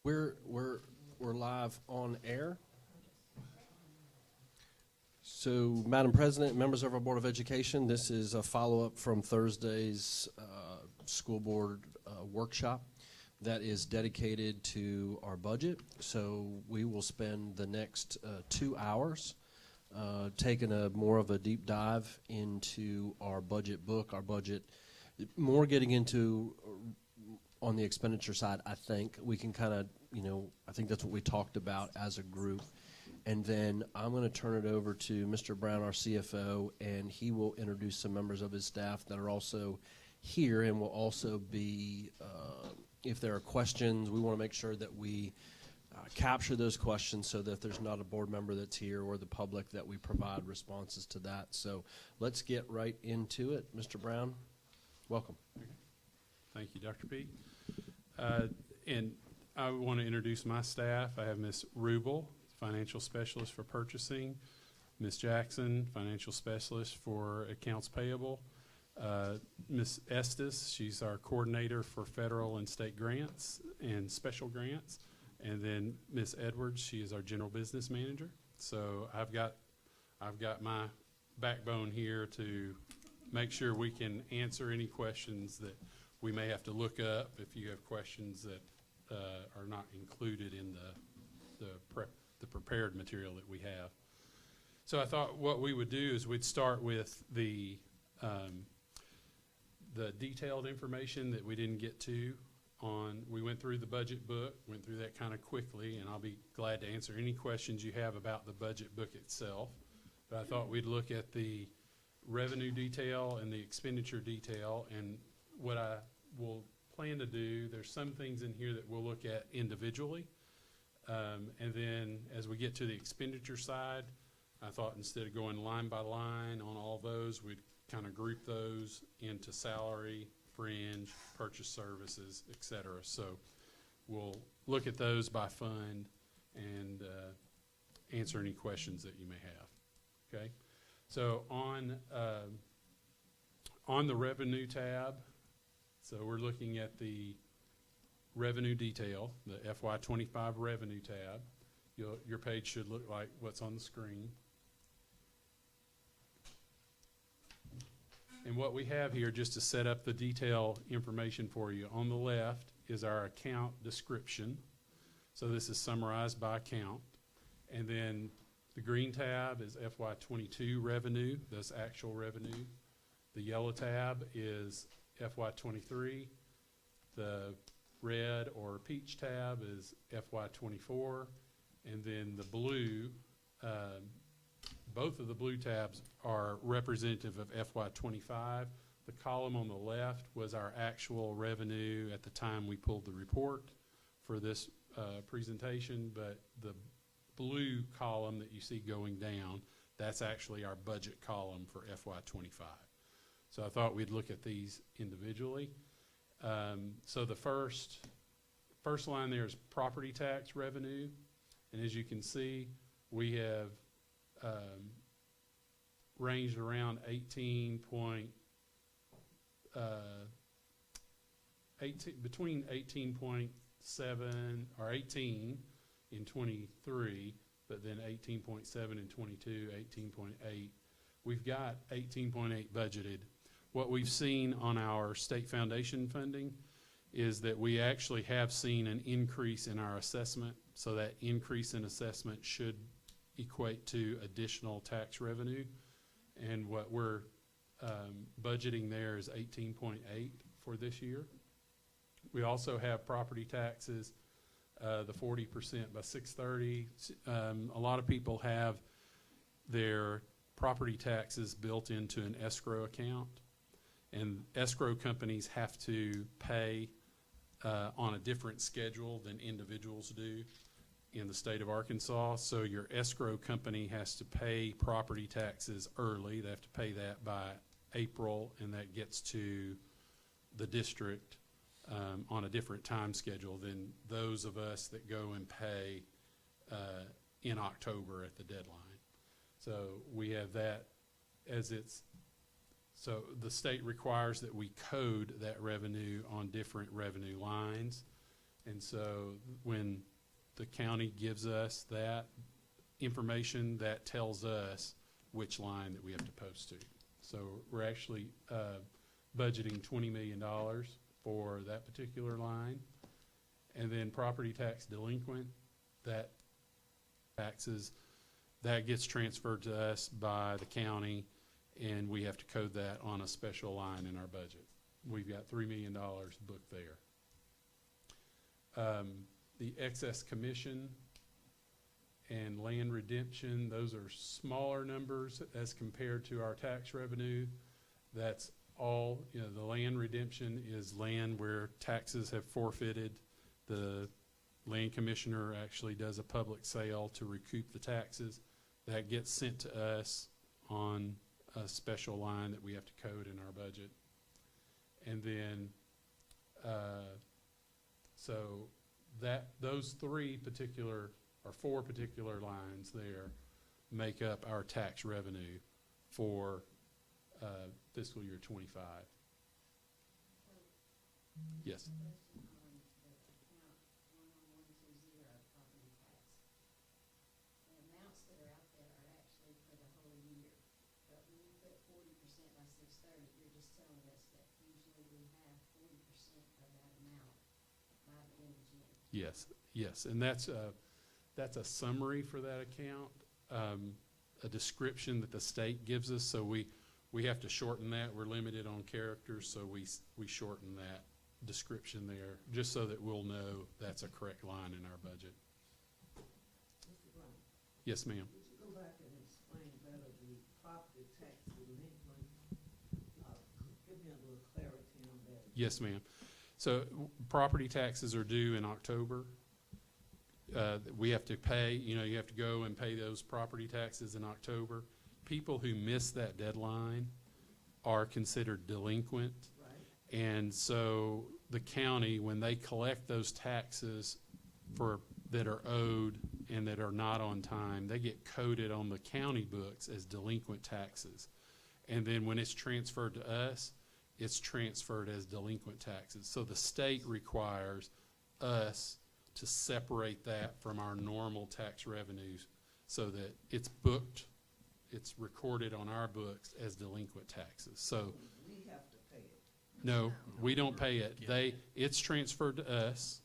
We're live on air. So, Madam President, members of our Board of Education, this is a follow-up from Thursday's school board workshop that is dedicated to our budget. So we will spend the next 2 hours taking more of a deep dive into our budget book, our budget, more getting into on the expenditure side. I think we can kind of, I think that's what we talked about as a group. And then I'm going to turn it over to Mr. Brown, our CFO, and he will introduce some members of his staff that are also here and will also be, if there are questions, we want to make sure that we capture those questions so that there's not a board member that's here or the public, that we provide responses to that. So let's get right into it. Mr. Brown, welcome. Thank you, Dr. Pete. And I want to introduce my staff. I have Ms. Rubel, Financial Specialist for Purchasing, Ms. Jackson, Financial Specialist for Accounts Payable, Ms. Estes, she's our Coordinator for Federal and State Grants and Special Grants, and then Ms. Edwards, she is our General Business Manager. So I've got my backbone here to make sure we can answer any questions that we may have to look up if you have questions that are not included in the prepared material that we have. So I thought what we would do is we'd start with the detailed information that we didn't get to on. We went through the budget book, went through that kind of quickly, and I'll be glad to answer any questions you have about the budget book itself. But I thought we'd look at the revenue detail and the expenditure detail, and what I will plan to do, there's some things in here that we'll look at individually. And then as we get to the expenditure side, I thought instead of going line by line on all those, we'd kind of group those into salary, fringe, purchase services, et cetera. So we'll look at those by fund and answer any questions that you may have. Okay? So on the revenue tab, so we're looking at the revenue detail, the FY25 revenue tab. Your page should look like what's on the screen. And what we have here, just to set up the detail information for you, on the left is our account description. So this is summarized by account. And then the green tab is FY22 revenue, that's actual revenue. The yellow tab is FY23. The red or peach tab is FY24. And then the blue, both of the blue tabs are representative of FY25. The column on the left was our actual revenue at the time we pulled the report for this presentation, but the blue column that you see going down, that's actually our budget column for FY25. So I thought we'd look at these individually. So the first line there is property tax revenue, and as you can see, we have ranged around between 18.7 or 18 in 23, but then 18.7 in 22, 18.8. We've got 18.8 budgeted. What we've seen on our state foundation funding is that we actually have seen an increase in our assessment, so that increase in assessment should equate to additional tax revenue, and what we're budgeting there is 18.8 for this year. We also have property taxes, the 40% by 630. A lot of people have their property taxes built into an escrow account, and escrow companies have to pay on a different schedule than individuals do in the state of Arkansas. So your escrow company has to pay property taxes early. They have to pay that by April, and that gets to the district on a different time schedule than those of us that go and pay in October at the deadline. So we have that as it's, so the state requires that we code that revenue on different revenue lines. And so when the county gives us that information, that tells us which line that we have to post to. So we're actually budgeting $20 million for that particular line. And then property tax delinquent, that taxes, that gets transferred to us by the county, and we have to code that on a special line in our budget. We've got $3 million booked there. The excess commission and land redemption, those are smaller numbers as compared to our tax revenue. That's all, the land redemption is land where taxes have forfeited. The land commissioner actually does a public sale to recoup the taxes. That gets sent to us on a special line that we have to code in our budget. And then, so those four particular lines there make up our tax revenue for fiscal year 25. Yes. Yes, and that's a summary for that account, a description that the state gives us. So we have to shorten that. We're limited on characters, so we shorten that description there, just so that we'll know that's a correct line in our budget. Mr. Brown, Yes, ma'am. would you go back and explain better the property tax delinquent? Give me a little clarity on that. Yes, ma'am. So property taxes are due in October. We have to pay, you have to go and pay those property taxes in October. People who miss that deadline are considered delinquent. Right. And so the county, when they collect those taxes that are owed and that are not on time, they get coded on the county books as delinquent taxes. And then when it's transferred to us, it's transferred as delinquent taxes. So the state requires us to separate that from our normal tax revenues so that it's booked, it's recorded on our books as delinquent taxes. So We have to pay it. no, we don't pay it. It's transferred to us.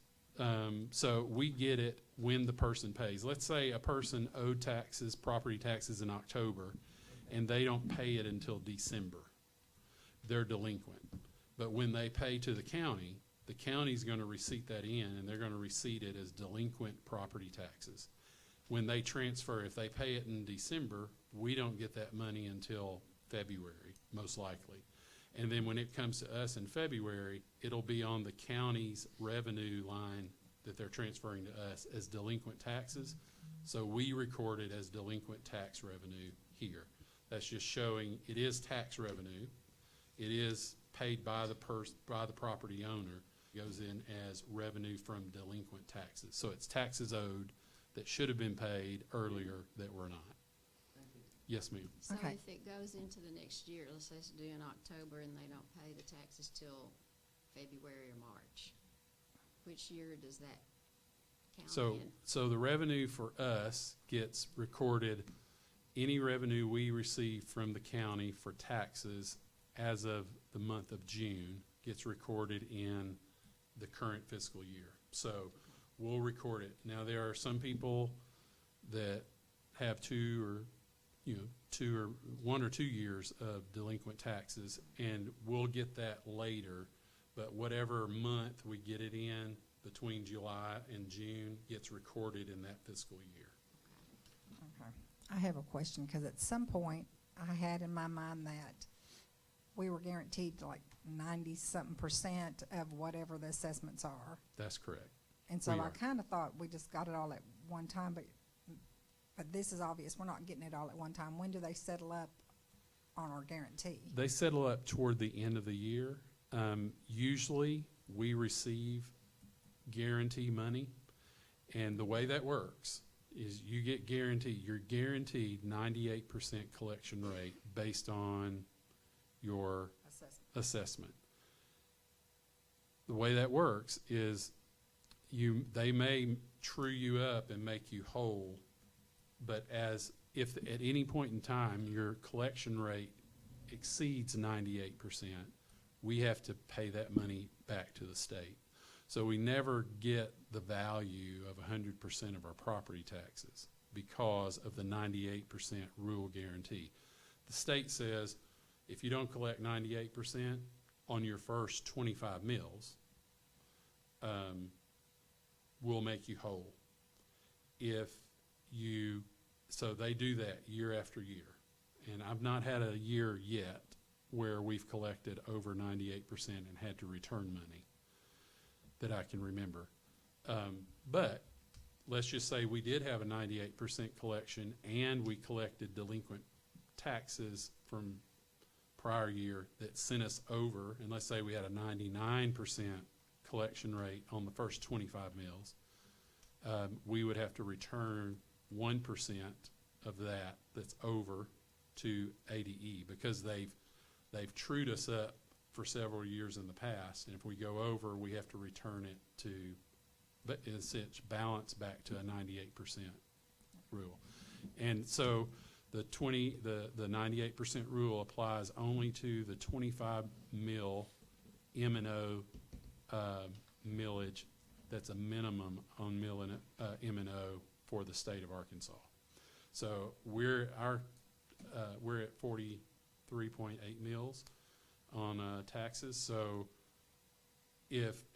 So we get it when the person pays. Let's say a person owed taxes, property taxes in October, and they don't pay it until December. They're delinquent. But when they pay to the county's going to receipt that in, and they're going to receipt it as delinquent property taxes. When they transfer, if they pay it in December, we don't get that money until February, most likely. And then when it comes to us in February, it'll be on the county's revenue line that they're transferring to us as delinquent taxes. So we record it as delinquent tax revenue here. That's just showing it is tax revenue. It is paid by the property owner. It goes in as revenue from delinquent taxes. So it's taxes owed that should have been paid earlier that were not. Thank you. Yes, ma'am. So Okay. if it goes into the next year, let's say it's due in October and they don't pay the taxes till February or March, which year does that count in? So the revenue for us gets recorded, any revenue we receive from the county for taxes as of the month of June gets recorded in the current fiscal year. So we'll record it. Now there are some people that have 1 or 2 years of delinquent taxes, and we'll get that later. But whatever month we get it in between July and June gets recorded in that fiscal year. Okay. I have a question, because at some point, I had in my mind that we were guaranteed like 90-something% of whatever the assessments are. That's correct. And so We I are. kind of thought we just got it all at one time, but this is obvious, we're not getting it all at one time. When do they settle up on our guarantee? They settle up toward the end of the year. Usually, we receive guarantee money, and the way that works is you get guaranteed, you're guaranteed 98% collection rate based on your assessment. The way that works is they may true you up and make you whole, but if at any point in time your collection rate exceeds 98%, we have to pay that money back to the state. So we never get the value of 100% of our property taxes because of the 98% rural guarantee. The state says if you don't collect 98% on your first 25 mills, we'll make you whole. So they do that year after year. And I've not had a year yet where we've collected over 98% and had to return money that I can remember. But let's just say we did have a 98% collection and we collected delinquent taxes from prior year that sent us over, and let's say we had a 99% collection rate on the first 25 mills, we would have to return 1% of that's over to ADE because they've trued us up for several years in the past, and if we go over, we have to return it to, but in a sense, balance back to a 98% rule. And so the 98% rule applies only to the 25 mil M&O millage. That's a minimum on M&O for the state of Arkansas. So we're at 43.8 mils on taxes. So if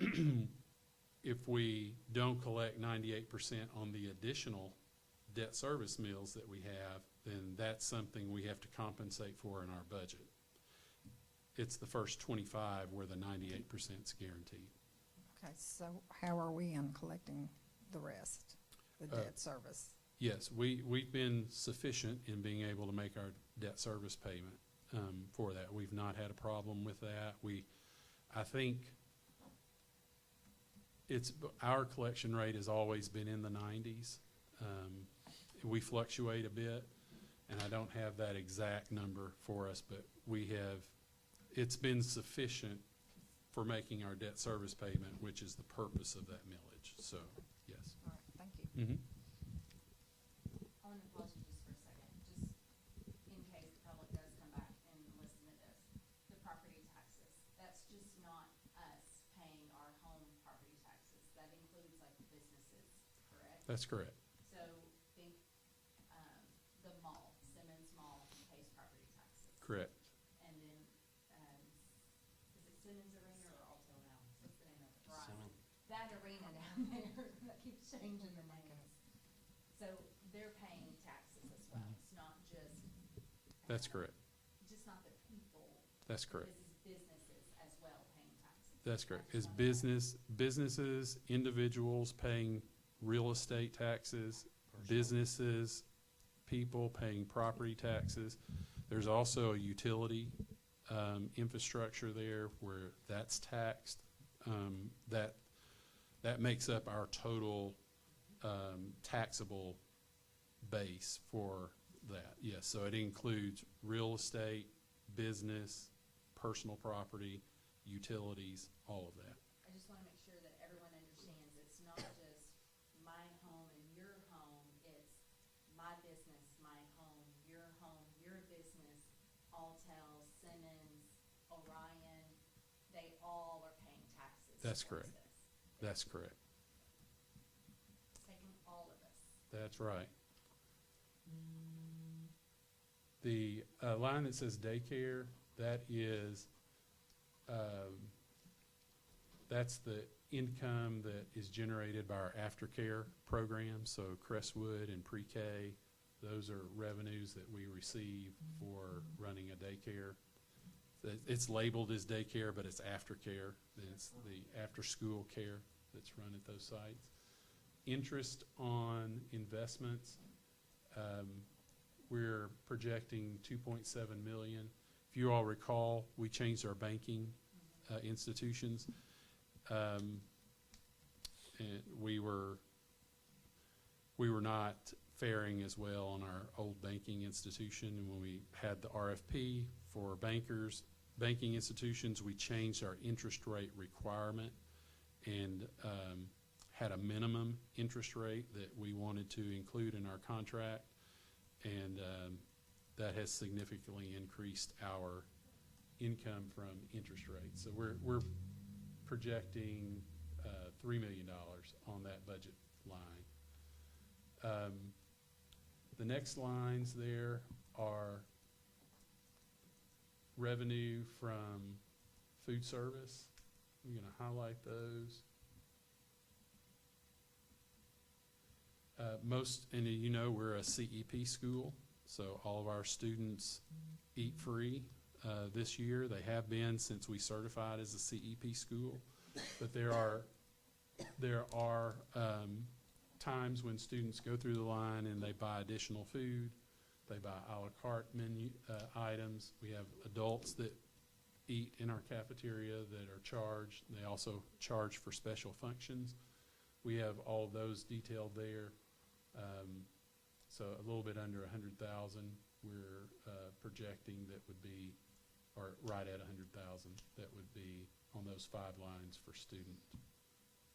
we don't collect 98% on the additional debt service mills that we have, then that's something we have to compensate for in our budget. It's the first 25 where the 98% is guaranteed. Okay, so how are we on collecting the rest, the debt service? Yes, we've been sufficient in being able to make our debt service payment for that. We've not had a problem with that. I think our collection rate has always been in the 90s. We fluctuate a bit, and I don't have that exact number for us, but it's been sufficient for making our debt service payment, which is the purpose of that millage. So, yes. All right, thank you. Mm-hmm. I want to pause you just for a second, just in case the public does come back and listen to this. The property taxes, that's just not us paying our home property taxes. That includes like businesses, correct? That's correct. So think the mall, Simmons Mall pays property taxes. Correct. And then, is it Simmons Arena or Alto now? What's the name of it? Verizon. That arena down there that keeps changing the names. So they're paying taxes as well. It's not just. That's correct. Just not the people. That's correct. This is businesses as well paying taxes. That's correct. I Is just wanted to- businesses, individuals paying real estate taxes, businesses, people paying property taxes. There's also a utility infrastructure there where that's taxed. That makes up our total taxable base for that. Yes, so it includes real estate, business, personal property, utilities, all of that. I just want to make sure that everyone understands it's not just my home and your home, it's my business, my home, your business, Altel, Simmons, Orion, they all are paying taxes. That's towards correct. this. That's correct. It's taking all of us. That's right. The line that says daycare, that's the income that is generated by our aftercare program. So Crestwood and pre-K, those are revenues that we receive for running a daycare. It's labeled as daycare, but it's aftercare. It's the after-school care that's run at those sites. Interest on investments, we're projecting $2.7 million. If you all recall, we changed our banking institutions, and we were not faring as well on our old banking institution. And when we had the RFP for banking institutions, we changed our interest rate requirement and had a minimum interest rate that we wanted to include in our contract, and that has significantly increased our income from interest rates. So we're projecting $3 million on that budget line. The next lines there are revenue from food service. I'm going to highlight those. And you know, we're a CEP school, so all of our students eat free this year. They have been since we certified as a CEP school. But there are times when students go through the line and they buy additional food. They buy a la carte menu items. We have adults that eat in our cafeteria that are charged. They also charge for special functions. We have all of those detailed there. So a little bit under 100,000 we're projecting that would be, or right at 100,000 that would be on those 5 lines for student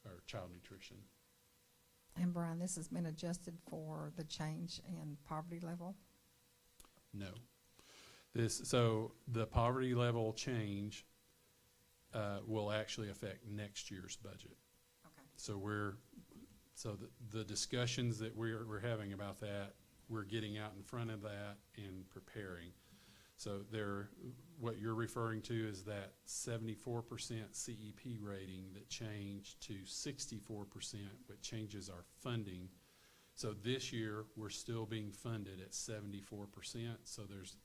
or child nutrition. And Brian, this has been adjusted for the change in poverty level? No. So the poverty level change will actually affect next year's budget. Okay. So the discussions that we're having about that, we're getting out in front of that and preparing. So what you're referring to is that 74% CEP rating that changed to 64%, which changes our funding. So this year, we're still being funded at 74%, so there's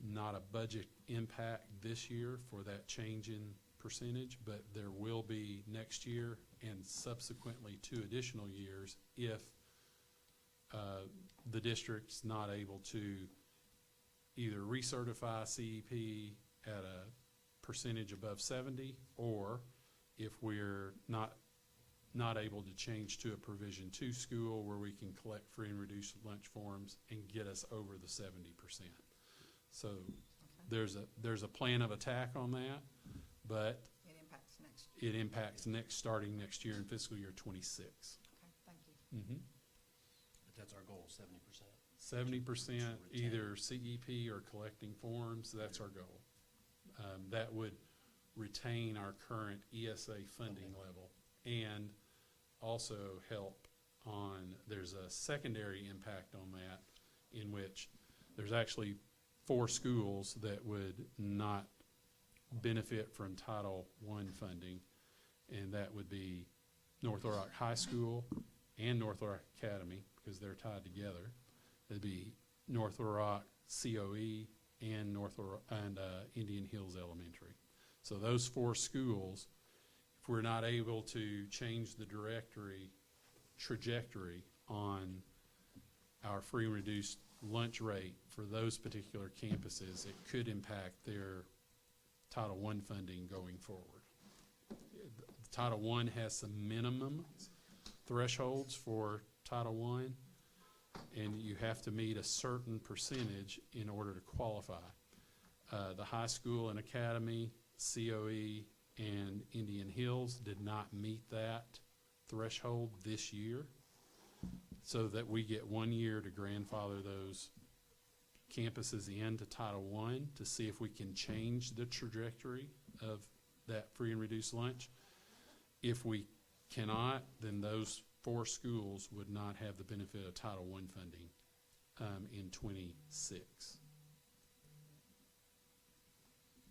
not a budget impact this year for that change in percentage, but there will be next year and subsequently 2 additional years if the district's not able to either recertify CEP at a percentage above 70, or if we're not able to change to a Provision 2 school where we can collect free and reduced lunch forms and get us over the 70%. So there's a plan of attack on that, but It impacts next year. it impacts starting next year in fiscal year 26. Okay, thank you. Mm-hmm. But that's our goal, 70%. 70% either CEP or collecting forms, that's our goal. That would retain our current ESA funding level and also help there's a secondary impact on that in which there's actually 4 schools that would not benefit from Title I funding, and that would be North Little Rock High School and North Little Rock Academy, because they're tied together. It'd be North Little Rock COE and Indian Hills Elementary. So those 4 schools, if we're not able to change the trajectory on our free and reduced lunch rate for those particular campuses, it could impact their Title I funding going forward. Title I has some minimum thresholds for Title I, and you have to meet a certain percentage in order to qualify. The high school and academy, COE, and Indian Hills did not meet that threshold this year, so that we get 1 year to grandfather those campuses into Title I to see if we can change the trajectory of that free and reduced lunch. If we cannot, then those 4 schools would not have the benefit of Title I funding in 26.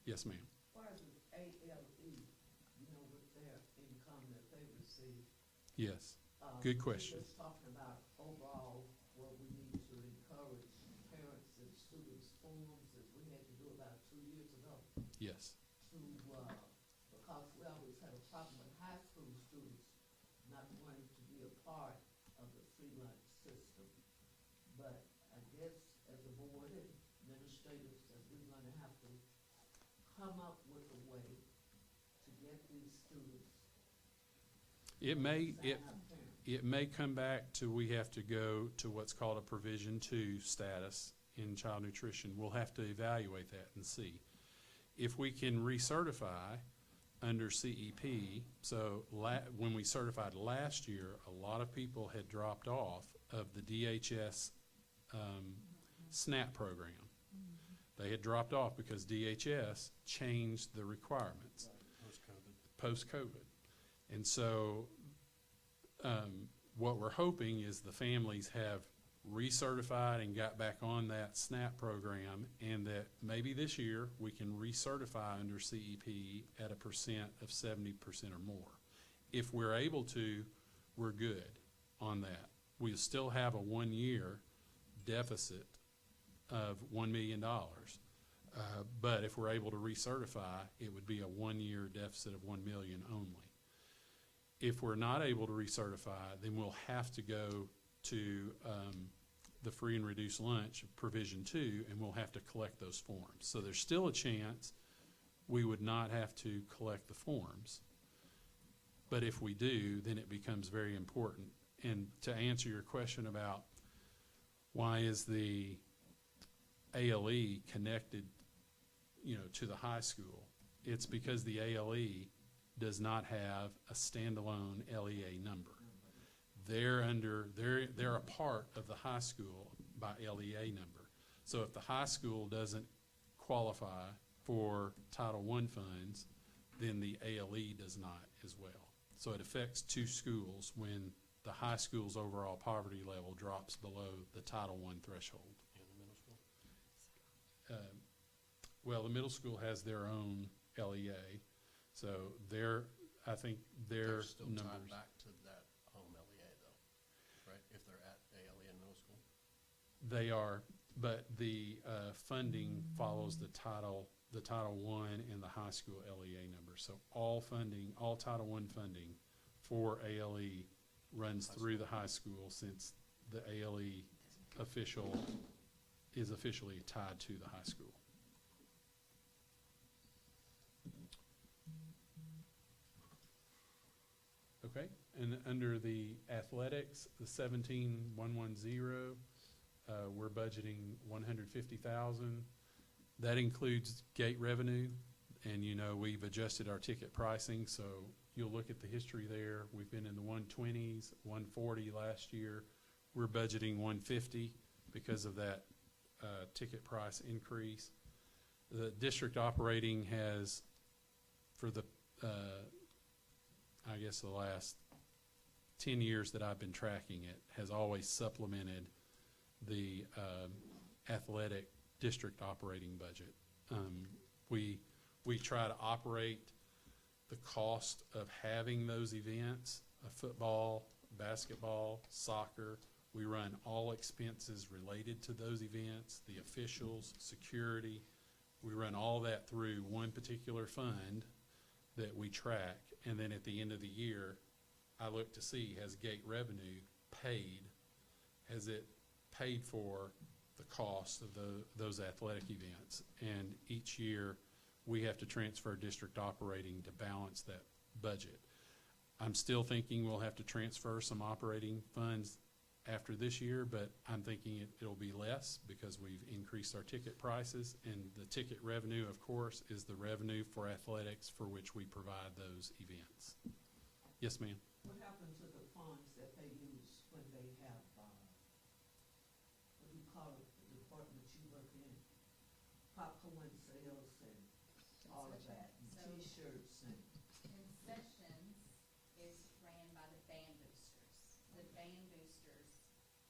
Yes, ma'am. As far as the ALE, you know, with their income that they receive. Yes. Good question. Just talking about overall what we need to encourage parents and students forms that we had to do about 2 years ago. Yes. Because we always had a problem with high school students not wanting to be a part of the free lunch system. But I guess as a board and administrators, that we're going to have to come up with a way to get these students. It may come back to we have to go to what's called a Provision 2 status in child nutrition. We'll have to evaluate that and see. If we can recertify under CEP, so when we certified last year, a lot of people had dropped off of the DHS SNAP program. They had dropped off because DHS changed the requirements post-COVID. And so what we're hoping is the families have recertified and got back on that SNAP program, and that maybe this year we can recertify under CEP at a percent of 70% or more. If we're able to, we're good on that. We still have a 1-year deficit of $1 million. But if we're able to recertify, it would be a 1-year deficit of $1 million only. If we're not able to recertify, then we'll have to go to the free and reduced lunch provision 2, and we'll have to collect those forms. So there's still a chance we would not have to collect the forms. But if we do, then it becomes very important. And to answer your question about why is the ALE connected, to the high school, it's because the ALE does not have a standalone LEA number. They're a part of the high school by LEA number. So if the high school doesn't qualify for Title I funds, then the ALE does not as well. So it affects 2 schools when the high school's overall poverty level drops below the Title I threshold. And the middle school? Well, the middle school has their own LEA, so I think their They're still numbers. tied back to that home LEA though, right? If they're at ALE in middle school? They are, but the funding follows the Title I and the high school LEA number. So all Title I funding for ALE runs through the high school, since the ALE is officially tied to the high school. Okay, and under the athletics, the 17,110, we're budgeting 150,000. That includes gate revenue, and we've adjusted our ticket pricing, so you'll look at the history there. We've been in the 120s, 140 last year. We're budgeting 150 because of that ticket price increase. The district operating has, for the I guess the last 10 years that I've been tracking it, has always supplemented the athletic district operating budget. We try to operate the cost of having those events, football, basketball, soccer. We run all expenses related to those events, the officials, security. We run all that through one particular fund that we track, and then at the end of the year, I look to see, has gate revenue paid? Has it paid for the cost of those athletic events? And each year, we have to transfer district operating to balance that budget. I'm still thinking we'll have to transfer some operating funds after this year, but I'm thinking it'll be less because we've increased our ticket prices, and the ticket revenue, of course, is the revenue for athletics for which we provide those events. Yes, ma'am? What happened to the funds that they use when they have, what do you call it, the department you work in? Popcorn sales and all of that, and So- T-shirts and. Concessions is ran by the band boosters. The band boosters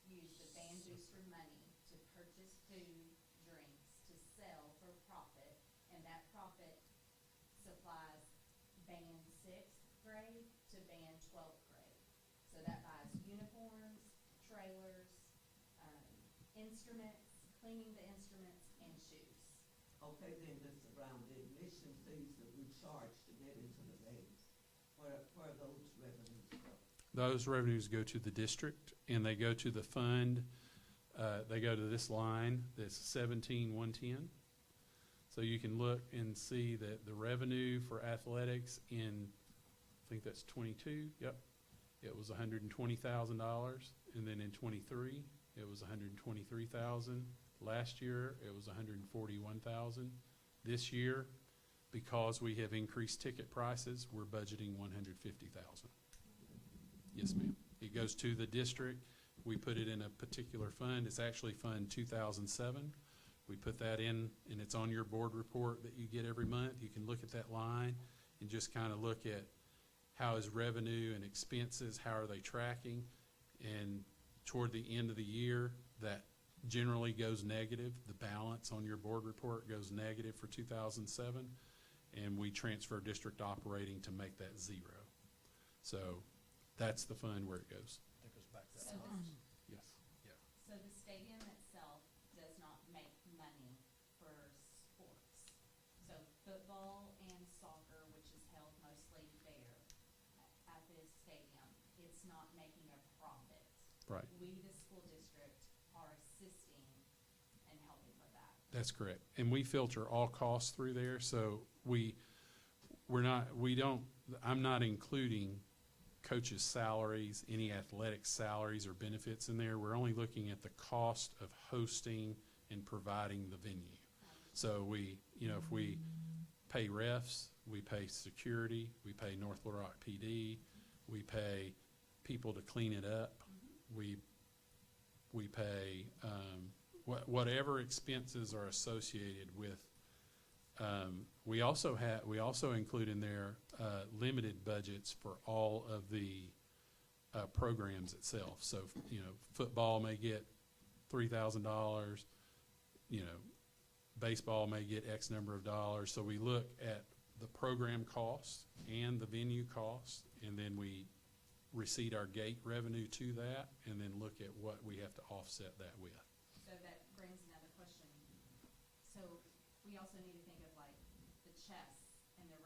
use the band booster money to purchase food, drinks, to sell for profit, and that profit supplies band 6th grade to band 12th grade. So that buys uniforms, trailers, instruments, cleaning the instruments, and shoes. Okay, then it's around the admission fees that we charge to get into the bands. Where those revenues go? Those revenues go to the district, and they go to the fund. They go to this line that's 17,110. So you can look and see that the revenue for athletics in, I think that's 22. Yep, it was $120,000, and then in 23 it was $123,000. Last year it was $141,000. This year, because we have increased ticket prices, we're budgeting $150,000. Yes, ma'am. It goes to the district. We put it in a particular fund. It's actually Fund 2007. We put that in, and it's on your board report that you get every month. You can look at that line and just kind of look at how is revenue and expenses, how are they tracking? And toward the end of the year, that generally goes negative. The balance on your board report goes negative for 2007, and we transfer district operating to make that zero. So that's the fund where it goes. That goes back to So that. this, Yes. so the stadium itself does not make money for sports. So football and soccer, which is held mostly there at this stadium, it's not making a profit. Right. We, the school district, are assisting and helping with that. That's correct. And we filter all costs through there, so I'm not including coaches' salaries, any athletic salaries or benefits in there. We're only looking at the cost of hosting and providing the venue. So if we pay refs, we pay security, we pay North Little Rock PD, we pay people to clean it up, we pay whatever expenses are associated with. We also include in there limited budgets for all of the programs itself. So football may get $3,000. Baseball may get X number of dollars. So we look at the program costs and the venue costs, and then we receipt our gate revenue to that, and then look at what we have to offset that with. So that brings another question. So we also need to think of like the chess and the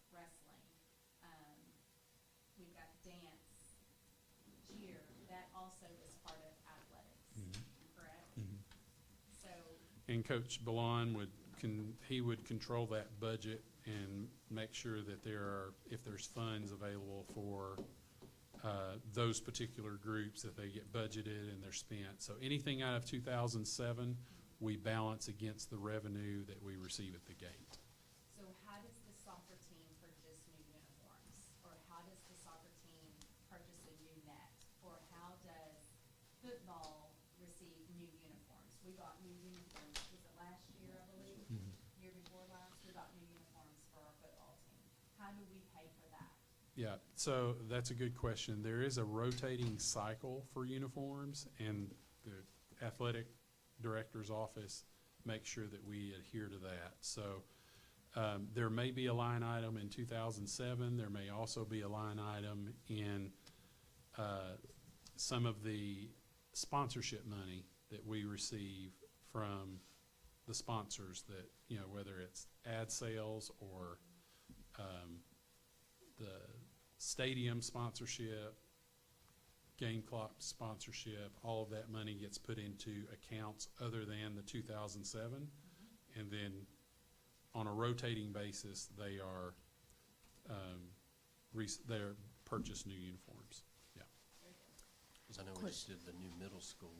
wrestling. We've got dance, cheer, that also is part of athletics, correct? So, And Coach Ballon would control that budget and make sure that if there's funds available for those particular groups, that they get budgeted and they're spent. So anything out of 2007, we balance against the revenue that we receive at the gate. so how does the soccer team purchase new uniforms? Or how does the soccer team purchase a new net? Or how does football receive new uniforms? We got new uniforms, was it last year, I believe? Year before last, we got new uniforms for our football team. How do we pay for that? Yeah, so that's a good question. There is a rotating cycle for uniforms, and the athletic director's office makes sure that we adhere to that. So there may be a line item in 2007. There may also be a line item in some of the sponsorship money that we receive from the sponsors that, whether it's ad sales or the stadium sponsorship, game clock sponsorship, all of that money gets put into accounts other than the 2007. And then on a rotating basis, they're purchase new uniforms. Yeah. Because I know we just did the new middle school.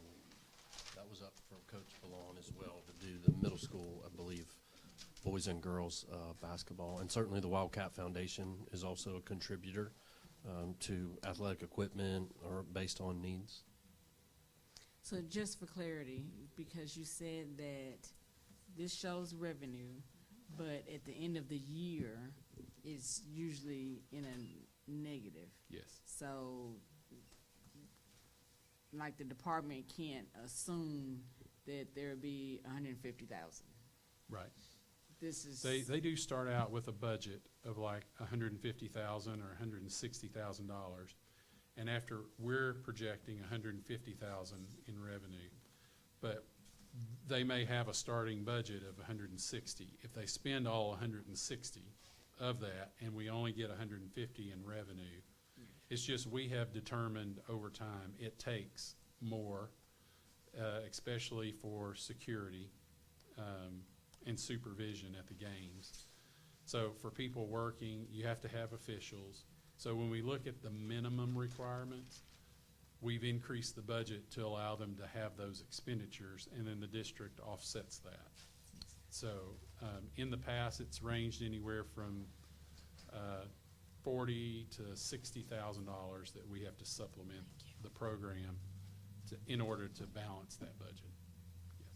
That was up for Coach Ballon as well to do the middle school, I believe, boys and girls basketball. And certainly the Wildcat Foundation is also a contributor to athletic equipment or based on needs. So just for clarity, because you said that this shows revenue, but at the end of the year, it's usually in a negative. Yes. So, like, the department can't assume that there'll be 150,000. Right. This is They do start out with a budget of like $150,000 or $160,000, and after we're projecting $150,000 in revenue, but they may have a starting budget of $160. If they spend all $160 of that, and we only get $150 in revenue, it's just we have determined over time it takes more, especially for security. And supervision at the games. So for people working, you have to have officials. So when we look at the minimum requirements, we've increased the budget to allow them to have those expenditures, and then the district offsets that. So, in the past, it's ranged anywhere from, $40,000 to $60,000 that we have to supplement the program in order to balance that budget. Yes.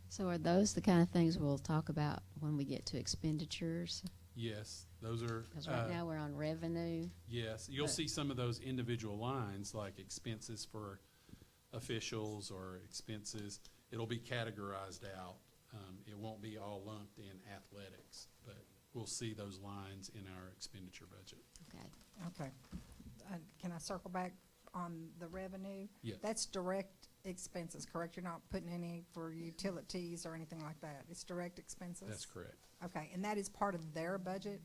So are those the kind of things we'll talk about when we get to expenditures? Yes, those are. Because right now we're on revenue. Yes, you'll But- see some of those individual lines, like expenses for officials or expenses. It'll be categorized out. It won't be all lumped in athletics, but we'll see those lines in our expenditure budget. Okay. Okay. Can I circle back on the revenue? Yes. That's direct expenses, correct? You're not putting any for utilities or anything like that? It's direct expenses? That's correct. Okay, and that is part of their budget?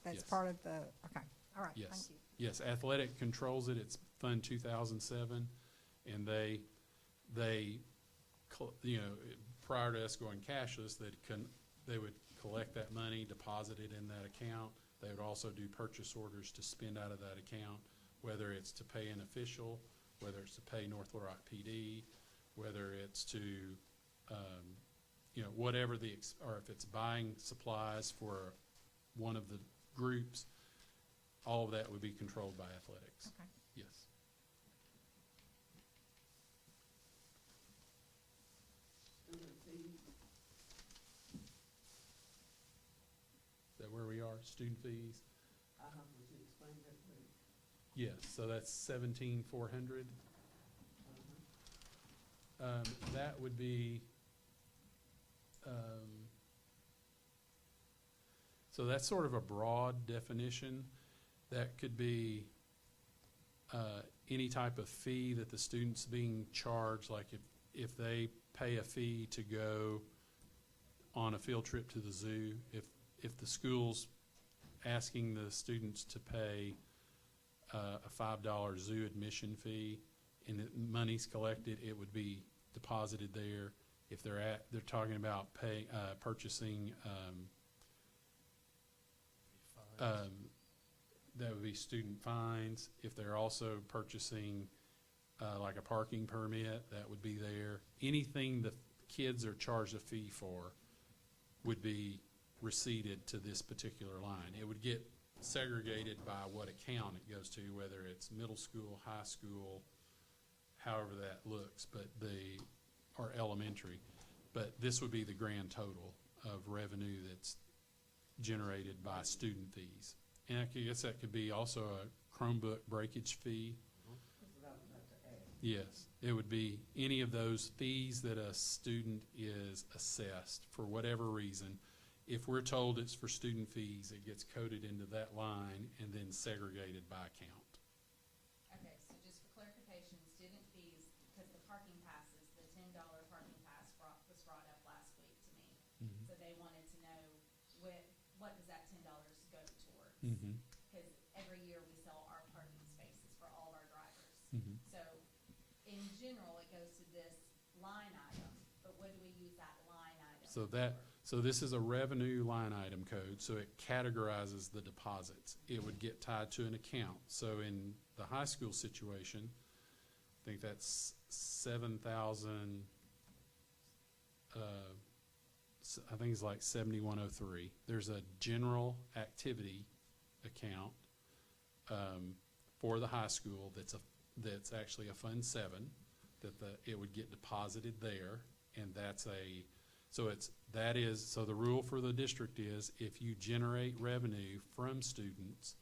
That's Yes. part of the, okay, all right, Yes. thank you. Yes, athletic controls it. It's Fund 2007, and they, prior to us going cashless, they would collect that money, deposit it in that account. They would also do purchase orders to spend out of that account, whether it's to pay an official, whether it's to pay North Little Rock PD, whether it's to, whatever or if it's buying supplies for one of the groups, all of that would be controlled by athletics. Okay. Yes. Student fees, Is that where we are? Student fees? would you explain that, please? Yes, so that's 17,400. That would be, so that's sort of a broad definition. That could be any type of fee that the student's being charged, like if they pay a fee to go on a field trip to the zoo, if the school's asking the students to pay a $5 zoo admission fee and the money's collected, it would be deposited there. If they're talking about purchasing, that would be student fines. If they're also purchasing like a parking permit, that would be there. Anything the kids are charged a fee for would be receipted to this particular line. It would get segregated by what account it goes to, whether it's middle school, high school, however that looks, or elementary. But this would be the grand total of revenue that's generated by student fees. And I guess that could be also a Chromebook breakage fee. That's what I was about to ask. Yes, it would be any of those fees that a student is assessed for whatever reason. If we're told it's for student fees, it gets coded into that line and then segregated by account. Okay, so just for clarification, student fees, because the parking passes, the $10 parking pass was brought up last week to me. Mhm. So they wanted to know what does that $10 go towards? Mm-hmm. Because every year we sell our parking spaces for all of our drivers. Mm-hmm. So in general, it goes to this line item, but what do we use that line item So this is a revenue line item code, so it categorizes the deposits. It would get tied to an account. So in the high school situation, I think that's 7,000, I think it's like 7103. There's a general activity account for the high school that's actually a Fund 7 it would get deposited there, and so the rule for the district is if you generate revenue from students,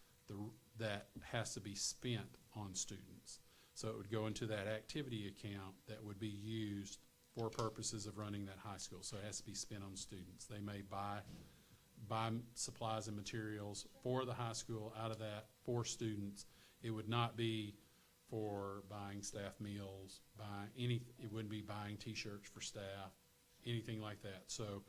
that has to be spent on students. So it would go into that activity account that would be used for purposes of running that high school. So it has to be spent on students. They may buy supplies and materials for the high school out of that for students. It would not be for buying staff meals, it wouldn't be buying T-shirts for staff, anything like that. So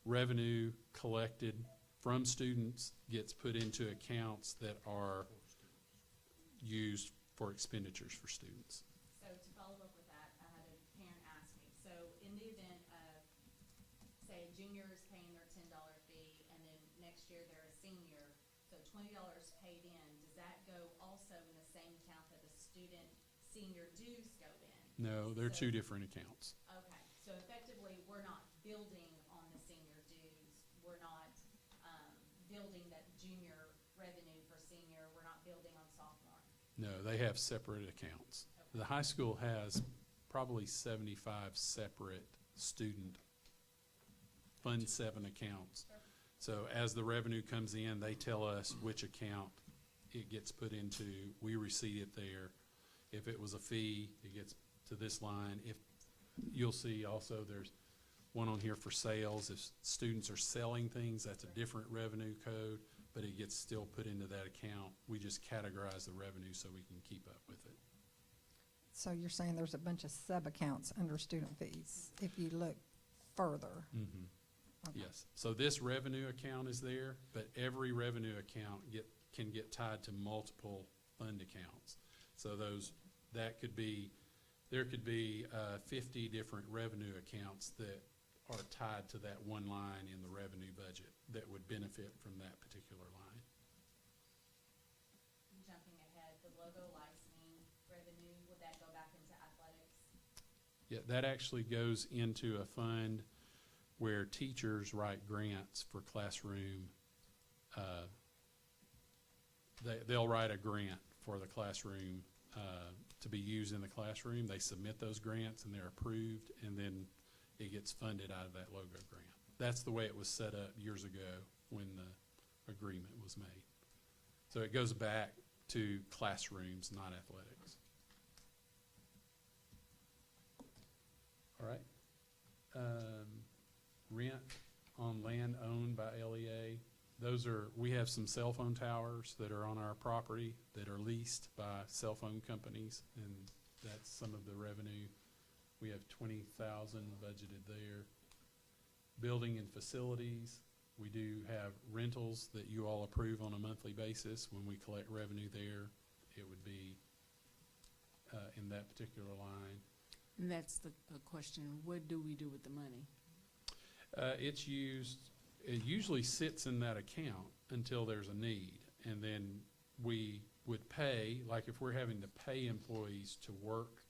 revenue collected from students gets put into accounts that are used for expenditures for students. So to follow up with that, I had a parent ask me, so in the event of, say, a junior is paying their $10 fee, and then next year they're a senior, so $20 paid in, does that go also in the same account that the student senior dues go in? No, they're two different accounts. Okay, so effectively, we're not building on the senior No, they have separate accounts. The high school has probably 75 separate student Fund 7 accounts. So as the revenue comes in, they tell us which account it gets put into. We receipt it there. If it was a fee, it gets to this line. If you'll see also there's one on here for sales. If students are selling things, that's a different revenue code, but it gets still put into that account. We just categorize the revenue so we can keep up with it. So you're saying there's a bunch of sub-accounts under student fees if you look further? Mm-hmm. Okay. Yes. So this revenue account is there, but every revenue account can get tied to multiple fund accounts. So there could be 50 different revenue accounts that are tied to that one line in the revenue budget that would benefit from that particular line. Jumping ahead, the logo licensing revenue, would that go back into athletics? Yeah, that actually goes into a fund where teachers write grants for classroom. They'll write a grant for the classroom to be used in the classroom. They submit those grants and they're approved, and then it gets funded out of that logo grant. That's the way it was set up years ago when the agreement was made. So it goes back to classrooms, not athletics. All right. Rent on land owned by LEA. We have some cell phone towers that are on our property that are leased by cell phone companies, and that's some of the revenue. We have 20,000 budgeted there. Building and facilities, we do have rentals that you all approve on a monthly basis. When we collect revenue there, it would be in that particular line. And that's the question, what do we do with the money? It's used, it usually sits in that account until there's a need. And then we would pay, like if we're having to pay employees to work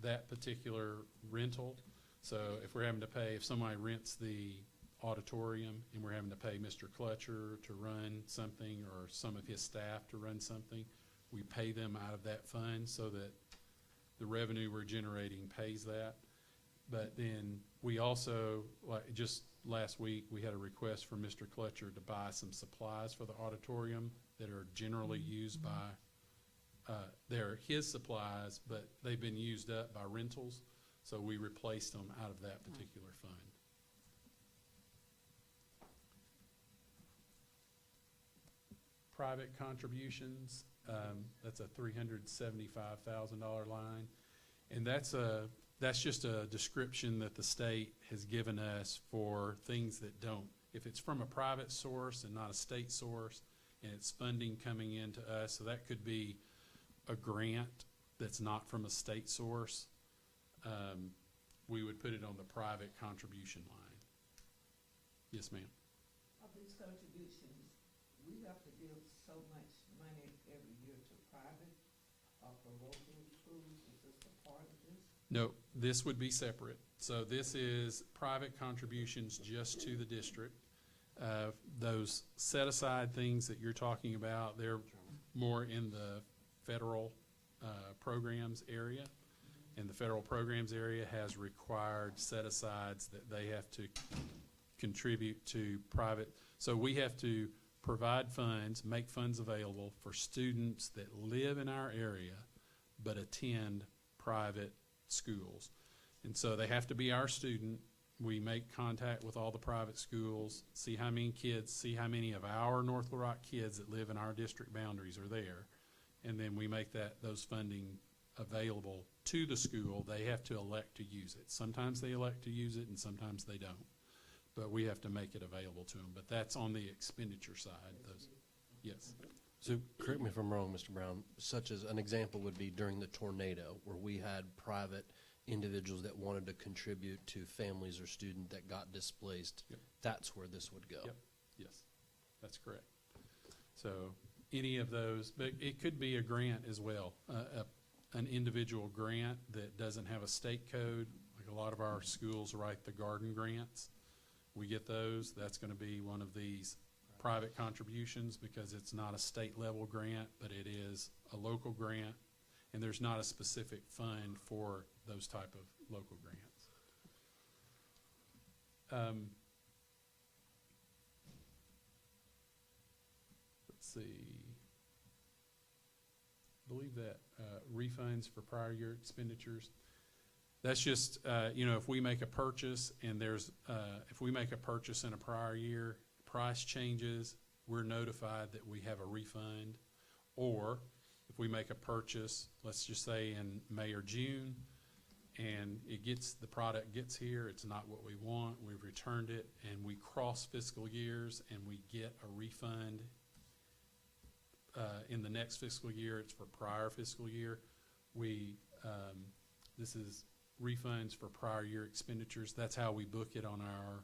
that particular rental. So if we're having to pay, if somebody rents the auditorium and we're having to pay Mr. Clutcher to run something or some of his staff to run something, we pay them out of that fund so that the revenue we're generating pays that. But then we also, like just last week, we had a request from Mr. Clutcher to buy some supplies for the auditorium that are generally used by, they're his supplies, but they've been used up by rentals, so we replaced them out of that particular fund. Private contributions, that's a $375,000 line, and that's just a description that the state has given us for things that don't. If it's from a private source and not a state source, and it's funding coming into us, so that could be a grant that's not from a state source, we would put it on the private contribution line. Yes, ma'am. Of these contributions, we have to give so much money every year to private or for local schools. Is this a part of this? No, this would be separate. So this is private contributions just to the district. Those set-aside things that you're talking about, they're more in the federal programs area. And the federal programs area has required set-asides that they have to contribute to private. So we have to provide funds, make funds available for students that live in our area but attend private schools. And so they have to be our student. We make contact with all the private schools, see how many kids, see how many of our North Little Rock kids that live in our district boundaries are there. And then we make those funding available to the school. They have to elect to use it. Sometimes they elect to use it and sometimes they don't. But we have to make it available to them. But that's on the expenditure side. Yes. So correct me if I'm wrong, Mr. Brown, such as an example would be during the tornado where we had private individuals that wanted to contribute to families or students that got displaced. Yep. That's where this would go. Yep. Yes, that's correct. So any of those, but it could be a grant as well, an individual grant that doesn't have a state code. Like a lot of our schools write the garden grants. We get those. That's going to be one of these private contributions because it's not a state level grant, but it is a local grant, and there's not a specific fund for those type of local grants. Let's see. I believe that refunds for prior year expenditures. That's just, if we make a purchase and if we make a purchase in a prior year, price changes, we're notified that we have a refund. Or if we make a purchase, let's just say in May or June, and the product gets here, it's not what we want, we've returned it, and we cross fiscal years and we get a refund in the next fiscal year, it's for prior fiscal year. This is refunds for prior year expenditures. That's how we book it on our,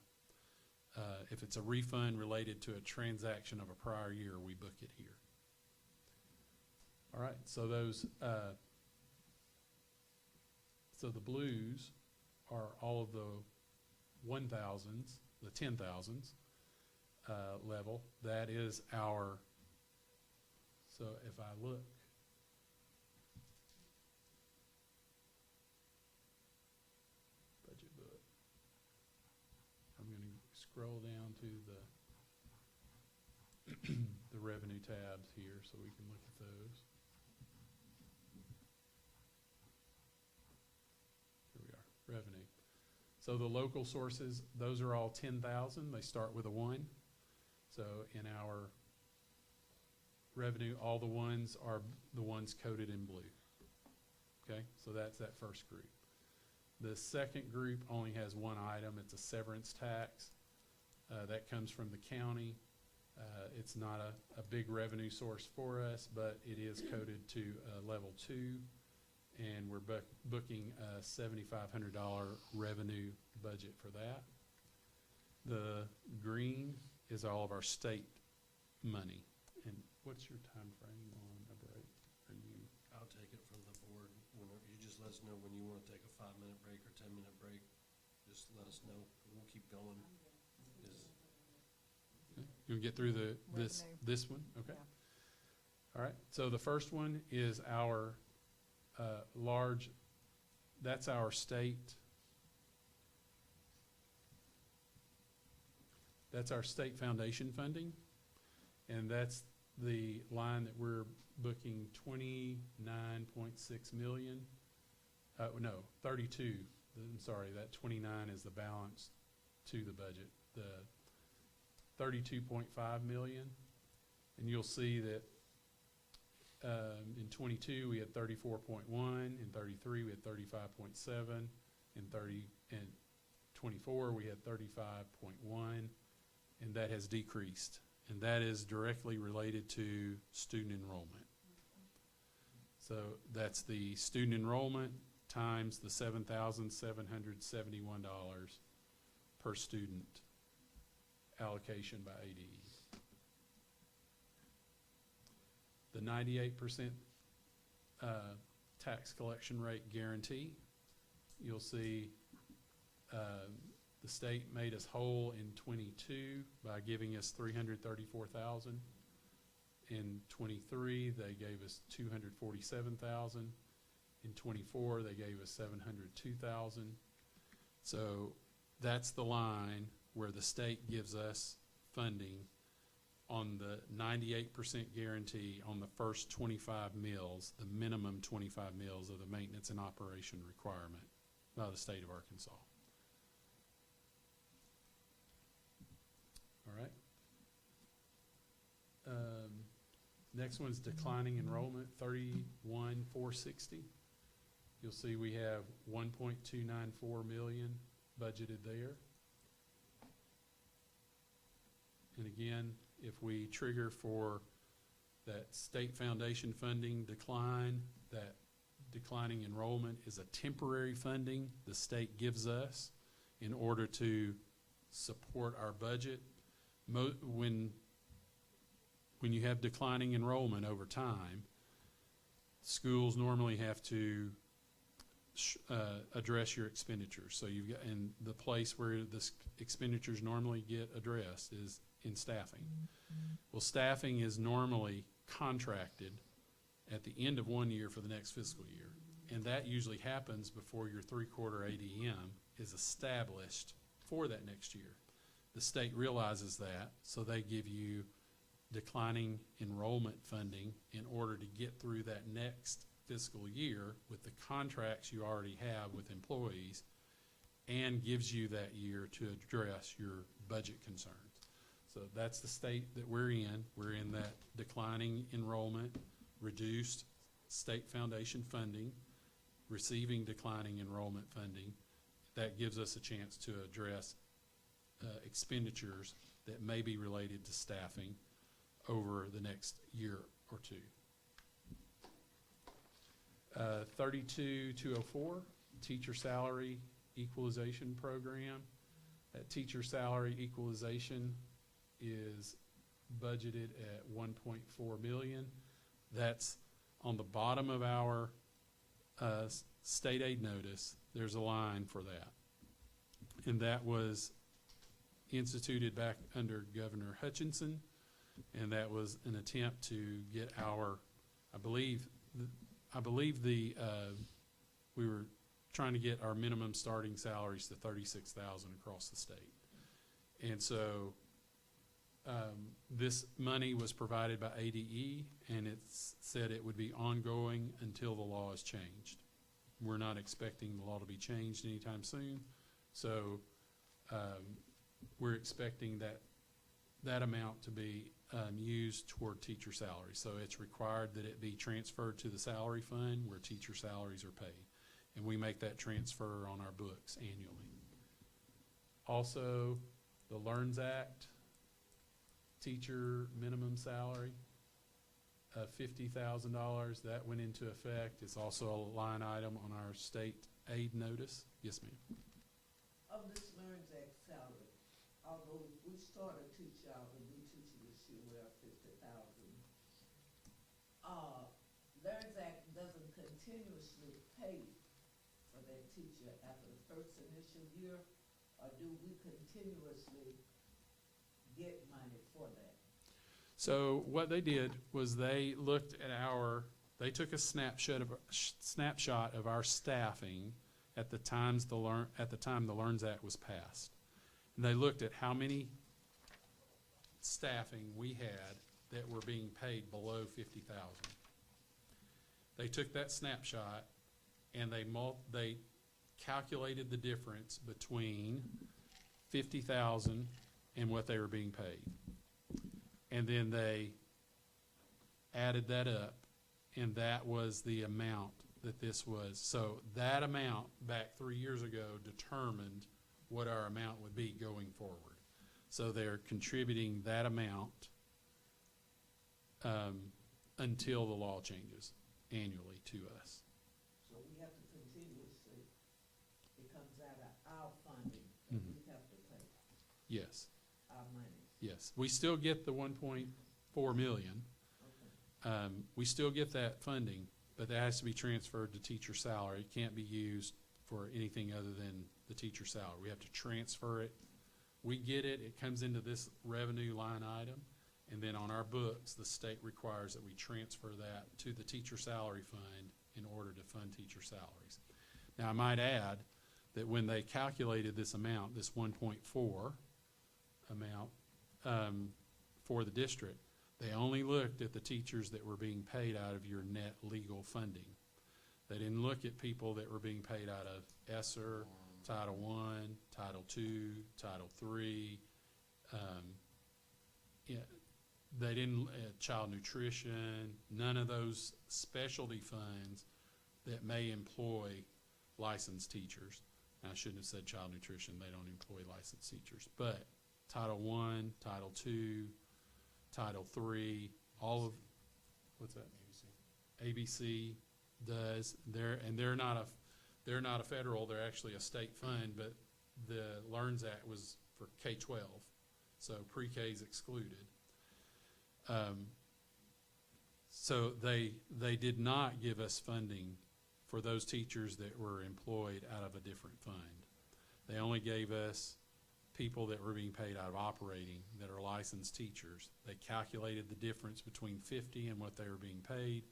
if it's a refund related to a transaction of a prior year, we book it here. All right, so so the blues are all of the 1,000s, the 10,000s level. That is our, so if I look, budget book, I'm going to scroll down to the revenue tabs here so we can look at those. Here we are, revenue. So the local sources, those are all 10,000. They start with a 1. So in our revenue, all the ones are the ones coded in blue. Okay, so that's that first group. The second group only has one item. It's a severance tax. That comes from the county. It's not a big revenue source for us, but it is coded to level 2, and we're booking a $7,500 revenue budget for that. The green is all of our state money. And what's your time frame on a break? I'll take it from the board. Whenever you just let us know when you want to take a 5-minute break or 10-minute break. Just let us know. We'll keep going. You'll get through this one? Okay. Yeah. All right. So the first one is our that's our state. That's our state foundation funding. And that's the line that we're booking $29.6 million. No, 32. I'm sorry, that 29 is the balance to the budget. The 32.5 million, and you'll see that in 22 we had 34.1, in 33 we had 35.7, in 24 we had 35.1, and that has decreased, and that is directly related to student enrollment. So that's the student enrollment times the $7,771 per student allocation by ADE. The 98% tax collection rate guarantee, you'll see the state made us whole in 22 by giving us $334,000. In 23, they gave us $247,000. In 24, they gave us $702,000. So that's the line where the state gives us funding on the 98% guarantee on the first 25 mills, the minimum 25 mills of the maintenance and operation requirement by the state of Arkansas. All right. Next one is declining enrollment, 31,460. You'll see we have 1.294 million budgeted there. And again, if we trigger for that state foundation funding decline, that declining enrollment is a temporary funding the state gives us in order to support our budget. When you have declining enrollment over time, schools normally have to address your expenditures. So you've got, and the place where the expenditures normally get addressed is in staffing. Well, staffing is normally contracted at the end of one year for the next fiscal year. And that usually happens before your three-quarter ADM is established for that next year. The state realizes that, so they give you declining enrollment funding in order to get through that next fiscal year with the contracts you already have with employees, and gives you that year to address your budget concerns. So that's the state that we're in. We're in that declining enrollment, reduced state foundation funding, receiving declining enrollment funding. That gives us a chance to address expenditures that may be related to staffing over the next year or two. 32204, teacher salary equalization program. That teacher salary equalization is budgeted at 1.4 million. That's on the bottom of our state aid notice. There's a line for that, and that was instituted back under Governor Hutchinson, and that was an attempt to get our, I believe we were trying to get our minimum starting salaries to $36,000 across the state. And so this money was provided by ADE, and it said it would be ongoing until the law is changed. We're not expecting the law to be changed anytime soon, so we're expecting that amount to be used toward teacher salaries. So it's required that it be transferred to the salary fund where teacher salaries are paid. And we make that transfer on our books annually. Also, the LEARNS Act, teacher minimum salary of $50,000, that went into effect. It's also a line item on our state aid notice. Yes, ma'am. Of this LEARNS Act salary, although we start a teacher out, a new teacher this year, we're at 50,000. LEARNS Act doesn't continuously pay for that teacher after the first initial year, or do we continuously get money for that? So what they did was they looked at they took a snapshot of our staffing at the time the LEARNS Act was passed. And they looked at how many staffing we had that were being paid below $50,000. They took that snapshot and they calculated the difference between $50,000 and what they were being paid. And then they added that up, and that was the amount that this was. So that amount back 3 years ago determined what our amount would be going forward. So they're contributing that amount until the law changes annually to us. So we have to continuously, it comes out of our funding, Mhm. and we have to pay Yes, our money. yes. We still get the 1.4 million. Okay. We still get that funding, but that has to be transferred to teacher salary. It can't be used for anything other than the teacher salary. We have to transfer it. We get it, it comes into this revenue line item, and then on our books, the state requires that we transfer that to the teacher salary fund in order to fund teacher salaries. Now, I might add that when they calculated this amount, this 1.4 amount for the district, they only looked at the teachers that were being paid out of your net legal funding. They didn't look at people that were being paid out of ESSER, Title I, Title II, Title III. They didn't, child nutrition, none of those specialty funds that may employ licensed teachers. Now, I shouldn't have said child nutrition, they don't employ licensed teachers. But Title I, Title II, Title III, all of, what's that? ABC does. They're not a federal, they're actually a state fund, but the LEARNS Act was for K-12, so pre-K is excluded. So they did not give us funding for those teachers that were employed out of a different fund. They only gave us people that were being paid out of operating that are licensed teachers. They calculated the difference between 50 and what they were being paid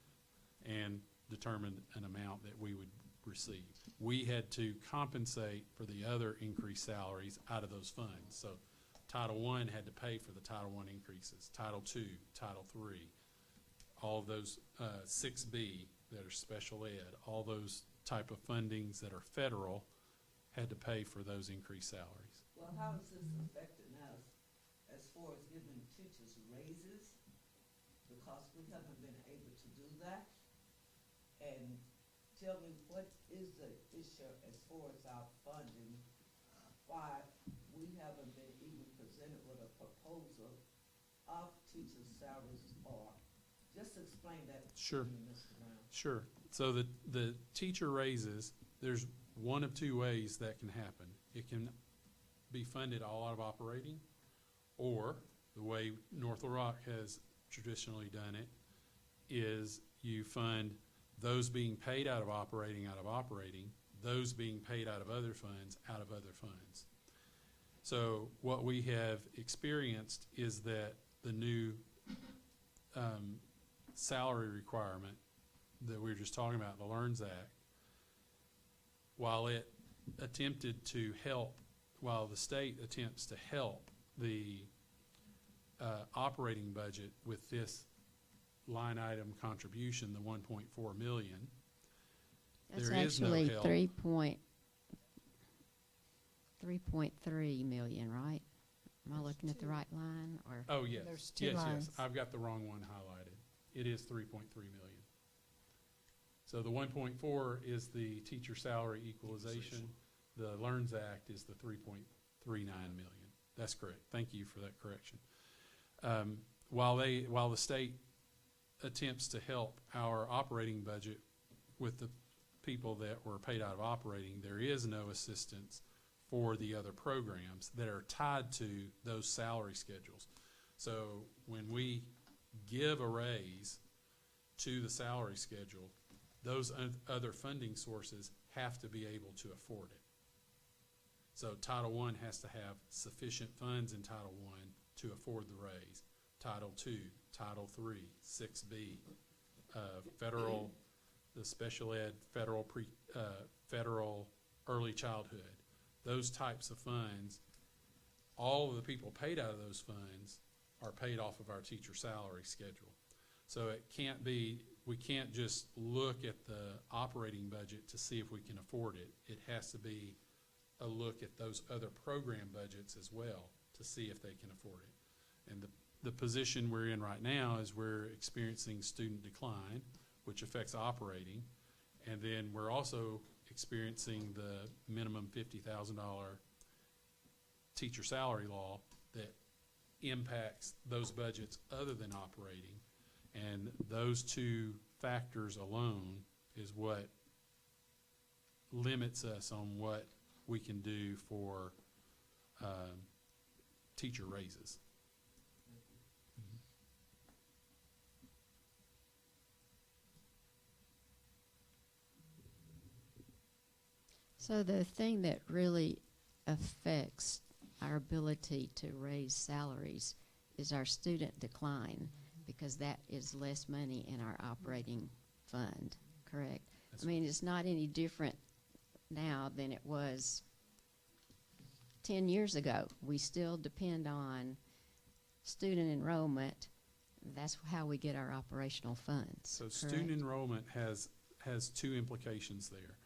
and determined an amount that we would receive. We had to compensate for the other increased salaries out of those funds. So Title I had to pay for the Title I increases, Title II, Title III, all of those 6B that are special ed, all those type of fundings that are federal had to pay for those increased salaries. Well, how is this affecting us as far as giving teachers raises? Because we haven't been able to do that. And tell me, what is the issue as far as our funding? Why we haven't been even presented with a proposal of teachers' salaries, or just explain that Sure. to me, Mr. Brown. Sure. So the teacher raises, there's one of two ways that can happen. It can be funded all out of operating, or the way North Little Rock has traditionally done it is you fund those being paid out of operating, those being paid out of other funds, out of other funds. So what we have experienced is that the new salary requirement that we were just talking about, the LEARNS Act, while it attempted to help, while the state attempts to help the operating budget with this line item contribution, the 1.4 million, That's there is no actually help. 3.3 million, right? Am I looking at the right line, or? Oh, yes. There's two Yes, lines. yes. I've got the wrong one highlighted. It is 3.3 million. So the 1.4 is the teacher salary equalization. The LEARNS Act is the 3.39 million. That's correct. Thank you for that correction. While the state attempts to help our operating budget with the people that were paid out of operating, there is no assistance for the other programs that are tied to those salary schedules. So when we give a raise to the salary schedule, those other funding sources have to be able to afford it. So Title I has to have sufficient funds in Title I to afford the raise. Title II, Title III, 6B, federal, the special ed, federal early childhood, those types of funds, all of the people paid out of those funds are paid off of our teacher salary schedule. So it can't be, we can't just look at the operating budget to see if we can afford it. It has to be a look at those other program budgets as well to see if they can afford it. And the position we're in right now is we're experiencing student decline, which affects operating, and then we're also experiencing the minimum $50,000 teacher salary law that impacts those budgets other than operating. And those two factors alone is what limits us on what we can do for teacher raises. So the thing that really affects our ability to raise salaries is our student decline, because that is less money in our operating fund, correct? I mean, it's not any different now than it was 10 years ago. We still depend on student enrollment. That's how we get our operational funds. So correct? student enrollment has two implications there.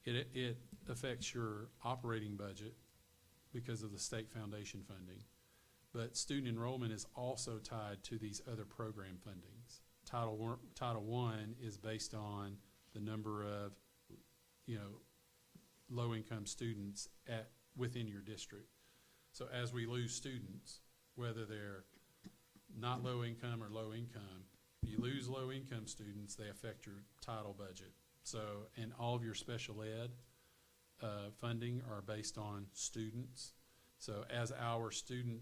It affects your operating budget because of the state foundation funding, but student enrollment is also tied to these other program fundings. Title I is based on the number of, low-income students within your district. So as we lose students, whether they're not low income or low income, if you lose low income students, they affect your title budget. So, and all of your special ed funding are based on students. So as our student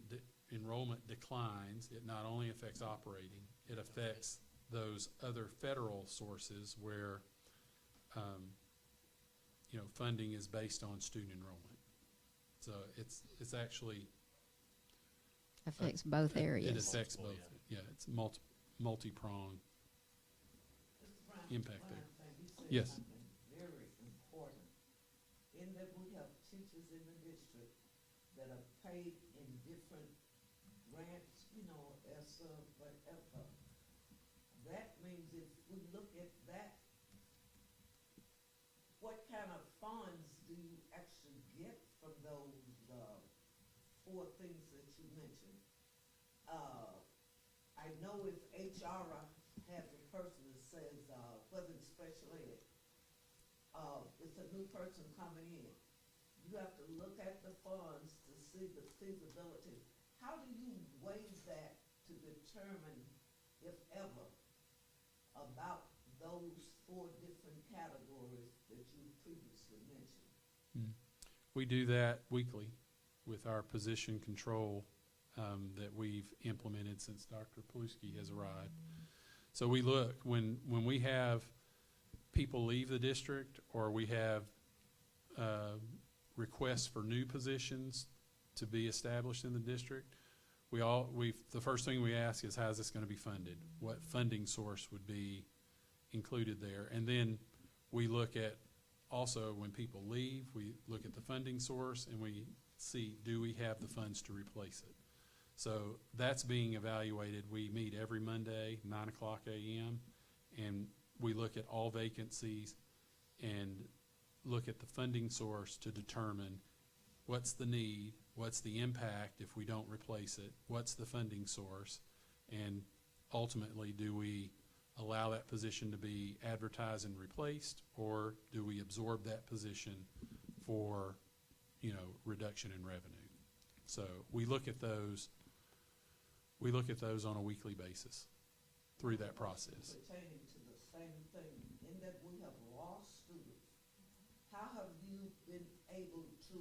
enrollment declines, it not only affects operating, it affects those other federal sources where funding is based on student enrollment. Does So it's actually, Affects both it areas. affects both. Yeah, it's multi-pronged. Mr. Brown, Impact one there. other thing, you said Yes. something very important, in that we have teachers in the district that are paid in different grants, ESSA, whatever. That means if we look at that, what kind of funds do you actually get from those, four things that you mentioned? I know if HR has a person that says, whether it's special ed, it's a new person coming in. You have to look at the funds to see the feasibility. How do you weigh that to determine, if ever, about those four different categories that you previously mentioned? We do that weekly with our position control that we've implemented since Dr. Paluski has arrived. So we look, when we have people leave the district or we have requests for new positions to be established in the district, the first thing we ask is, how is this going to be funded? What funding source would be included there? And then we look at, also when people leave, we look at the funding source and we see, do we have the funds to replace it? So that's being evaluated. We meet every Monday, 9 o'clock a.m., and we look at all vacancies and look at the funding source to determine what's the need, what's the impact if we don't replace it, what's the funding source, and ultimately, do we allow that position to be advertised and replaced, or do we absorb that position for, reduction in revenue? So we look at those on a weekly basis through that process. Pertaining to the same thing, in that we have lost students, how have you been able to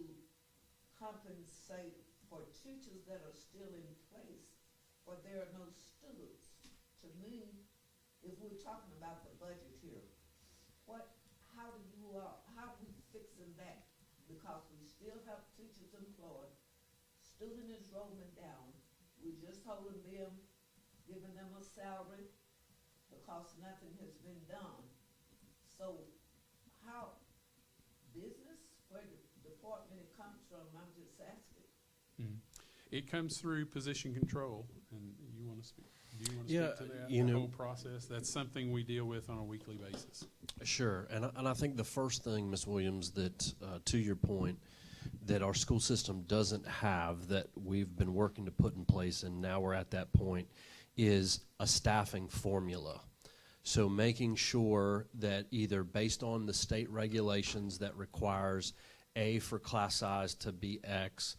compensate for teachers that are still in place, or there are no students? To me, if we're talking about the budget here, how are we fixing that? Because we still have teachers employed, student enrollment down, we're just holding them, giving them a salary because nothing has been done. So how, business, where the department it comes from, I'm just asking. It comes through position control, and you want to speak? Do you want to Yeah, speak to that, you the know- whole process? That's something we deal with on a weekly basis. Sure, and I think the first thing, Ms. Williams, that to your point, that our school system doesn't have that we've been working to put in place, and now we're at that point, is a staffing formula. So making sure that either based on the state regulations that requires A for class size to be X,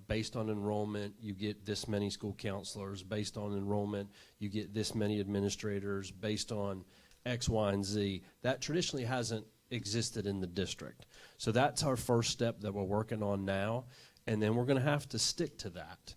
based on enrollment, you get this many school counselors. Based on enrollment, you get this many administrators. Based on X, Y, and Z. That traditionally hasn't existed in the district. So that's our first step that we're working on now, and then we're going to have to stick to that.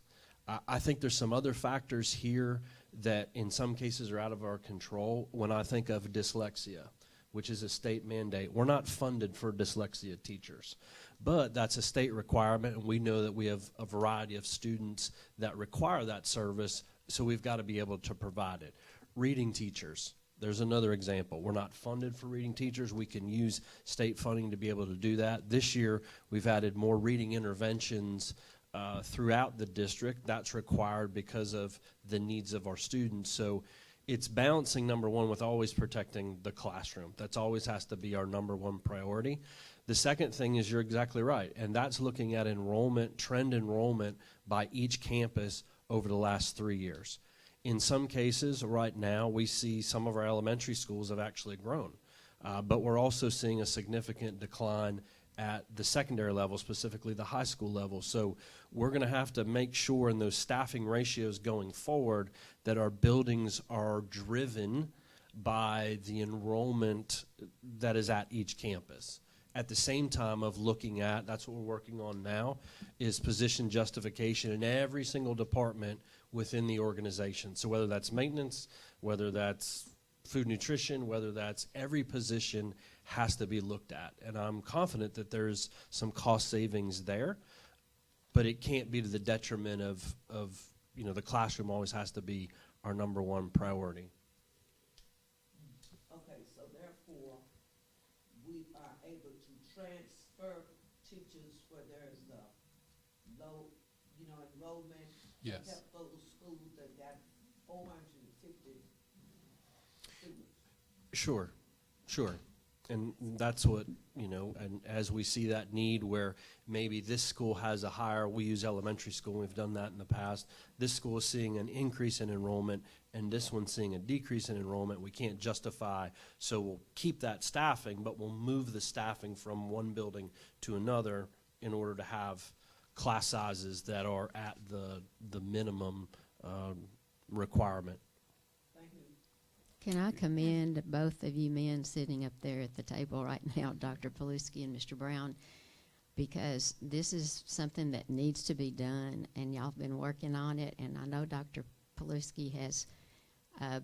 I think there's some other factors here that in some cases are out of our control. When I think of dyslexia, which is a state mandate, we're not funded for dyslexia teachers. But that's a state requirement, and we know that we have a variety of students that require that service, so we've got to be able to provide it. Reading teachers, there's another example. We're not funded for reading teachers. We can use state funding to be able to do that. This year, we've added more reading interventions throughout the district. That's required because of the needs of our students. So it's balancing, number one, with always protecting the classroom. That's always has to be our number one priority. The second thing is you're exactly right, and that's looking at trend enrollment by each campus over the last 3 years. In some cases, right now, we see some of our elementary schools have actually grown, but we're also seeing a significant decline at the secondary level, specifically the high school level. So we're going to have to make sure in those staffing ratios going forward that our buildings are driven by the enrollment that is at each campus. At the same time of looking at, that's what we're working on now, is position justification in every single department within the organization. So whether that's maintenance, whether that's food nutrition, whether that's every position has to be looked at. And I'm confident that there's some cost savings there, but it can't be to the detriment of the classroom always has to be our number one priority. Okay, so therefore, we are able to transfer teachers where there's a low, enrollment. Yes. Help those schools that got 450 students. Sure. And that's what, and as we see that need where maybe this school has a higher, we use elementary school, we've done that in the past. This school is seeing an increase in enrollment and this one's seeing a decrease in enrollment. We can't justify, so we'll keep that staffing, but we'll move the staffing from one building to another in order to have class sizes that are at the minimum requirement. Thank you. Can I commend both of you men sitting up there at the table right now, Dr. Paluski and Mr. Brown, because this is something that needs to be done, and y'all have been working on it, and I know Dr. Paluski has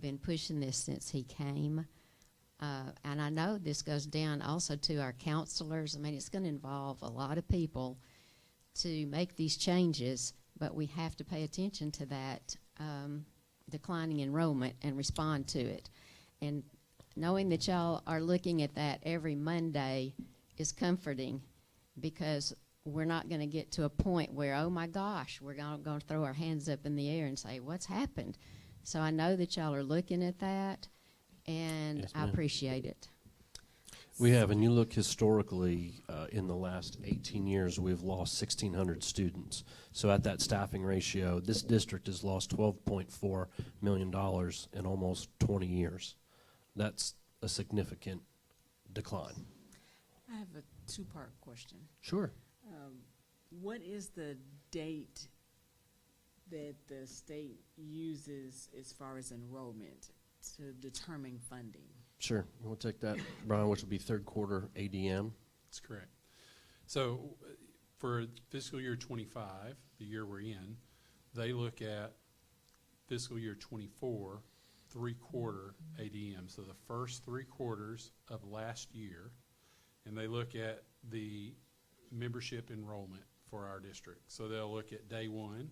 been pushing this since he came, and I know this goes down also to our counselors. I mean, it's going to involve a lot of people to make these changes, but we have to pay attention to that declining enrollment and respond to it. And knowing that y'all are looking at that every Monday is comforting, because we're not going to get to a point where, oh my gosh, we're going to throw our hands up in the air and say, what's happened? So I know that y'all are looking at that, and Yes, I ma'am. appreciate it. We have, and you look historically, in the last 18 years, we've lost 1,600 students. So at that staffing ratio, this district has lost $12.4 million in almost 20 years. That's a significant decline. I have a two-part question. Sure. What is the date that the state uses as far as enrollment to determine funding? Sure. We'll take that, Brian, which will be third quarter ADM. That's correct. So for fiscal year 25, the year we're in, they look at fiscal year 24, three-quarter ADM. So the first 3 quarters of last year, and they look at the membership enrollment for our district. So they'll look at day 1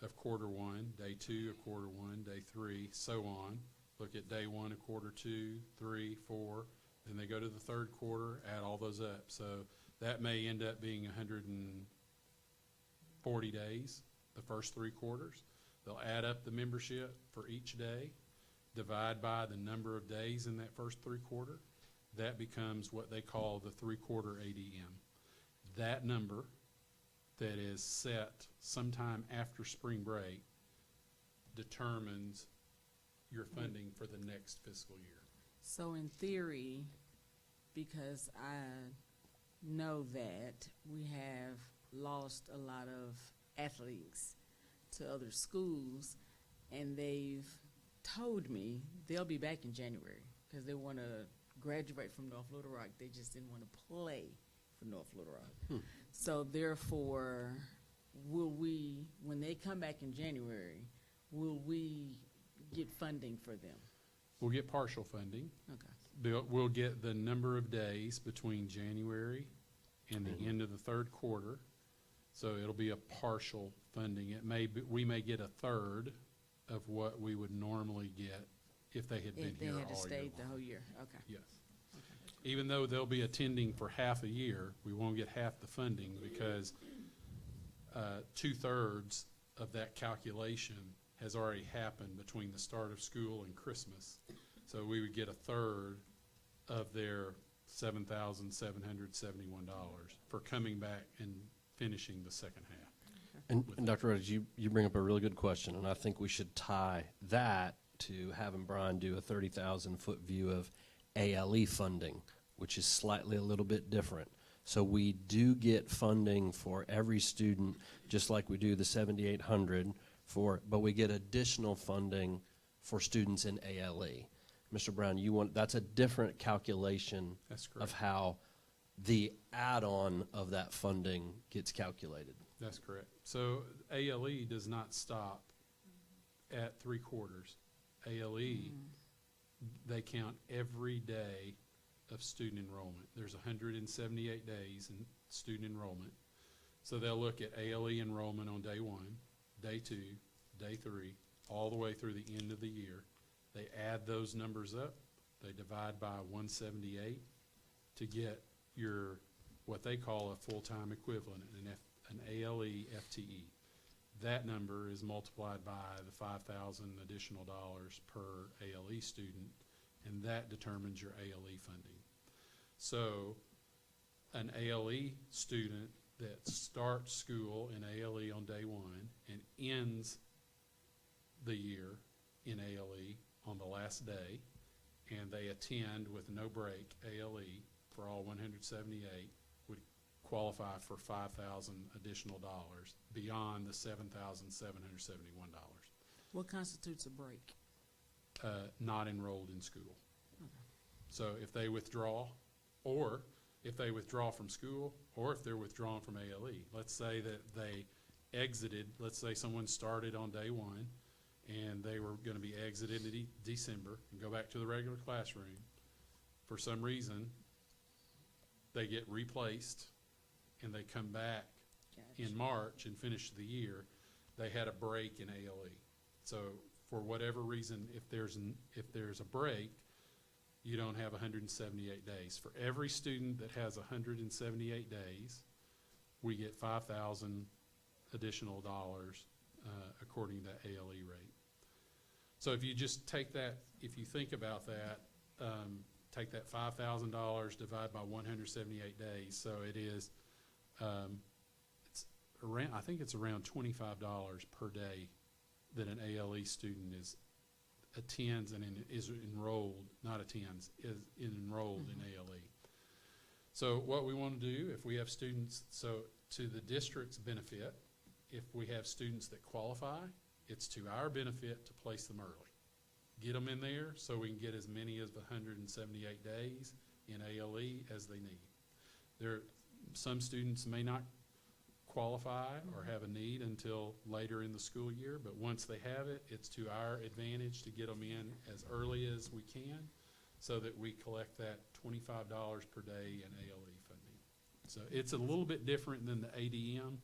of quarter 1, day 2 of quarter 1, day 3, so on. Look at day 1 of quarter 2, 3, 4. Then they go to the third quarter, add all those up. So that may end up being 140 days, the first 3 quarters. They'll add up the membership for each day, divide by the number of days in that first 3 quarter. That becomes what they call the three-quarter ADM. That number that is set sometime after spring break determines your funding for the next fiscal year. So in theory, because I know that we have lost a lot of athletes to other schools, and they've told me they'll be back in January because they want to graduate from North Little Rock. They just didn't want to play for North Little Rock. So therefore, will we, when they come back in January, will we get funding for them? We'll get partial funding. Okay. We'll get the number of days between January and the end of the third quarter. So it'll be a partial funding. It may be, we may get a third of what we would normally get if they had been If they here had to all year stay the long. whole year, okay. Yes. Even though they'll be attending for half a year, we won't get half the funding because 2/3 of that calculation has already happened between the start of school and Christmas. So we would get a third of their $7,771 for coming back and finishing the second half. And Dr. Rhodes, you bring up a really good question, and I think we should tie that to having Brian do a 30,000-foot view of ALE funding, which is slightly a little bit different. So we do get funding for every student, just like we do the 7,800 but we get additional funding for students in ALE. Mr. Brown, that's a different calculation That's correct. of how the add-on of that funding gets calculated. That's correct. So ALE does not stop at 3 quarters. ALE they count every day of student enrollment. There's 178 days in student enrollment. So they'll look at ALE enrollment on day 1, day 2, day 3, all the way through the end of the year. They add those numbers up. They divide by 178 to get your, what they call a full-time equivalent, an ALE FTE. That number is multiplied by the 5,000 additional dollars per ALE student, and that determines your ALE funding. So an ALE student that starts school in ALE on day 1 and ends the year in ALE on the last day, and they attend with no break ALE for all 178, would qualify for 5,000 additional dollars beyond the $7,771. What constitutes a break? Not enrolled in school. So if they withdraw, or if they withdraw from school, or if they're withdrawn from ALE, let's say that they exited, let's say someone started on day 1 and they were going to be exited in December and go back to the regular classroom. For some reason, they get replaced and they come back in March and finish the year. They had a break in ALE. So for whatever reason, if there's a break, you don't have 178 days. For every student that has 178 days, we get 5,000 additional dollars according to ALE rate. So if you just take that, if you think about that, take that $5,000 divide by 178 days. So it is, it's around, I think it's around $25 per day that an ALE student attends and is enrolled, not attends, is enrolled in ALE. So what we want to do, if we have students, so to the district's benefit, if we have students that qualify, it's to our benefit to place them early. Get them in there so we can get as many as 178 days in ALE as they need. Some students may not qualify or have a need until later in the school year, but once they have it, it's to our advantage to get them in as early as we can so that we collect that $25 per day in ALE funding. So it's a little bit different than the ADM,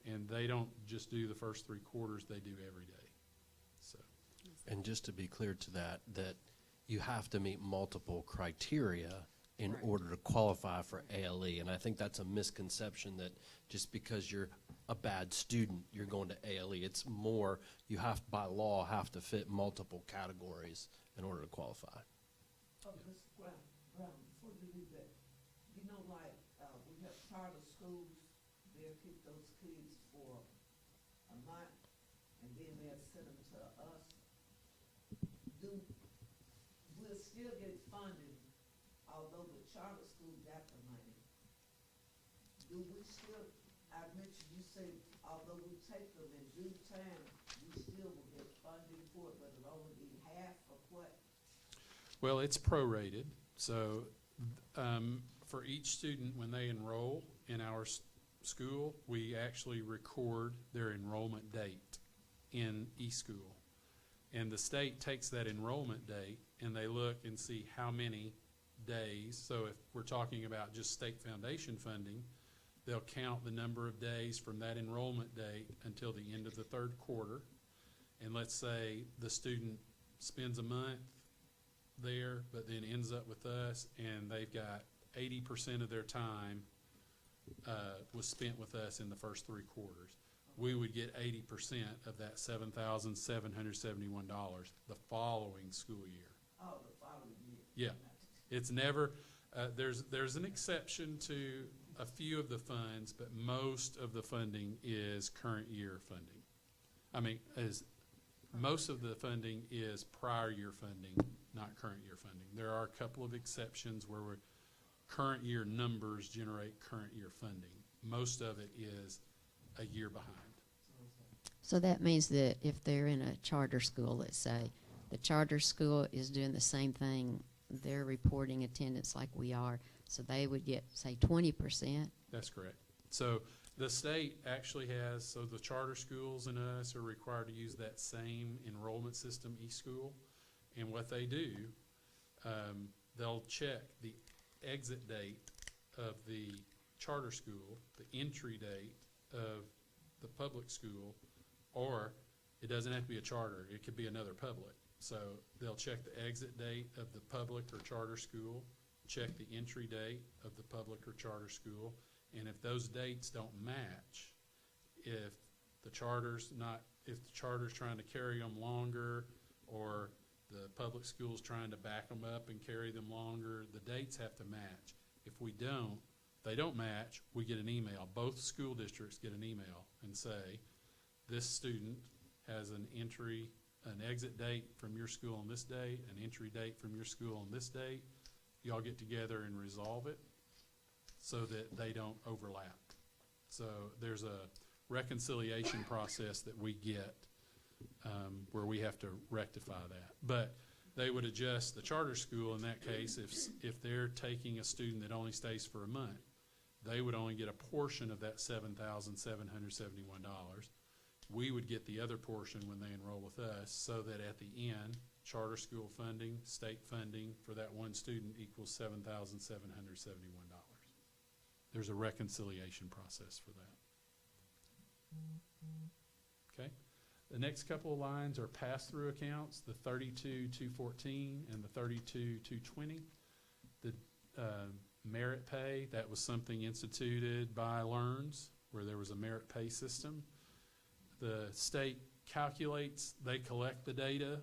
and they don't just do the first 3 quarters, they do every day. So, And just to be clear to that you have to meet multiple criteria in Right. order to qualify for ALE. And I think that's a misconception that just because you're a bad student, you're going to ALE. It's more, you have, by law, have to fit multiple categories in order to qualify. Oh, Ms. Brown, before you leave that, you know, like, we have charter schools, they'll keep those kids for a month, and then they'll send them to us. We'll still get funding, although the charter school got the money. Do we still, I mentioned, you said, although we take them in due time, we still will get funding for it, but it'll only be half of what? well, it's prorated. So for each student, when they enroll in our school, we actually record their enrollment date in eSchool. And the state takes that enrollment date and they look and see how many days. So if we're talking about just state foundation funding, they'll count the number of days from that enrollment date until the end of the 3rd quarter. And let's say the student spends a month there, but then ends up with us, and they've got 80% of their time was spent with us in the first 3 quarters. We would get 80% of that $7,771 the following school year. Oh, the following year. Yeah, it's never. There's an exception to a few of the funds, but most of the funding is current year funding. I mean, most of the funding is prior year funding, not current year funding. There are a couple of exceptions where current year numbers generate current year funding. Most of it is a year behind. So that means that if they're in a charter school, let's say, the charter school is doing the same thing, they're reporting attendance like we are, so they would get, say, 20%. That's correct. So the state actually has, so the charter schools and us are required to use that same enrollment system, eSchool. And what they do they'll check the exit date of the charter school, the entry date of the public school, or it doesn't have to be a charter, it could be another public. So they'll check the exit date of the public or charter school, check the entry date of the public or charter school, and if those dates don't match, if the charter's trying to carry them longer, or the public school's trying to back them up and carry them longer, the dates have to match. If they don't match, we get an email. Both school districts get an email and say, this student has an exit date from your school on this date, an entry date from your school on this date. Y'all get together and resolve it so that they don't overlap. So there's a reconciliation process that we get where we have to rectify that. But they would adjust the charter school in that case if they're taking a student that only stays for a month. They would only get a portion of that $7,771. We would get the other portion when they enroll with us, so that at the end, charter school funding, state funding for that one student equals $7,771. There's a reconciliation process for that. Okay. The next couple of lines are pass-through accounts, the 32,214 and the 32,220. The merit pay, that was something instituted by LEARNS, where there was a merit pay system. The state calculates, they collect the data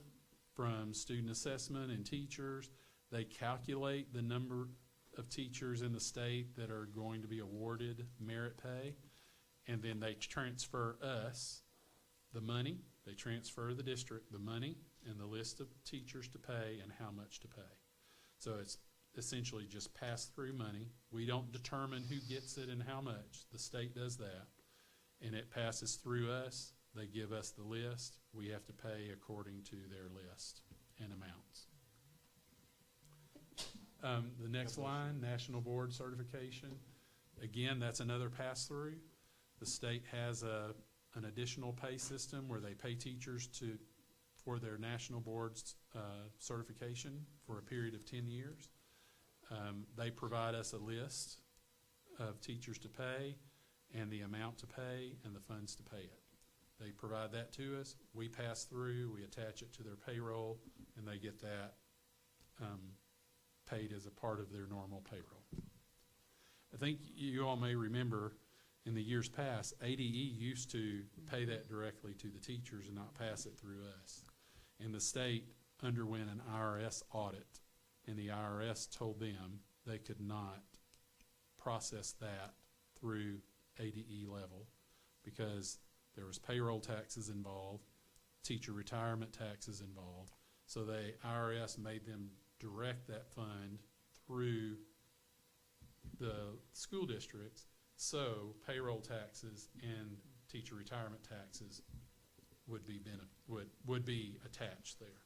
from student assessment and teachers. They calculate the number of teachers in the state that are going to be awarded merit pay, and then they transfer us the money. They transfer the district the money and the list of teachers to pay and how much to pay. So it's essentially just pass-through money. We don't determine who gets it and how much. The state does that, and it passes through us. They give us the list. We have to pay according to their list and amounts. The next line, National Board Certification. Again, that's another pass-through. The state has an additional pay system where they pay teachers for their national board's certification for a period of 10 years. They provide us a list of teachers to pay and the amount to pay and the funds to pay it. They provide that to us. We pass through, we attach it to their payroll, and they get that paid as a part of their normal payroll. I think you all may remember in the years past, ADE used to pay that directly to the teachers and not pass it through us. And the state underwent an IRS audit, and the IRS told them they could not process that through ADE level because there was payroll taxes involved, teacher retirement taxes involved. So the IRS made them direct that fund through the school districts, so payroll taxes and teacher retirement taxes would be attached there.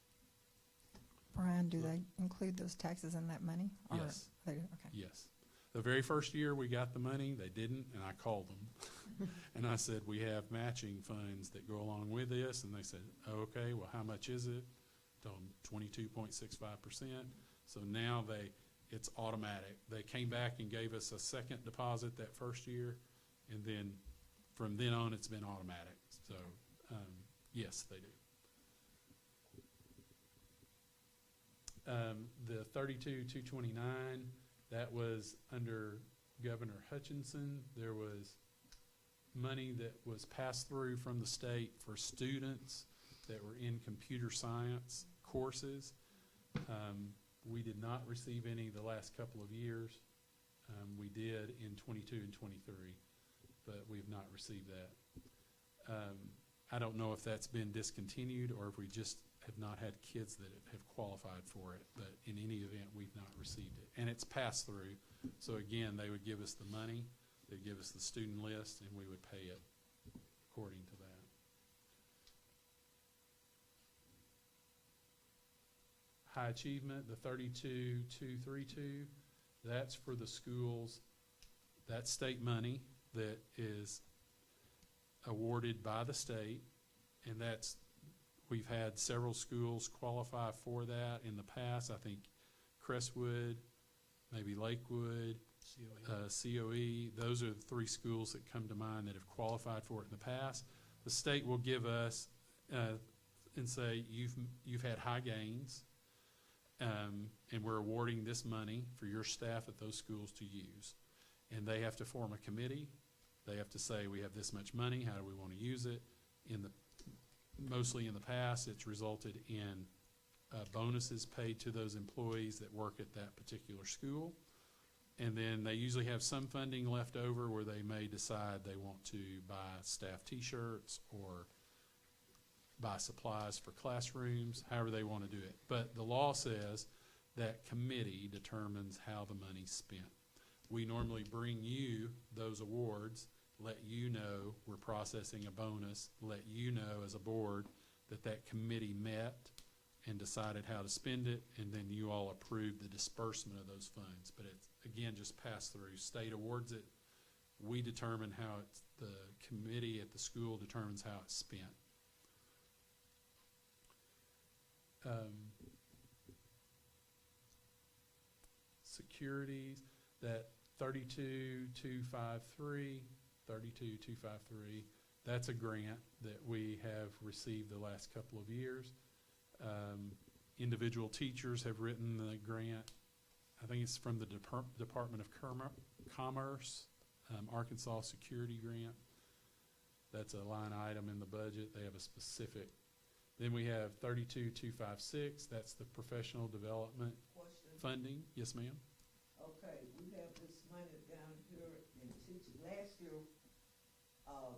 Brian, do they include those taxes in that money? Or Yes. They do, okay. Yes. The very first year we got the money, they didn't, and I called them. And I said, we have matching funds that go along with this. And they said, oh, okay, well, how much is it? Told them 22.65%. So now it's automatic. They came back and gave us a second deposit that first year, and then from then on it's been automatic. So yes, they do. The 32,229, that was under Governor Hutchinson. There was money that was passed through from the state for students that were in computer science courses. We did not receive any the last couple of years. We did in 22 and 23, but we have not received that. I don't know if that's been discontinued or if we just have not had kids that have qualified for it, but in any event, we've not received it. And it's passed through. So again, they would give us the money, they'd give us the student list, and we would pay it according to that. High achievement, the 32,232, that's for the schools. That's state money that is awarded by the state, and we've had several schools qualify for that in the past. I think Crestwood, maybe Lakewood, COE. Those are the 3 schools that come to mind that have qualified for it in the past. The state will give us and say, you've had high gains, and we're awarding this money for your staff at those schools to use. And they have to form a committee. They have to say, we have this much money, how do we want to use it? Mostly in the past, it's resulted in bonuses paid to those employees that work at that particular school. And then they usually have some funding left over where they may decide they want to buy staff t-shirts or buy supplies for classrooms, however they want to do it. But the law says that committee determines how the money's spent. We normally bring you those awards, let you know we're processing a bonus, let you know as a board that that committee met and decided how to spend it, and then you all approve the disbursement of those funds. But it's, again, just pass through. State awards it. We determine how it's, the committee at the school determines how it's spent. Securities, that 32,253, that's a grant that we have received the last couple of years. Individual teachers have written the grant. I think it's from the Department of Commerce, Arkansas Security Grant. That's a line item in the budget. They have a specific. Then we have 32,256. That's the professional development Question. funding. Yes, ma'am. Okay, we have this money down here in teaching. Last year,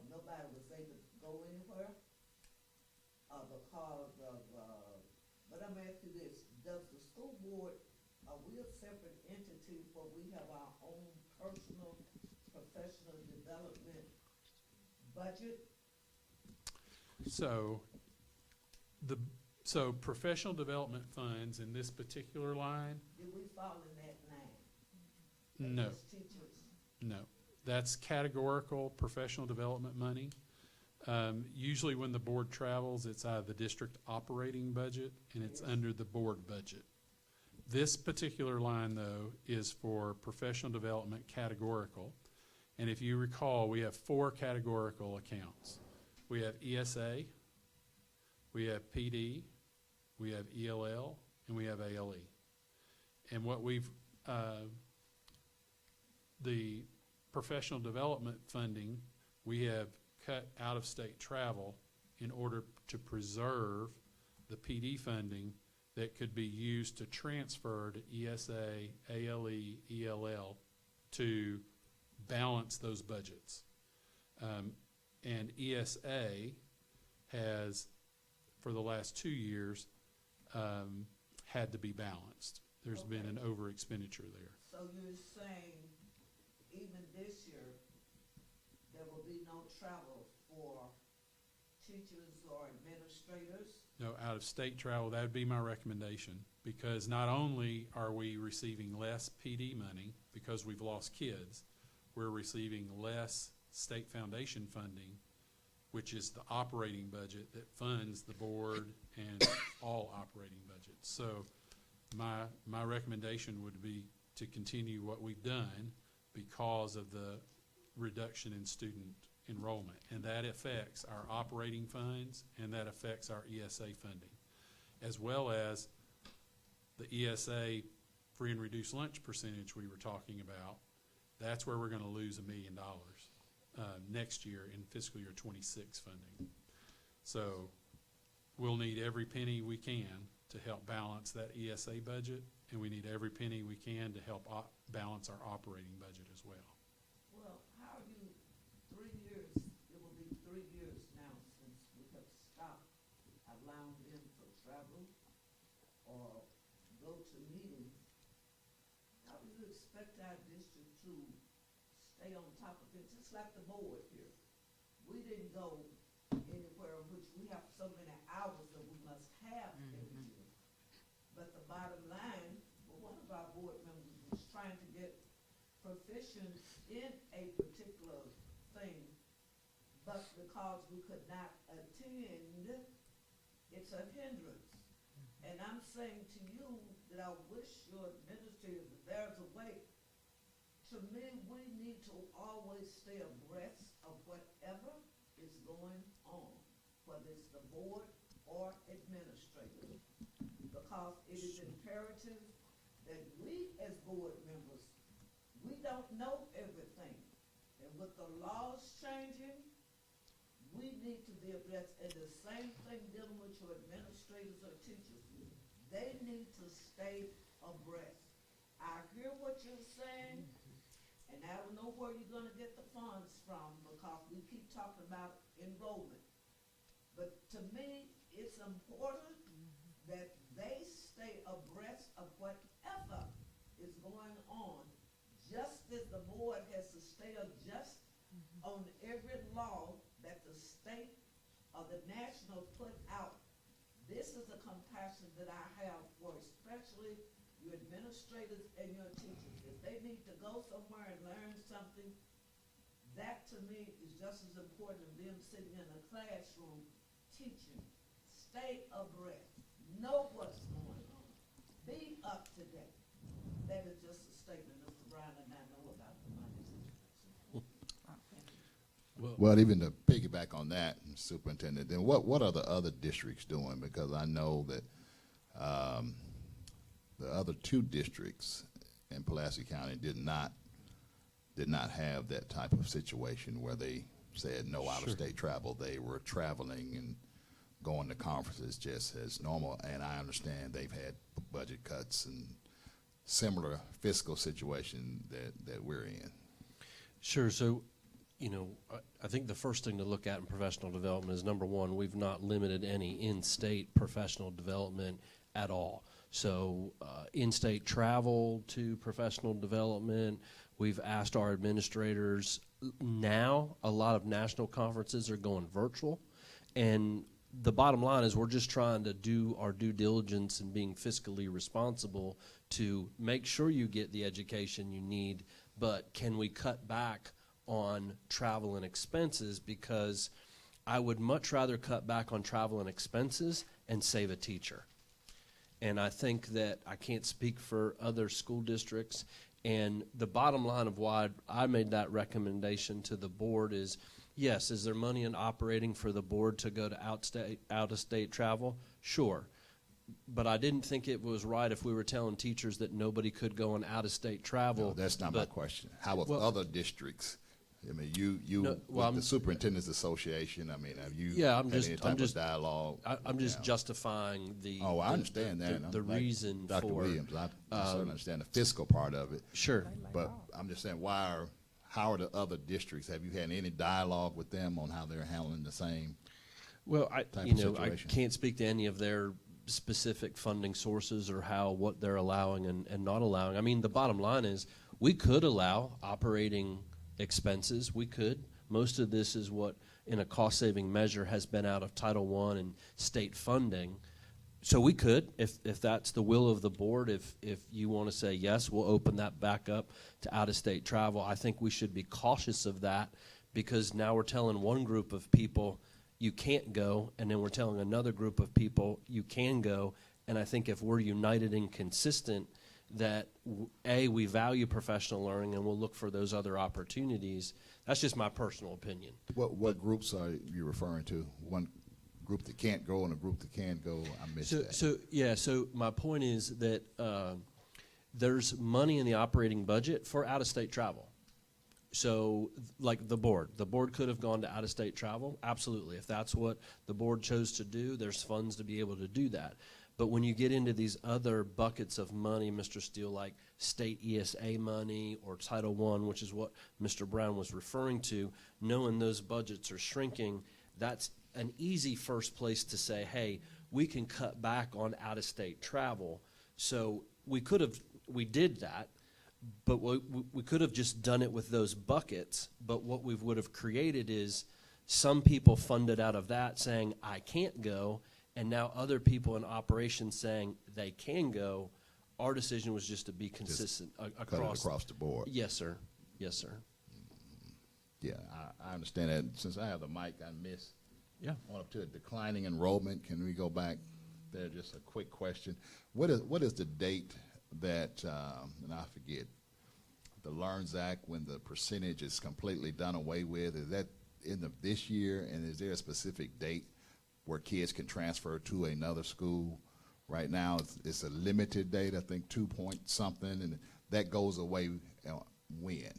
nobody was able to go anywhere, because of, but I'm asking this, does the school board, are we a separate entity where we have our own personal professional development budget? So professional development funds in this particular line, Do we fall in that line? no, As teachers? no. That's categorical professional development money. Usually when the board travels, it's out of the district operating budget, and it's under the board budget. This particular line, though, is for professional development categorical. And if you recall, we have 4 categorical accounts. We have ESA, we have PD, we have ELL, and we have ALE. And what we've, the professional development funding, we have cut out-of-state travel in order to preserve the PD funding that could be used to transfer to ESA, ALE, ELL to balance those budgets. And ESA has, for the last 2 years, had to be balanced. There's been an over expenditure there. So you're saying even this year, there will be no travel for teachers or administrators? No, out-of-state travel, that would be my recommendation, because not only are we receiving less PD money because we've lost kids, we're receiving less state foundation funding, which is the operating budget that funds the board and all operating budgets. So my recommendation would be to continue what we've done because of the reduction in student enrollment. And that affects our operating funds, and that affects our ESA funding, as well as the ESA free and reduced lunch percentage we were talking about. That's where we're going to lose $1 million next year in fiscal year 26 funding. So we'll need every penny we can to help balance that ESA budget, and we need every penny we can to help balance our operating budget as well. Well, how are you, 3 years, it will be 3 years now since we have stopped allowing them to travel or go to meetings. How do you expect our district to stay on top of it, just like the board here? We didn't go anywhere in which we have so many hours that we must have every year. But the bottom line, well, one of our board members was trying to get proficient in a particular thing, but because we could not attend, it's a hindrance. And I'm saying to you, that I wish your administrators, if there's a way, to me, we need to always stay abreast of whatever is going on, whether it's the board or administrators. Because it is imperative that we as board members, we don't know everything. And with the laws changing, we need to be abreast. And the same thing dealing with your administrators or teachers. They need to stay abreast. I hear what you're saying, and I don't know where you're gonna get the funds from, because we keep talking about enrollment. But to me, it's important that they stay abreast of whatever is going on, just as the board has to stay abreast on every law that the state or the national put out. This is a compassion that I have for especially your administrators and your teachers. If they need to go somewhere and learn something, that to me is just as important as them sitting in a classroom teaching. Stay abreast. Know what's going on. Be up to date. That is just a statement, Mr. Brown, and I know about the money situation. Well, even to piggyback on that, Superintendent, then what are the other districts doing? Because I know that the other two districts in Pulaski County did not have that type of situation where they said no out-of-state travel. They were traveling and going to conferences just as normal, and I understand they've had budget cuts and similar fiscal situation that we're in. Sure. So, I think the first thing to look at in professional development is, number one, we've not limited any in-state professional development at all. So in-state travel to professional development, we've asked our administrators. Now a lot of national conferences are going virtual, and the bottom line is we're just trying to do our due diligence and being fiscally responsible to make sure you get the education you need, but can we cut back on travel and expenses? Because I would much rather cut back on travel and expenses and save a teacher. And I think that I can't speak for other school districts. And the bottom line of why I made that recommendation to the board is, yes, is there money in operating for the board to go to out-of-state travel? Sure. But I didn't think it was right if we were telling teachers that nobody could go on out-of-state travel. No, that's not my question. How with other districts? I mean, well, the Superintendent's Association, I mean, have you I'm had any type of dialogue? I'm just justifying the Oh, I understand that. the reason Dr. for Williams, I certainly understand the fiscal part of it. Sure. But I'm just saying, how are the other districts? Have you had any dialogue with them on how they're handling the same? Well, I situation? can't speak to any of their specific funding sources or what they're allowing and not allowing. I mean, the bottom line is we could allow operating expenses. We could. Most of this is what, in a cost-saving measure, has been out of Title I and state funding. So we could, if that's the will of the board, if you want to say, yes, we'll open that back up to out-of-state travel. I think we should be cautious of that, because now we're telling one group of people you can't go, and then we're telling another group of people you can go. And I think if we're united and consistent that, we value professional learning and we'll look for those other opportunities. That's just my personal opinion. What groups are you referring to? One group that can't go and a group that can go? I missed that. So my point is that there's money in the operating budget for out-of-state travel. So like the board could have gone to out-of-state travel. Absolutely. If that's what the board chose to do, there's funds to be able to do that. But when you get into these other buckets of money, Mr. Steele, like state ESA money or Title I, which is what Mr. Brown was referring to, knowing those budgets are shrinking, that's an easy first place to say, hey, we can cut back on out-of-state travel. So we did that, but we could have just done it with those buckets. But what we would have created is some people funded out of that saying, I can't go, and now other people in operations saying they can go. Our decision was just to be consistent across the board. Yes, sir. Yes, sir. Yeah, I understand that. Since I have the mic, I missed. Yeah. On up to declining enrollment. Can we go back there, just a quick question. What is the date that, and I forget, the Learns Act, when the percentage is completely done away with? Is that end of this year, and is there a specific date where kids can transfer to another school? Right now, it's a limited date, I think 2 point something, and that goes away when?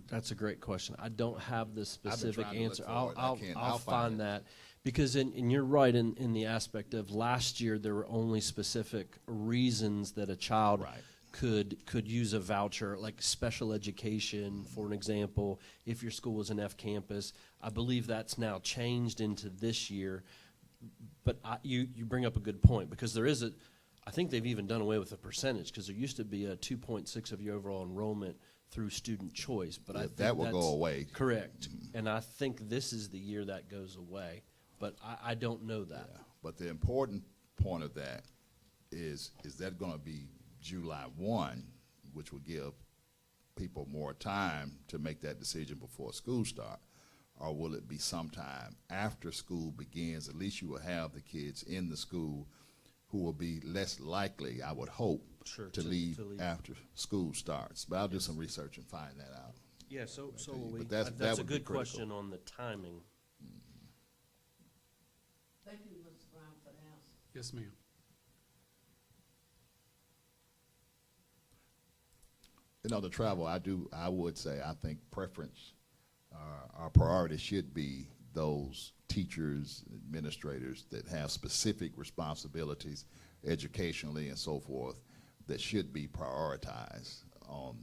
That's a great question. I don't have the specific trying to look answer. for it. I'll find find it. that, because and you're right in the aspect of last year there were only specific reasons that a child Right. could use a voucher, like special education, for an example, if your school was an F campus. I believe that's now changed into this year. But you bring up a good point, because there is I think they've even done away with the percentage, because there used to be a 2.6 of your overall enrollment through student choice. But I think that will go away. Correct. And I think this is the year that goes away. But I don't know that. Yeah. But the important point of that is that going to be July 1, which will give people more time to make that decision before school start? Or will it be sometime after school begins? At least you will have the kids in the school who will be less likely, I would hope, Sure, to leave after school starts. But I'll do some research and find that out. Yeah, so will will we. But that That's a would be good critical. question on the timing. Thank you, Mr. Brown, for the answer. Yes, ma'am. You know, the travel, I would say, I think preference, our priority should be those teachers, administrators that have specific responsibilities educationally and so forth that should be prioritized on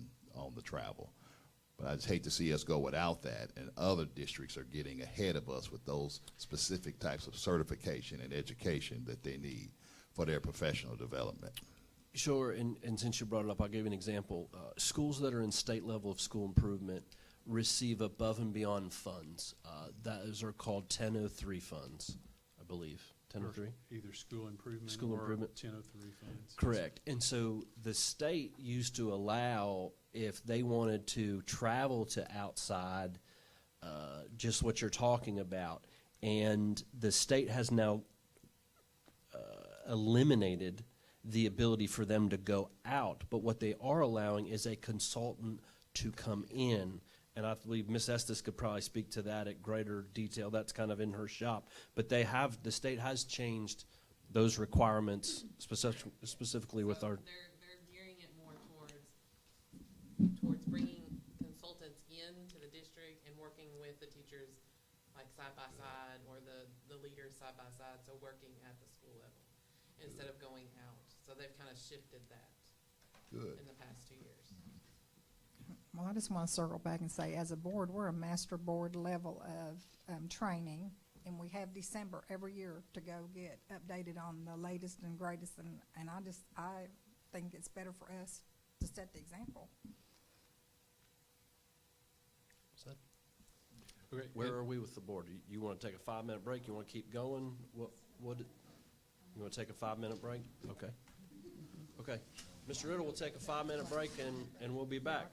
the travel. But I just hate to see us go without that, and other districts are getting ahead of us with those specific types of certification and education that they need for their professional development. Sure, and since you brought it up, I'll give you an example. Schools that are in state level of school improvement receive above and beyond funds. Those are called 1003 funds, I believe. 1003? Either school improvement School or improvement. 1003 funds. Correct. And so the state used to allow, if they wanted to travel to outside, just what you're talking about, and the state has now eliminated the ability for them to go out. But what they are allowing is a consultant to come in. And I believe Ms. Estes could probably speak to that at greater detail. That's kind of in her shop. But the state has changed those requirements specifically with our. They're gearing it more towards bringing consultants into the district and working with the teachers like side by side, or the leaders side by side, so working at the school level instead of going out. So they've kind of shifted that in the past 2 years. Well, I just want to circle back and say, as a board, we're a master board level of training, and we have December every year to go get updated on the latest and greatest, and I think it's better for us to set the example. Okay. Where are we with the board? You want to take a 5-minute break? You want to keep going? What? You want to take a 5-minute break? Okay. Okay. Mr. Riddle will take a 5-minute break, and we'll be back.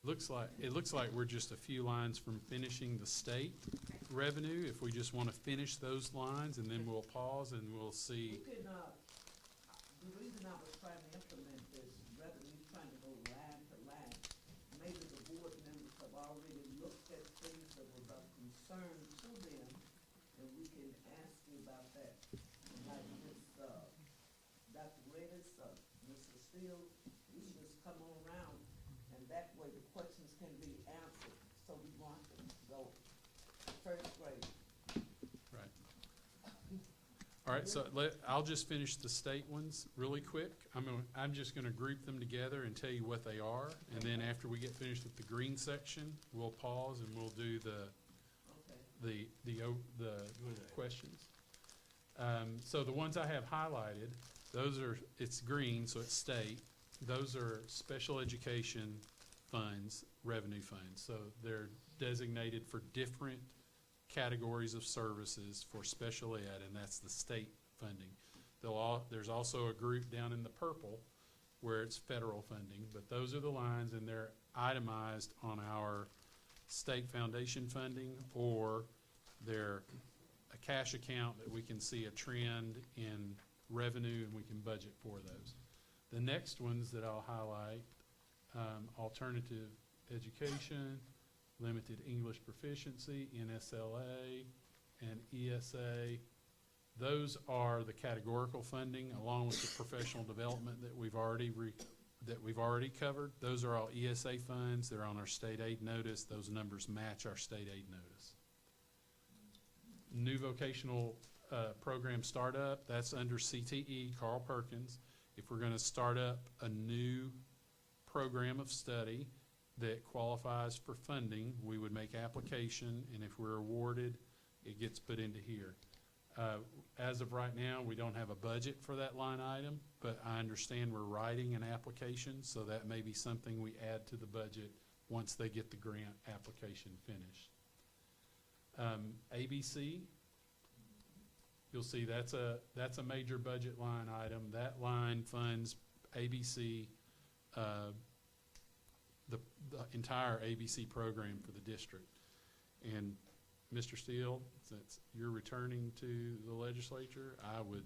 it looks like we're just a few lines from finishing the state revenue. If we just want to finish those lines, and then we'll pause and we'll see. You can, the reason I was trying to implement this, rather than trying to go line to line, maybe the board members have already looked at things that were of concern to them, and we can ask you about that. Like Ms. Dr. Redis, Mr. Steele, you should just come on around, and that way the questions can be answered, so we want to go first grade. Right. All right, so I'll just finish the state ones really quick. I'm just gonna group them together and tell you what they are, and then after we get finished with the green section, we'll pause and we'll do the questions. So the ones I have highlighted, it's green, so it's state. Those are special education funds, revenue funds. So they're designated for different categories of services for special ed, and that's the state funding. There's also a group down in the purple where it's federal funding, but those are the lines, and they're itemized on our state foundation funding, or they're a cash account that we can see a trend in revenue and we can budget for those. The next ones that I'll highlight, alternative education, limited English proficiency, NSLA, and ESA. Those are the categorical funding, along with the professional development that we've already covered. Those are all ESA funds. They're on our state aid notice. Those numbers match our state aid notice. New vocational program startup, that's under CTE, Carl Perkins. If we're going to start up a new program of study that qualifies for funding, we would make application, and if we're awarded, it gets put into here. As of right now, we don't have a budget for that line item, but I understand we're writing an application, so that may be something we add to the budget once they get the grant application finished. ABC, you'll see that's a major budget line item. That line funds ABC, the entire ABC program for the district. And Mr. Steele, since you're returning to the legislature, I would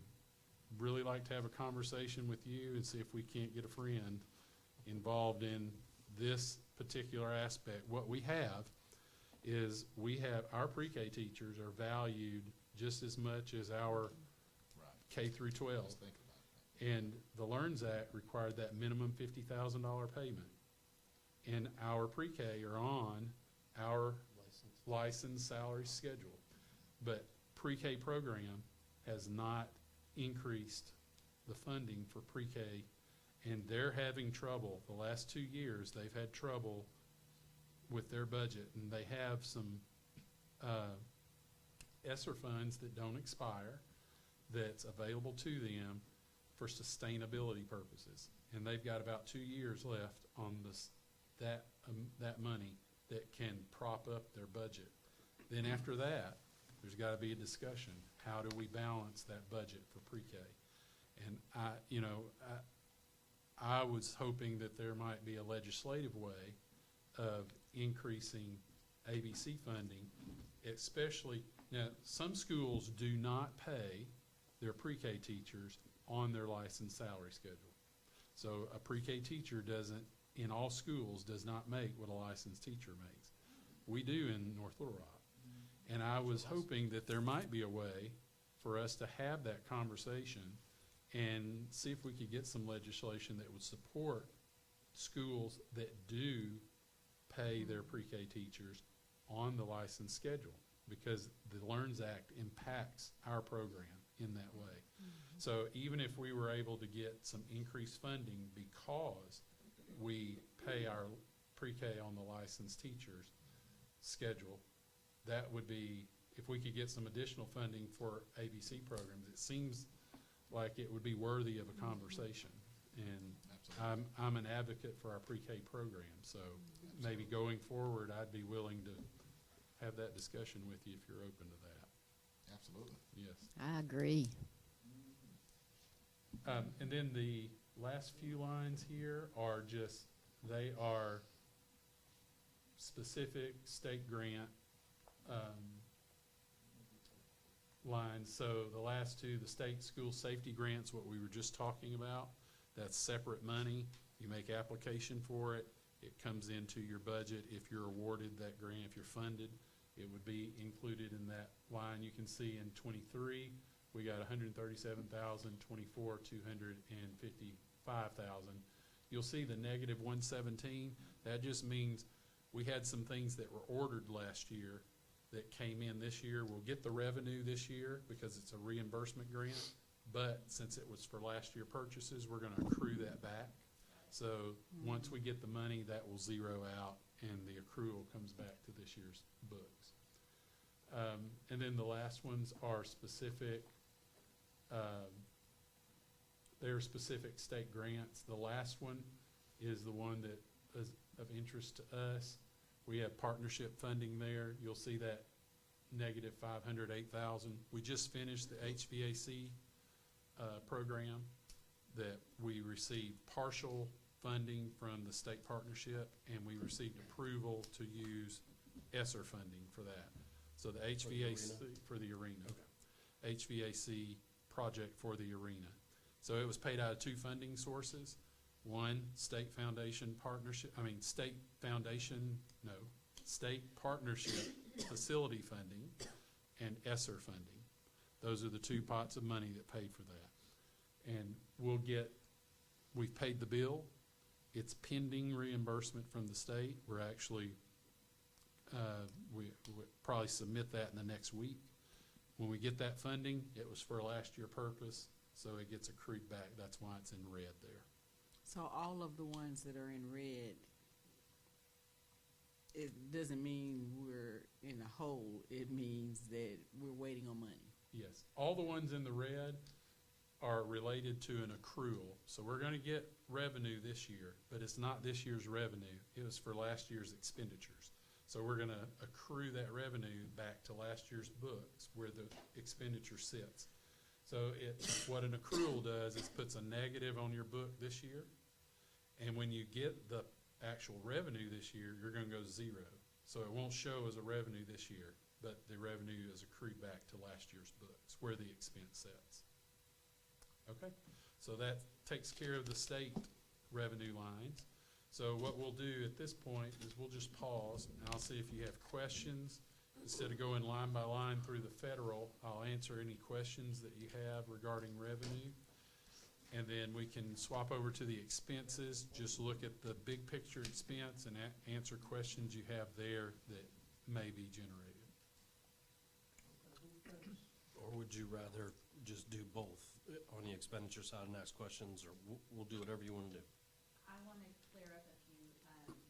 really like to have a conversation with you and see if we can't get a friend involved in this particular aspect. What we have is our pre-K teachers are valued just as much as our K through 12. Let's think about that. And the LEARNS Act required that minimum $50,000 payment. And our pre-K are on our licensed salary schedule. But pre-K program has not increased the funding for pre-K, and they're having trouble. The last 2 years, they've had trouble with their budget, and they have some ESSER funds that don't expire that's available to them for sustainability purposes. And they've got about 2 years left on that money that can prop up their budget. Then after that, there's got to be a discussion. How do we balance that budget for pre-K? And I was hoping that there might be a legislative way of increasing ABC funding, especially now. Some schools do not pay their pre-K teachers on their licensed salary schedule. So a pre-K teacher in all schools does not make what a licensed teacher makes. We do in North Little Rock. And I was hoping that there might be a way for us to have that conversation and see if we could get some legislation that would support schools that do pay their pre-K teachers on the licensed schedule, because the LEARNS Act impacts our program in that way. So even if we were able to get some increased funding because we pay our pre-K on the licensed teachers schedule, that would be, if we could get some additional funding for ABC programs, it seems like it would be worthy of a conversation. And I'm an advocate for our pre-K program, so maybe going forward, I'd be willing to have that discussion with you if you're open to that. Absolutely. Yes. I agree. And then the last few lines here are they are specific state grant lines. So the last two, the state school safety grants, what we were just talking about, that's separate money. You make application for it. It comes into your budget. If you're awarded that grant, if you're funded, it would be included in that line. You can see in 23, we got 137,000, 24, 255,000. You'll see the negative 117. That just means we had some things that were ordered last year that came in this year. We'll get the revenue this year because it's a reimbursement grant, but since it was for last year purchases, we're going to accrue that back. So once we get the money, that will zero out and the accrual comes back to this year's books. And then the last ones are specific, they're specific state grants. The last one is the one that is of interest to us. We have partnership funding there. You'll see that negative 508,000. We just finished the HVAC program that we received partial funding from the state partnership, and we received approval to use ESSER funding for that. So the HVAC for the arena. Okay. HVAC project for the arena. So it was paid out of two funding sources. One, state partnership facility funding, and ESSER funding. Those are the two pots of money that paid for that. And we've paid the bill. It's pending reimbursement from the state. We're actually, we'll probably submit that in the next week. When we get that funding, it was for last year purpose, so it gets accrued back. That's why it's in red there. So all of the ones that are in red, it doesn't mean we're in a hole. It means that we're waiting on money. Yes, all the ones in the red are related to an accrual. So we're going to get revenue this year, but it's not this year's revenue. It was for last year's expenditures. So we're going to accrue that revenue back to last year's books where the expenditure sits. So what an accrual does is puts a negative on your book this year, and when you get the actual revenue this year, you're going to go zero. So it won't show as a revenue this year, but the revenue is accrued back to last year's books where the expense sits. Okay, so that takes care of the state revenue lines. So what we'll do at this point is we'll just pause, and I'll see if you have questions. Instead of going line by line through the federal, I'll answer any questions that you have regarding revenue. And then we can swap over to the expenses, just look at the big picture expense and answer questions you have there that may be generated. Or would you rather just do both on the expenditure side and ask questions, or we'll do whatever you want to do? I want to clear up a few titles,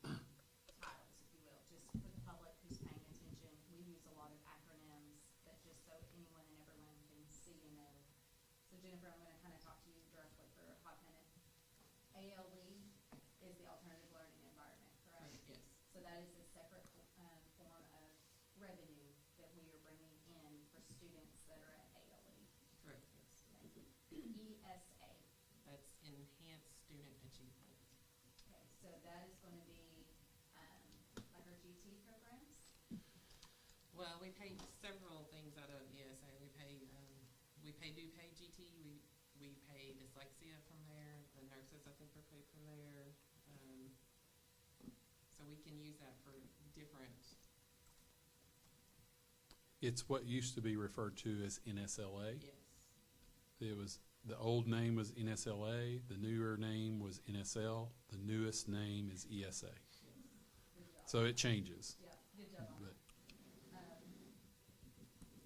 if you will, just for the public who's paying attention. We use a lot of acronyms that just so anyone and everyone can see and know. So Jennifer, I'm going to kind of talk to you directly for a hot minute. ALE is the alternative learning environment, correct? Yes. So that is a separate form of revenue that we are bringing in for students that are at ALE. Correct, yes. ESA. That's enhanced student achievement. Okay, so that is going to be like our GT programs? Well, we pay several things out of ESA. We pay GT. We pay dyslexia from there. The nurses, I think, are paid from there. So we can use that for different. It's what used to be referred to as NSLA. Yes. It was, the old name was NSLA, the newer name was NSL, the newest name is ESA. Good job. So it changes. Yeah, good job on But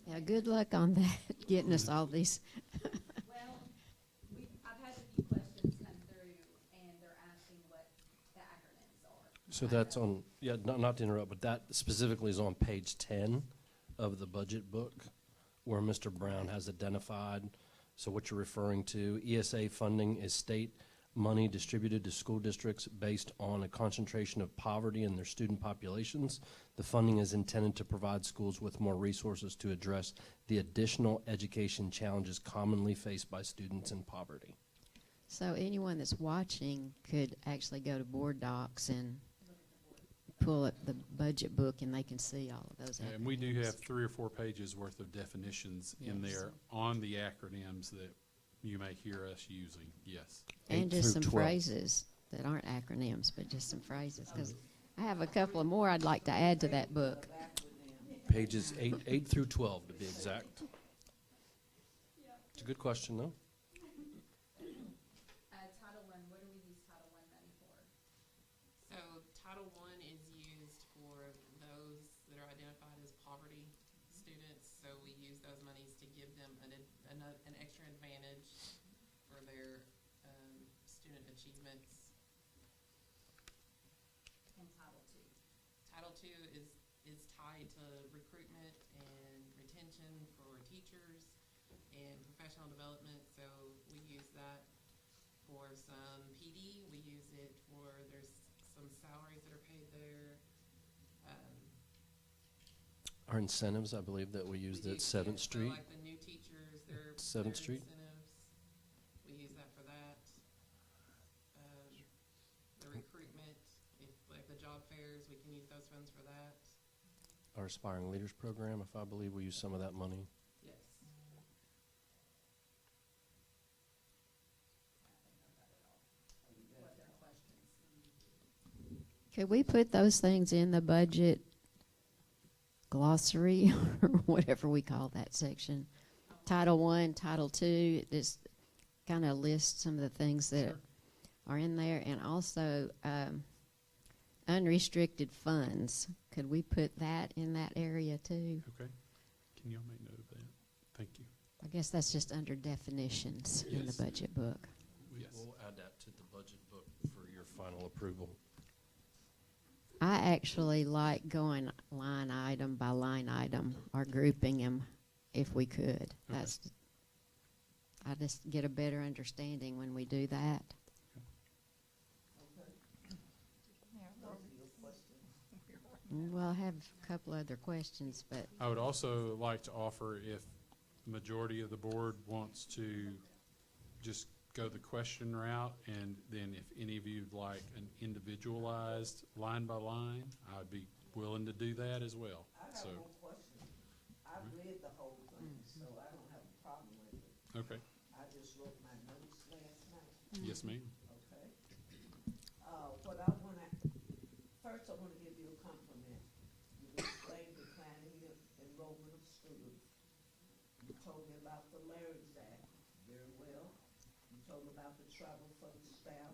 that. Yeah, good luck on that, getting us all these. Well, I've had a few questions come through, and they're asking what the acronyms are. So that's on, yeah, not to interrupt, but that specifically is on page 10 of the budget book where Mr. Brown has identified. So what you're referring to, ESA funding is state money distributed to school districts based on a concentration of poverty in their student populations. The funding is intended to provide schools with more resources to address the additional education challenges commonly faced by students in poverty. So anyone that's watching could actually go to board docs and pull up the budget book and they can see all of those acronyms. And we do have 3 or 4 pages worth of definitions in Yes. there on the acronyms that you may hear us using, yes. And 8 just through some 12. phrases that aren't acronyms, but just some phrases, because I have a couple of more I'd like to add to that book. Pages 8 through 12 to be exact. It's a good question, though. Title I, what do we use Title I money for? So Title I is used for those that are identified as poverty students. So we use those monies to give them an extra advantage for their student achievements. And Title II. Title II is tied to recruitment and retention for teachers and professional development. So we use that for some PD. We use it for, there's some salaries that are paid there. Our incentives, I believe, that we used at 7th So Street. like the new teachers, their 7th Street. incentives, we use that for that. The recruitment, if like the job fairs, we can use those funds for that. Our Aspiring Leaders Program, if I believe we use some of that money. Yes. What other questions? Could we put those things in the budget glossary or whatever we call that section? Title I, Title II, it just kind of lists some of the things that Sure. are in there. And also unrestricted funds. Could we put that in that area too? Okay. Can y'all make note of that? Thank you. I guess that's just under definitions in the Yes. budget book. Yes. We'll add that to the budget book for your final approval. I actually like going line item by line item or grouping them if we could. That's, I just get a better understanding when we do that. Well, I have a couple other questions, but I would also like to offer, if the majority of the board wants to just go the question route, and then if any of you'd like an individualized line by line, I'd be willing to do that as well. I have So, one question. I read the whole thing, so I don't have a problem with it. okay. I just wrote my notes last night, Yes, ma'am. okay? What I wanna, first I wanna give you a compliment. You explained declining enrollment of students. You told me about the LARIS Act very well. You told me about the travel fund staff.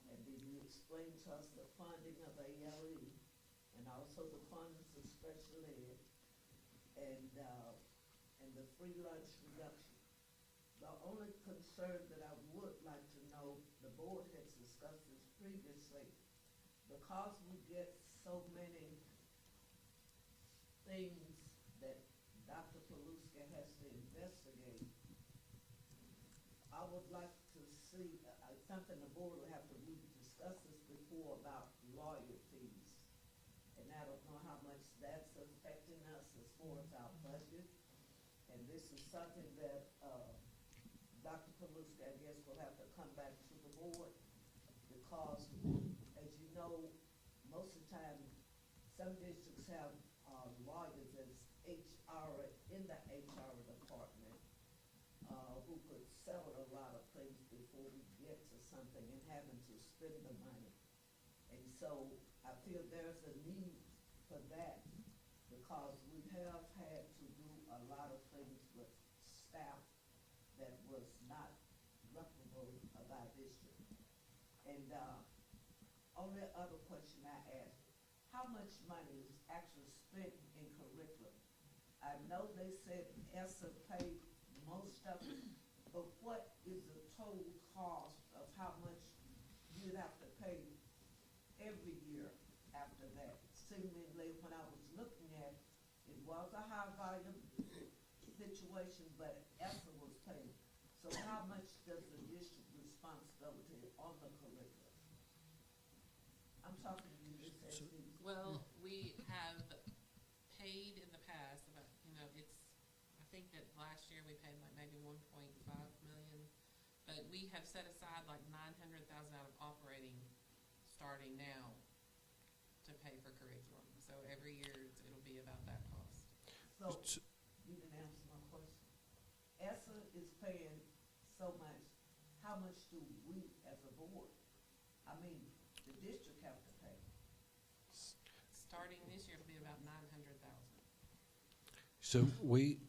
And then you explained to us the funding of ALE and also the funds of special ed and the free lunch reduction. The only concern that I would like to know, the board has discussed this previously, because we get so many things that Dr. Paluska has to investigate, I would like to see, something the board will have to, we discussed this before about lawyer fees. And I don't know how much that's affecting us as far as our budget. And this is something that, Dr. Paluska, I guess, will have to come back to the board, because, as you know, most of the time, some districts have, lawyers as HR, in the HR department, who could settle a lot of things before we get to something and having to spend the money. And so I feel there's a need for that, because we have had to do a lot of things with staff that was not reputable of our district. And only other question I ask, how much money is actually spent in curriculum? I know they said ESSA paid most of it, but what is the total cost of how much you'd have to pay every year after that? Seemingly, when I was looking at, it was a high volume situation, but ESSA was paying. So how much does the district responsibility on the curriculum? I'm talking to you, Ms. S.D. Well, we have paid in the past about, I think that last year we paid like maybe 1.5 million, but we have set aside like 900,000 out of operating starting now to pay for curriculum. So every year it'll be about that cost. So, you didn't answer my question. ESSA is paying so much, how much do we as a board, I mean, the district have to pay? Starting this year, it'll be about 900,000. So we,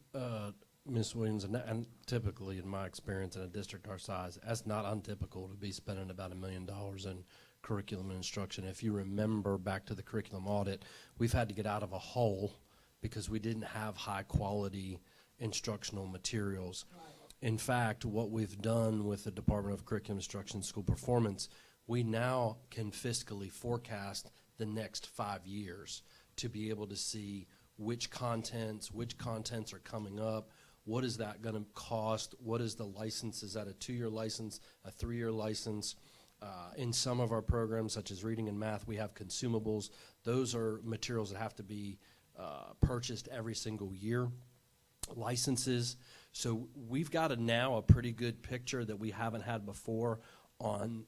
Ms. Williams, and typically in my experience in a district our size, that's not untypical to be spending about $1 million in curriculum and instruction. If you remember back to the curriculum audit, we've had to get out of a hole because we didn't have high quality instructional materials. Right. In fact, what we've done with the Department of Curriculum Instruction and School Performance, we now can fiscally forecast the next 5 years to be able to see which contents are coming up, what is that going to cost, what is the license, is that a 2-year license, a 3-year license? In some of our programs, such as reading and math, we have consumables. Those are materials that have to be purchased every single year. Licenses. So we've got now a pretty good picture that we haven't had before on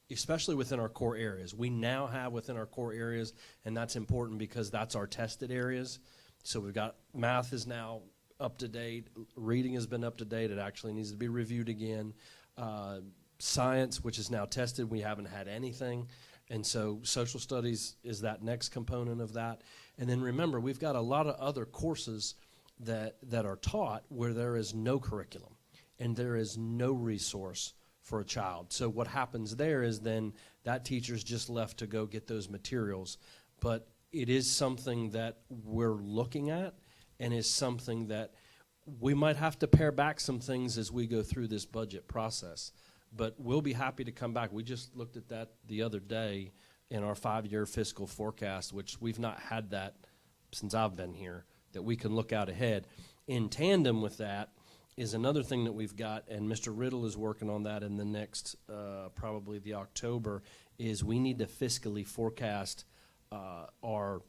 especially within our core areas. We now have within our core areas, and that's important because that's our tested areas. So we've got math is now up to date. Reading has been up to date. It actually needs to be reviewed again. Science, which is now tested, we haven't had anything. And so social studies is that next component of that. And then remember, we've got a lot of other courses that are taught where there is no curriculum and there is no resource for a child. So what happens there is then that teacher's just left to go get those materials. But it is something that we're looking at and is something that we might have to pare back some things as we go through this budget process. But we'll be happy to come back. We just looked at that the other day in our 5-year fiscal forecast, which we've not had that since I've been here, that we can look out ahead. In tandem with that is another thing that we've got, and Mr. Riddle is working on that in the next, probably the October, is we need to fiscally forecast our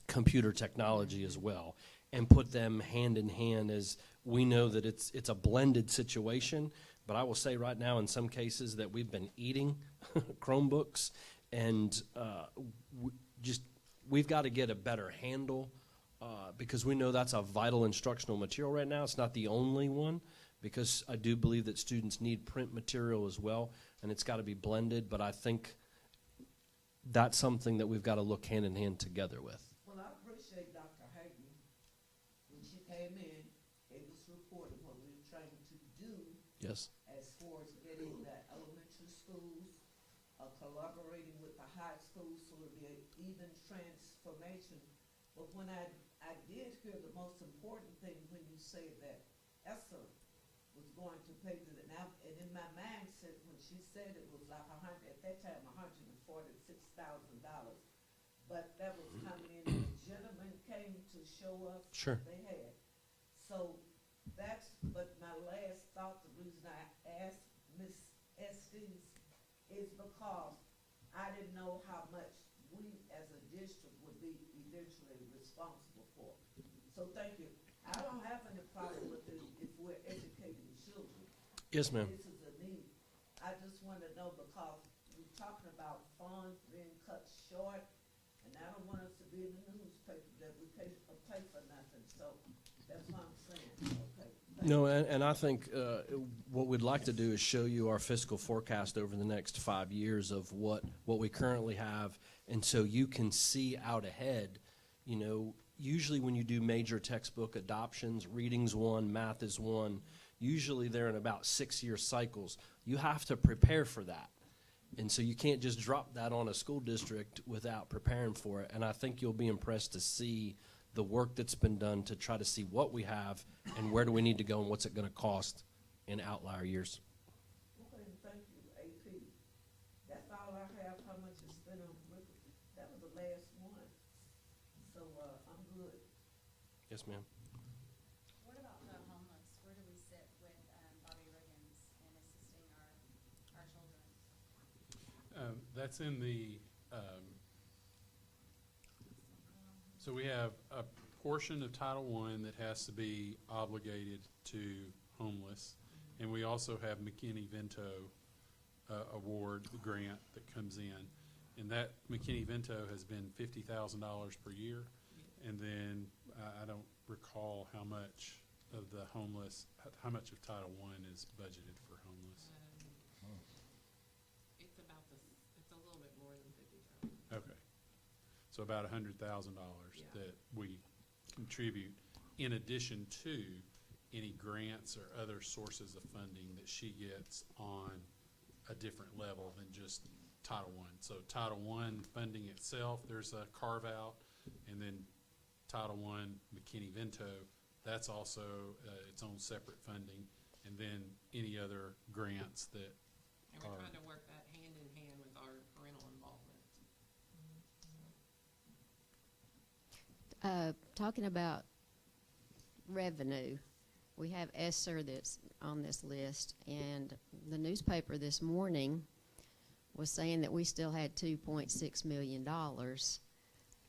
computer technology as well and put them hand in hand, as we know that it's a blended situation. But I will say right now in some cases that we've been eating Chromebooks, and we've got to get a better handle because we know that's a vital instructional material right now. It's not the only one, because I do believe that students need print material as well, and it's got to be blended. But I think that's something that we've got to look hand in hand together with. Well, I appreciate Dr. Hayden. When she came in, it was reported what we were trying to do Yes. as far as getting the elementary schools, collaborating with the high schools so it'll be an even transformation. But when I did hear the most important thing when you said that ESSA was going to pay for it, and in my mindset when she said it was like at that time $146,000, but that was coming in. The gentleman came to show us Sure. what they had. So that's, but my last thought, the reason I asked Ms. Estes is because I didn't know how much we as a district would be eventually responsible for. So thank you. I don't have any problem with it if we're educating children. Yes, ma'am. This is a need. I just want to know because we're talking about funds being cut short, and I don't want us to be in the newspaper that we pay for nothing. So that's what I'm saying. Okay. No, and I think what we'd like to do is show you our fiscal forecast over the next 5 years of what we currently have, and so you can see out ahead. You know, usually when you do major textbook adoptions, reading's one, math is one, usually they're in about 6-year cycles. You have to prepare for that. And so you can't just drop that on a school district without preparing for it. And I think you'll be impressed to see the work that's been done to try to see what we have and where do we need to go and what's it going to cost in outlier years. Okay, thank you, AP. That's all I have, how much is spent on curriculum. That was the last one. So, I'm good. Yes, ma'am. What about the homeless? Where do we sit with Bobby Riggins and assisting our children? That's in the, so we have a portion of Title I that has to be obligated to homeless. And we also have McKinney-Vento award, the grant that comes in. And that McKinney-Vento has been $50,000 per year. And then I don't recall how much of the homeless, how much of Title I is budgeted for homeless. It's about it's a little bit more than 50,000. Okay. So about $100,000 Yeah. that we contribute in addition to any grants or other sources of funding that she gets on a different level than just Title I. So Title I funding itself, there's a carve out, and then Title I McKinney-Vento, that's also its own separate funding, and then any other grants that And we're are. trying to work that hand in hand with our parental involvement. Talking about revenue, we have ESSER that's on this list, and the newspaper this morning was saying that we still had $2.6 million,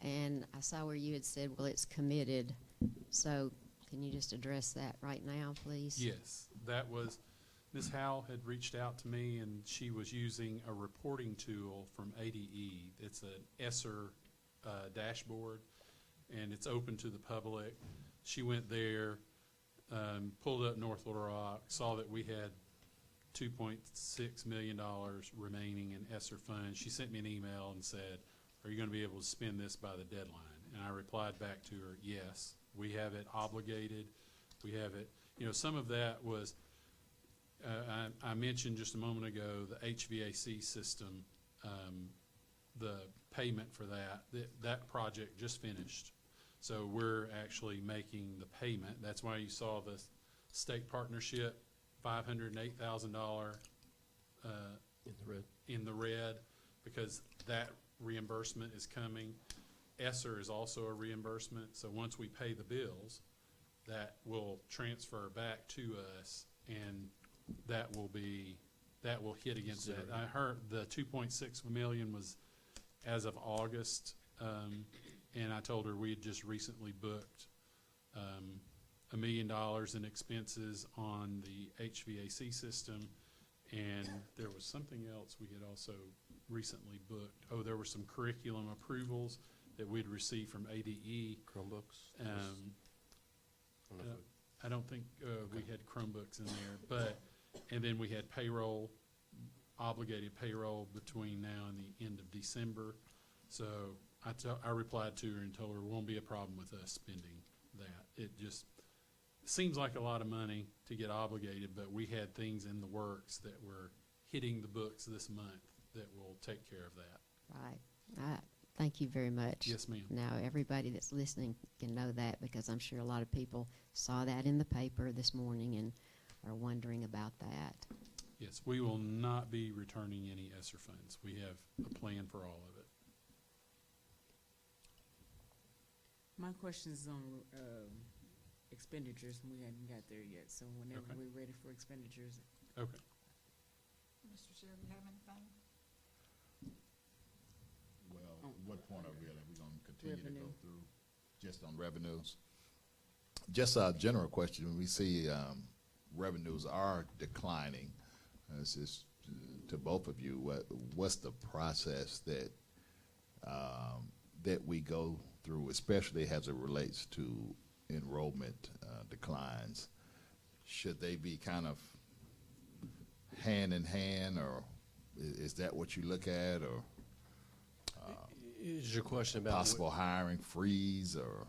and I saw where you had said, well, it's committed. So can you just address that right now, please? Yes, that was, Ms. Howell had reached out to me, and she was using a reporting tool from ADE. It's an ESSER dashboard, and it's open to the public. She went there, pulled up North Little Rock, saw that we had $2.6 million remaining in ESSER funds. She sent me an email and said, are you going to be able to spend this by the deadline? And I replied back to her, yes. We have it obligated. We have it. You know, some of that was, I mentioned just a moment ago, the HVAC system, the payment for that project just finished. So we're actually making the payment. That's why you saw the state partnership, $508,000 In the red. in the red, because that reimbursement is coming. ESSER is also a reimbursement, so once we pay the bills, that will transfer back to us, and that will hit against Zero. that. I heard the 2.6 million was as of August, and I told her we had just recently booked $1 million in expenses on the HVAC system, and there was something else we had also recently booked. Oh, there were some curriculum approvals that we'd received from ADE. Chromebooks. Um, I don't know if I don't think we had Chromebooks in there, but, and then we had payroll, obligated payroll between now and the end of December. So I replied to her and told her it won't be a problem with us spending that. It just seems like a lot of money to get obligated, but we had things in the works that were hitting the books this month that will take care of that. Right. Thank you very much. Yes, ma'am. Now, everybody that's listening can know that, because I'm sure a lot of people saw that in the paper this morning and are wondering about that. Yes, we will not be returning any ESSER funds. We have a plan for all of it. My question is on expenditures, and we hadn't got there yet, so whenever Okay. we're ready for expenditures. Okay. Mr. Sheriff, you have anything? Well, what point are we at? Are we going to continue to Revenue. go through just on revenues? Just a general question. When we see revenues are declining, this is to both of you, what's the process that that we go through, especially as it relates to enrollment declines? Should they be kind of hand in hand, or is that what you look at, or Is your question about possible hiring freeze, or?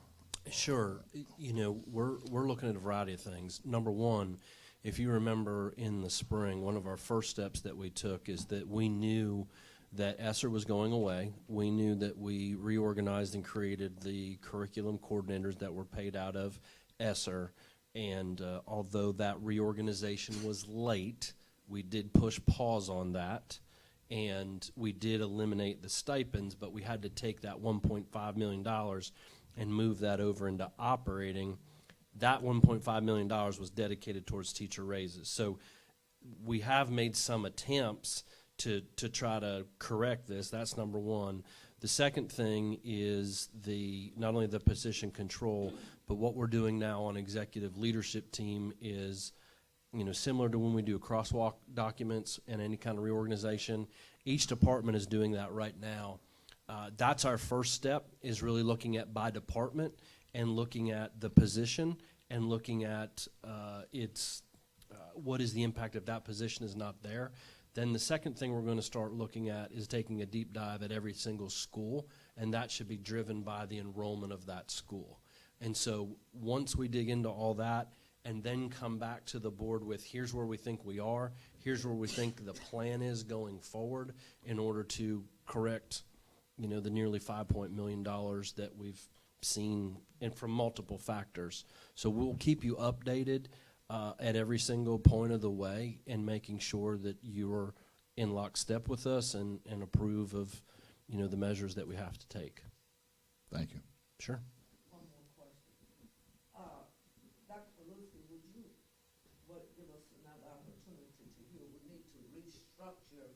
Sure. You know, we're looking at a variety of things. Number one, if you remember in the spring, one of our first steps that we took is that we knew that ESSER was going away. We knew that we reorganized and created the curriculum coordinators that were paid out of ESSER. And although that reorganization was late, we did push pause on that. And we did eliminate the stipends, but we had to take that $1.5 million and move that over into operating. That $1.5 million was dedicated towards teacher raises. So we have made some attempts to try to correct this. That's number one. The second thing is not only the position control, but what we're doing now on executive leadership team is similar to when we do crosswalk documents and any kind of reorganization. Each department is doing that right now. That's our first step, is really looking at by department and looking at the position and looking at what is the impact if that position is not there. Then the second thing we're going to start looking at is taking a deep dive at every single school, and that should be driven by the enrollment of that school. And so once we dig into all that and then come back to the board with here's where we think we are, here's where we think the plan is going forward in order to correct, the nearly $5 million that we've seen and from multiple factors. So we'll keep you updated at every single point of the way and making sure that you're in lockstep with us and approve of, the measures that we have to take. Thank you. Sure. One more question. Dr. Paluski, would you give us another opportunity to hear? We need to restructure,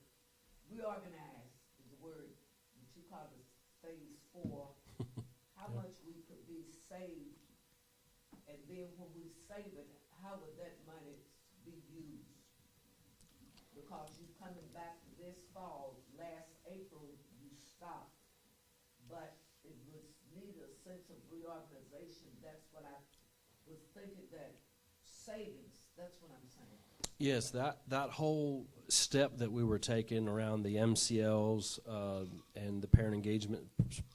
reorganize is the word that you call this phase 4. How much we could be saved, and then when we save it, how would that money be used? Because you're coming back this fall, last April you stopped, but it was need a sense of reorganization. That's what I was thinking, that savings, that's what I'm saying. Yes, that whole step that we were taking around the MCLs and the parent engagement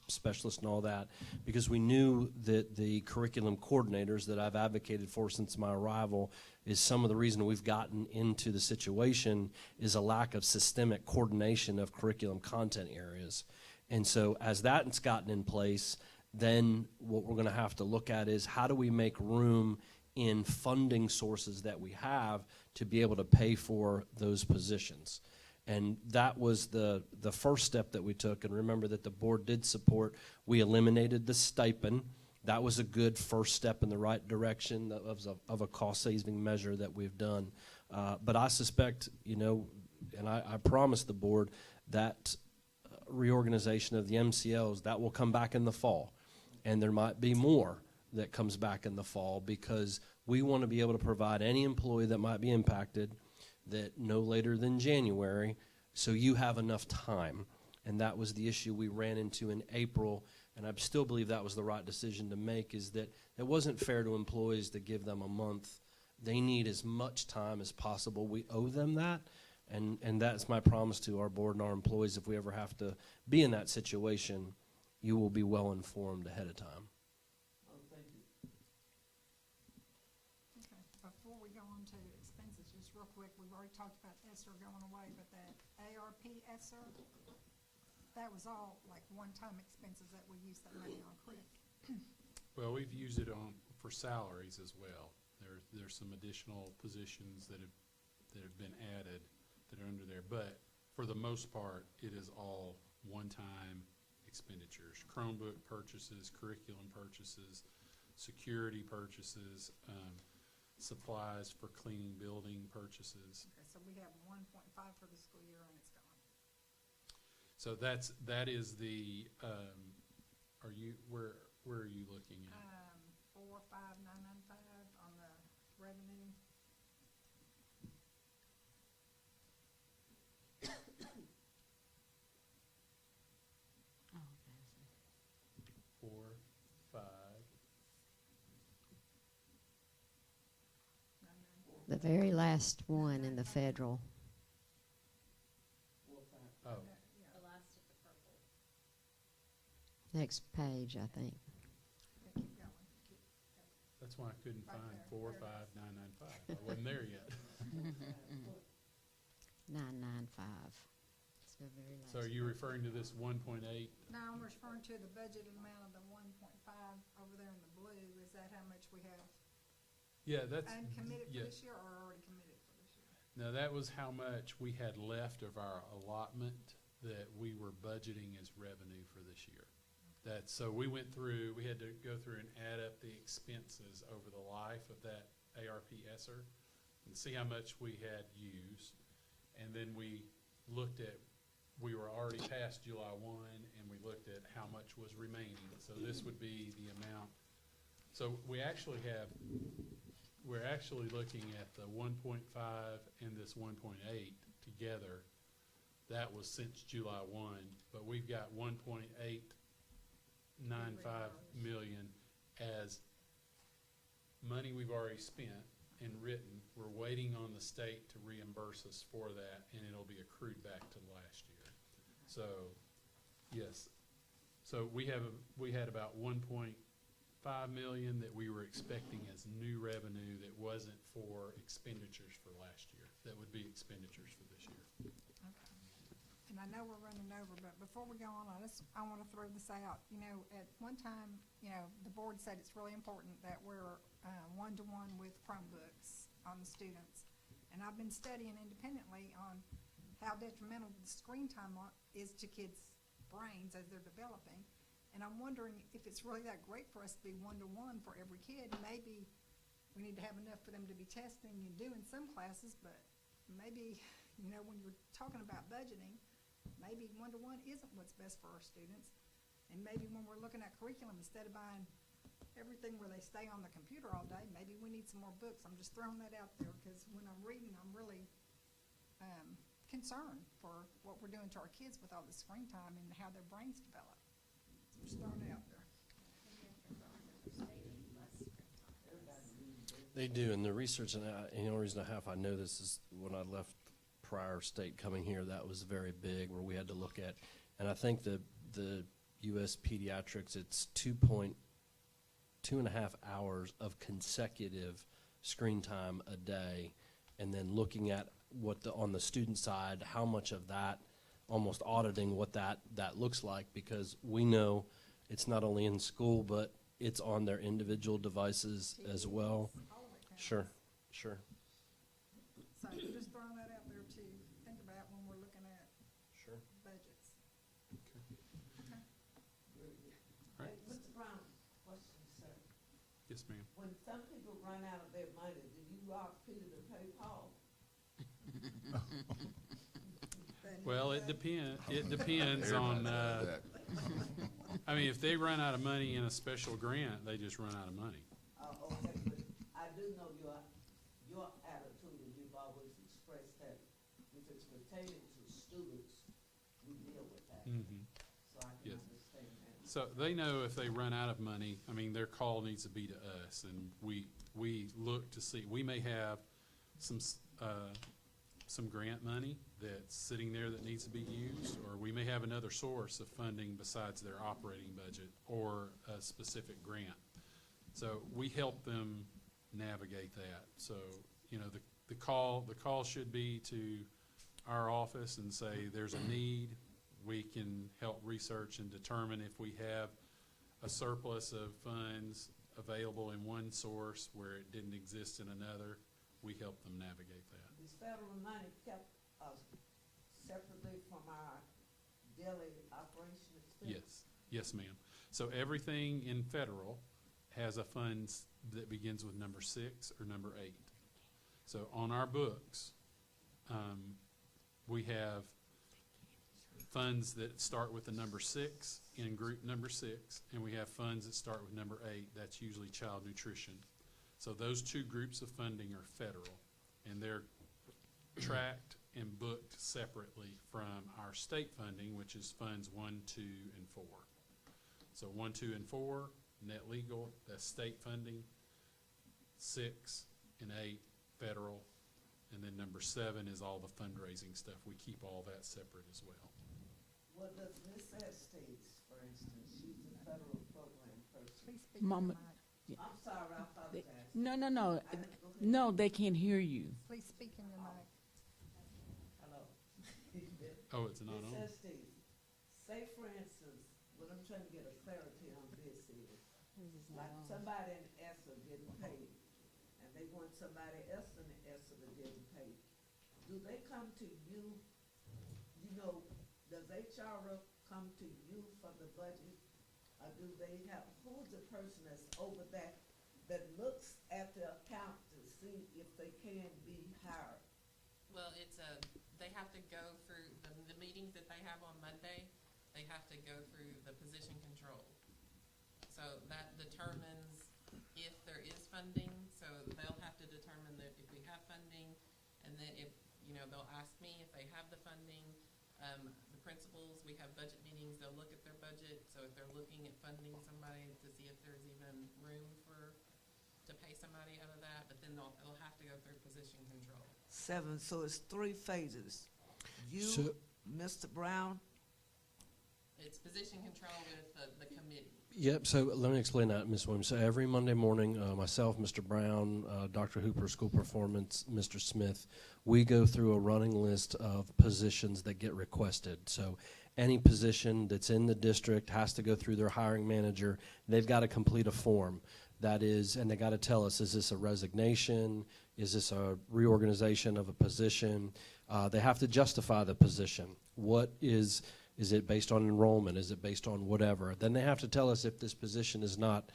specialist and all that, because we knew that the curriculum coordinators that I've advocated for since my arrival is some of the reason we've gotten into the situation is a lack of systemic coordination of curriculum content areas. And so as that's gotten in place, then what we're going to have to look at is how do we make room in funding sources that we have to be able to pay for those positions. And that was the first step that we took. And remember that the board did support. We eliminated the stipend. That was a good first step in the right direction of a cost-saving measure that we've done. But I suspect, and I promised the board that reorganization of the MCLs, that will come back in the fall. And there might be more that comes back in the fall, because we want to be able to provide any employee that might be impacted that no later than January, so you have enough time. And that was the issue we ran into in April, and I still believe that was the right decision to make, is that it wasn't fair to employees to give them a month. They need as much time as possible. We owe them that, and that's my promise to our board and our employees. If we ever have to be in that situation, you will be well informed ahead of time. Before we go on to expenses, just real quick, we've already talked about ESSER going away, but that ARP ESSER, that was all like one-time expenses that we used that money on, correct? Well, we've used it for salaries as well. There's some additional positions that have been added that are under there, but for the most part, it is all one-time expenditures. Chromebook purchases, curriculum purchases, security purchases, supplies for cleaning building purchases. Okay, so we have 1.5 for the school year and it's gone. So that is the, where are you looking at? 45995 on the revenue. Oh, okay. 4, 5. The very last one in the federal. Oh, The last of the purple. Next page, I think. Okay, keep going. that's why I couldn't Right find there. 4, 5, 9, 9, 5. I wasn't there yet. 995. It's the very last. So are you referring to this 1.8? No, I'm referring to the budgeted amount of the 1.5 over there in the blue. Is that how much we have Yeah, that's, uncommitted yeah. for this year or already committed for this year? No, that was how much we had left of our allotment that we were budgeting as revenue for this year. So we had to go through and add up the expenses over the life of that ARP ESSER and see how much we had used. And then we were already past July 1, and we looked at how much was remaining. So this would be the amount. So we actually have we're actually looking at the 1.5 and this 1.8 together. That was since July 1, but we've got 1.895 million as money we've already spent and written. We're waiting on the state to reimburse us for that, and it'll be accrued back to last year. So, yes. So we had about 1.5 million that we were expecting as new revenue that wasn't for expenditures for last year. That would be expenditures for this year. Okay. And I know we're running over, but before we go on, I want to throw this out. You know, at one time, you know, the board said it's really important that we're one-to-one with Chromebooks on the students. And I've been studying independently on how detrimental the screen time is to kids' brains as they're developing. And I'm wondering if it's really that great for us to be one-to-one for every kid. Maybe we need to have enough for them to be testing and doing some classes, but maybe, you know, when you're talking about budgeting, maybe one-to-one isn't what's best for our students. And maybe when we're looking at curriculum, instead of buying everything where they stay on the computer all day, maybe we need some more books. I'm just throwing that out there because when I'm reading, I'm really concerned for what we're doing to our kids with all the screen time and how their brains develop. So I'm just throwing it out there. They do, and the research, and the only reason I know this is when I left prior state coming here, that was very big, where we had to look at, and I think the U.S. Pediatrics, it's 2.5 hours of consecutive screen time a day, and then looking at what on the student side, how much of that, almost auditing what that looks like, because we know it's not only in school, but it's on their individual devices as well. All of it counts. Sure. So I'm just throwing that out there to think about when we're looking at Sure. budgets. Okay. Hey, Right. Mr. Brown, question, sir. Yes, ma'am. When some people run out of their money, do you rob Peter to pay Paul? Well, it depends on, I mean, if they run out of money in a special grant, they just run out of money. Okay, but I do know your attitude, and you've always expressed that if it's pertaining to students, we deal with that. Mhm. So I can Yes. understand that. So they know if they run out of money, I mean, their call needs to be to us, and we look to see, we may have some grant money that's sitting there that needs to be used, or we may have another source of funding besides their operating budget or a specific grant. So we help them navigate that. So, you know, the call should be to our office and say, there's a need. We can help research and determine if we have a surplus of funds available in one source where it didn't exist in another. We help them navigate that. Is federal money kept separately from our daily operation expense? Yes, ma'am. So everything in federal has a fund that begins with number 6 or number 8. So on our books, we have funds that start with the number 6 in group number 6, and we have funds that start with number 8. That's usually child nutrition. So those two groups of funding are federal, and they're tracked and booked separately from our state funding, which is funds 1, 2, and 4. So 1, 2, and 4, net legal, that's state funding. 6 and 8, federal. And then number 7 is all the fundraising stuff. We keep all that separate as well. What does Miss Estes, for instance, she's a federal program person. Please speak to the Mama- mic. I'm sorry, I apologize. No. Go ahead. No, they can't hear you. Please speak in your mic. Hello. Oh, it's not Miss on? Estes, say for instance, what I'm trying to get a clarity on this is, like somebody in ESSA getting paid, and they want somebody else in the ESSA to getting paid. Do they come to you, you know, does HR come to you for the budget? Or do they have, who's the person that's over that looks at the account to see if they can be hired? Well, they have to go through the meetings that they have on Monday, they have to go through the position control. So that determines if there is funding, so they'll have to funding, and then if, you know, they'll ask me if they have the funding. The principals, we have budget meetings, they'll look at their budget, so if they're looking at funding somebody to see if there's even room to pay somebody out of that, but then they'll have to go through position control. 7, so it's 3 phases. You, So- Mr. Brown, It's position control with the committee. Yep, so let me explain that, Ms. Williams. So every Monday morning, myself, Mr. Brown, Dr. Hooper, School Performance, Mr. Smith, we go through a running list of positions that get requested. So any position that's in the district has to go through their hiring manager. They've got to complete a form. That is, and they got to tell us, is this a resignation? Is this a reorganization of a position? They have to justify the position. Is it based on enrollment? Is it based on whatever? Then they have to tell us if this position is not,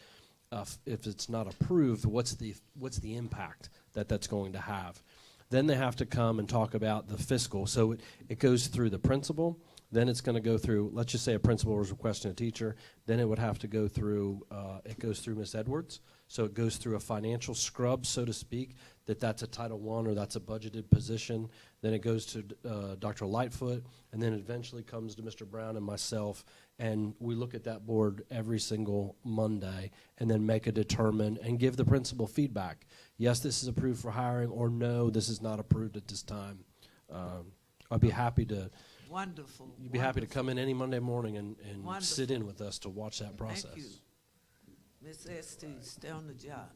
if it's not approved, what's the impact that that's going to have? Then they have to come and talk about the fiscal. So it goes through the principal. Then it's going to go through, let's just say a principal was requesting a teacher. Then it would have to go through, it goes through Ms. Edwards. So it goes through a financial scrub, so to speak, that's a Title I or that's a budgeted position. Then it goes to Dr. Lightfoot, and then it eventually comes to Mr. Brown and myself, and we look at that board every single Monday and then make a determine and give the principal feedback. Yes, this is approved for hiring, or no, this is not approved at this time. I'd be happy to. wonderful. You'd be happy to wonderful. come in any Monday morning and Wonderful. sit in with us to watch that process. Thank you. Ms. Estes, stay on the job.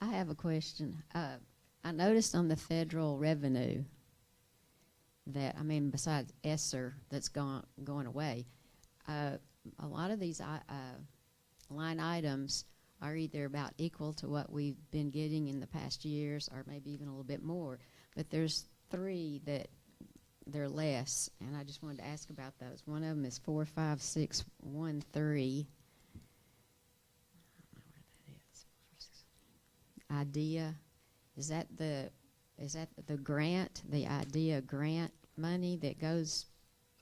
I have a question. I noticed on the federal revenue that, I mean, besides ESSER that's going away, a lot of these line items are either about equal to what we've been getting in the past years or maybe even a little bit more. But there's 3 that they're less, and I just wanted to ask about those. One of them is 45613. IDEA, is that the grant, the IDEA grant money that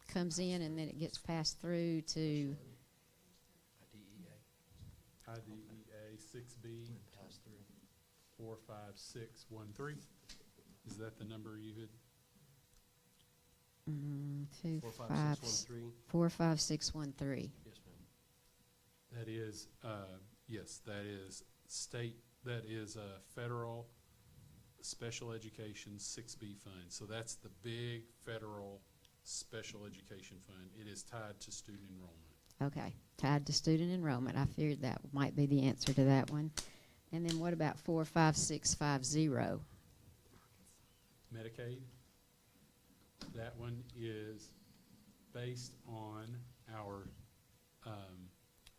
comes in and then it gets passed through to? IDEA 6B 45613. Is that the number you had? 45613. 45613. Yes, ma'am. That is, yes, that is state, that is a federal special education 6B fund. So that's the big federal special education fund. It is tied to student enrollment. Okay, tied to student enrollment. I figured that might be the answer to that one. And then what about 45650? Medicaid, that one is based on our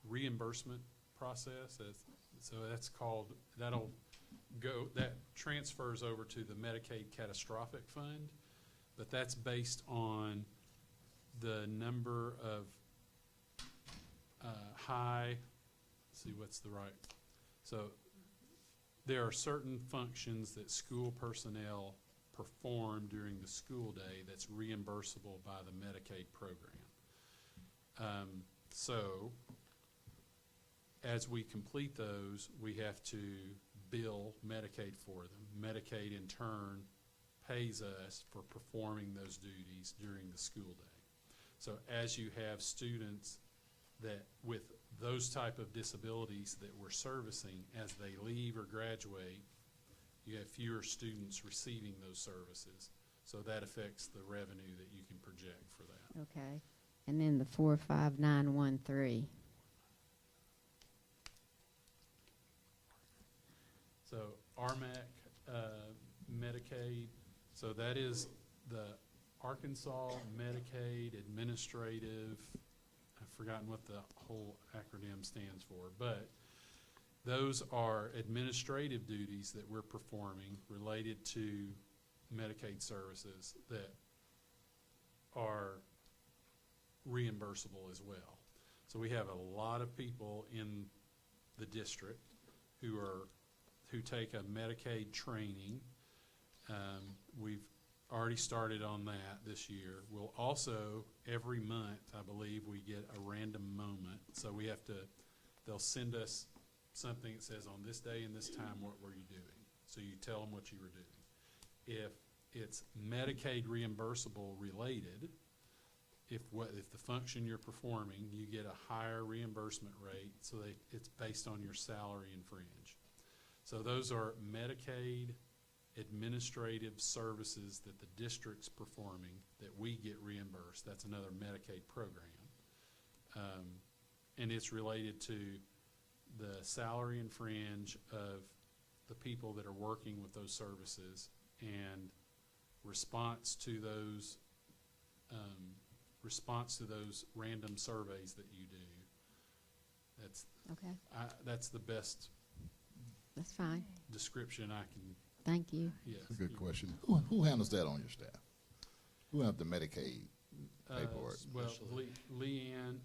reimbursement process. So that's called, that transfers over to the Medicaid Catastrophic Fund, but that's based on the number of so there are certain functions that school personnel perform during the school day that's reimbursable by the Medicaid program. So as we complete those, we have to bill Medicaid for them. Medicaid in turn pays us for performing those duties during the school day. So as you have students that with those type of disabilities that we're servicing, as they leave or graduate, you have fewer students receiving those services. So that affects the revenue that you can project for that. Okay. And then the 45913. So RMAC Medicaid, so that is the Arkansas Medicaid Administrative, I've forgotten what the whole acronym stands for, but those are administrative duties that we're performing related to Medicaid services that are reimbursable as well. So we have a lot of people in the district who take a Medicaid training. We've already started on that this year. We'll also, every month, I believe, we get a random moment. So we have to, they'll send us something that says on this day and this time, what were you doing? So you tell them what you were doing. If it's Medicaid reimbursable related, if the function you're performing, you get a higher reimbursement rate, so it's based on your salary and fringe. So those are Medicaid administrative services that the district's performing that we get reimbursed. That's another Medicaid program. And it's related to the salary and fringe of the people that are working with those services and response to those random surveys that you do. Okay, That's the best that's fine. description I can. Thank you. Yes. That's a good question. Who handles that on your staff? Who handles the Medicaid paperwork? Well, Leanne,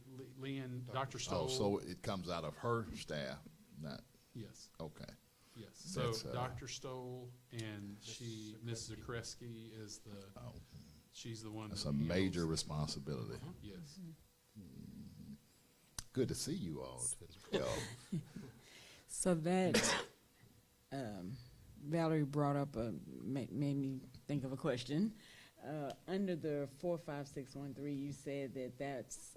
Dr. Oh, Stoll. so it comes out of her staff, not, Yes, okay. yes. So That's, Dr. Stoll and Mrs. Zakreski is Oh, she's the one. that's that a major handles- responsibility. Yes. Good to see you all. So that, Valerie brought up made me think of a question. Under the 45613, you said that that's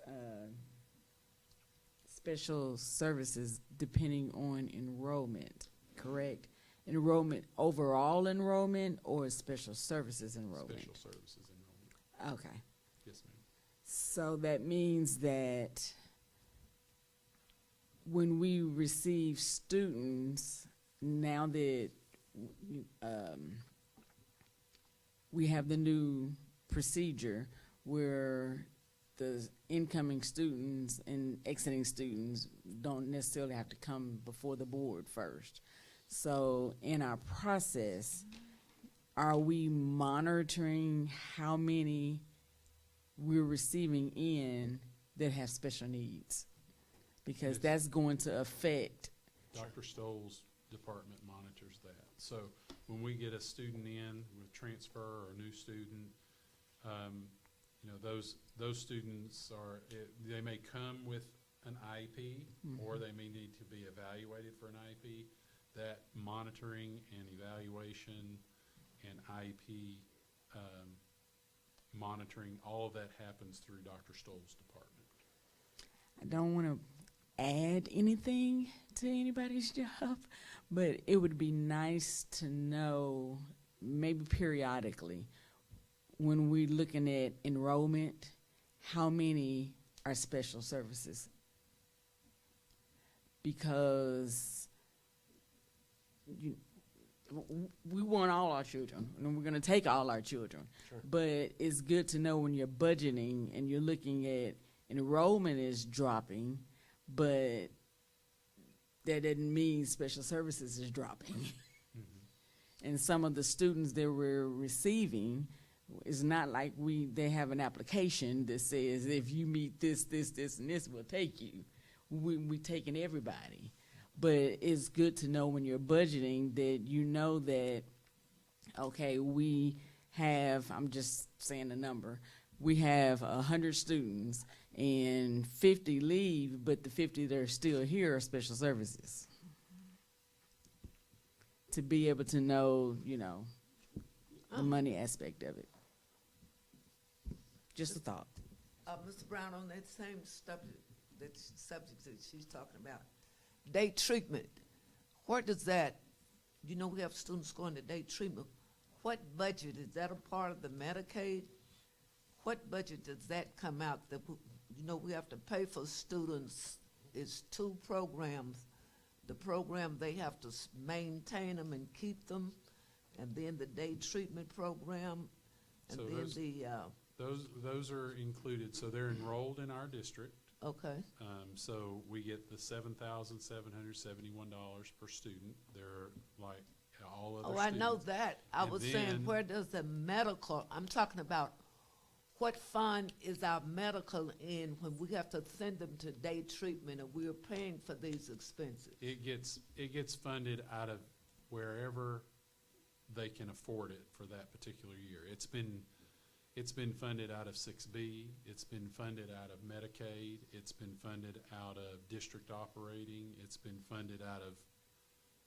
special services depending on enrollment, correct? Enrollment, overall enrollment, or special services enrollment? Special services enrollment. Okay. Yes, ma'am. So that means that when we receive students, now that we have the new procedure where the incoming students and exiting students don't necessarily have to come before the board first. So in our process, are we monitoring how many we're receiving in that have special needs? Because Yes. that's going to affect. Dr. Stoll's department monitors that. So when we get a student in with transfer or a new student, those students they may come with an IEP, or they may need to be evaluated for an IEP. That monitoring and evaluation and IEP monitoring, all of that happens through Dr. Stoll's department. I don't want to add anything to anybody's job, but it would be nice to know, maybe periodically, when we're looking at enrollment, how many are special services? Because we want all our children, and we're going to take all our children. Sure. But it's good to know when you're budgeting and you're looking at enrollment is dropping, but that doesn't mean special services is dropping. And some of the students that we're receiving, it's not like they have an application that says if you meet this, and this, we'll take you. We taking everybody. But it's good to know when you're budgeting that you know that, okay, we have, I'm just saying a number, we have 100 students and 50 leave, but the 50 that are still here are special services. To be able to know, the money aspect of it. Just a thought. Mr. Brown, on that same subject that she's talking about, day treatment, where does that, we have students going to day treatment. What budget, is that a part of the Medicaid? What budget does that come out? We have to pay for students. It's 2 programs. The program, they have to maintain them and keep them, and then the day treatment program, and So then those are included, so they're enrolled in our district. okay. So we get the $7,771 per student. They're like all other Oh, students. I know that. I And was saying, then- where does the medical, I'm talking about what fund is our medical in when we have to send them to day treatment and we're paying for these expenses? It gets funded out of wherever they can afford it for that particular year. It's been funded out of 6B. It's been funded out of Medicaid. It's been funded out of district operating. It's been funded out of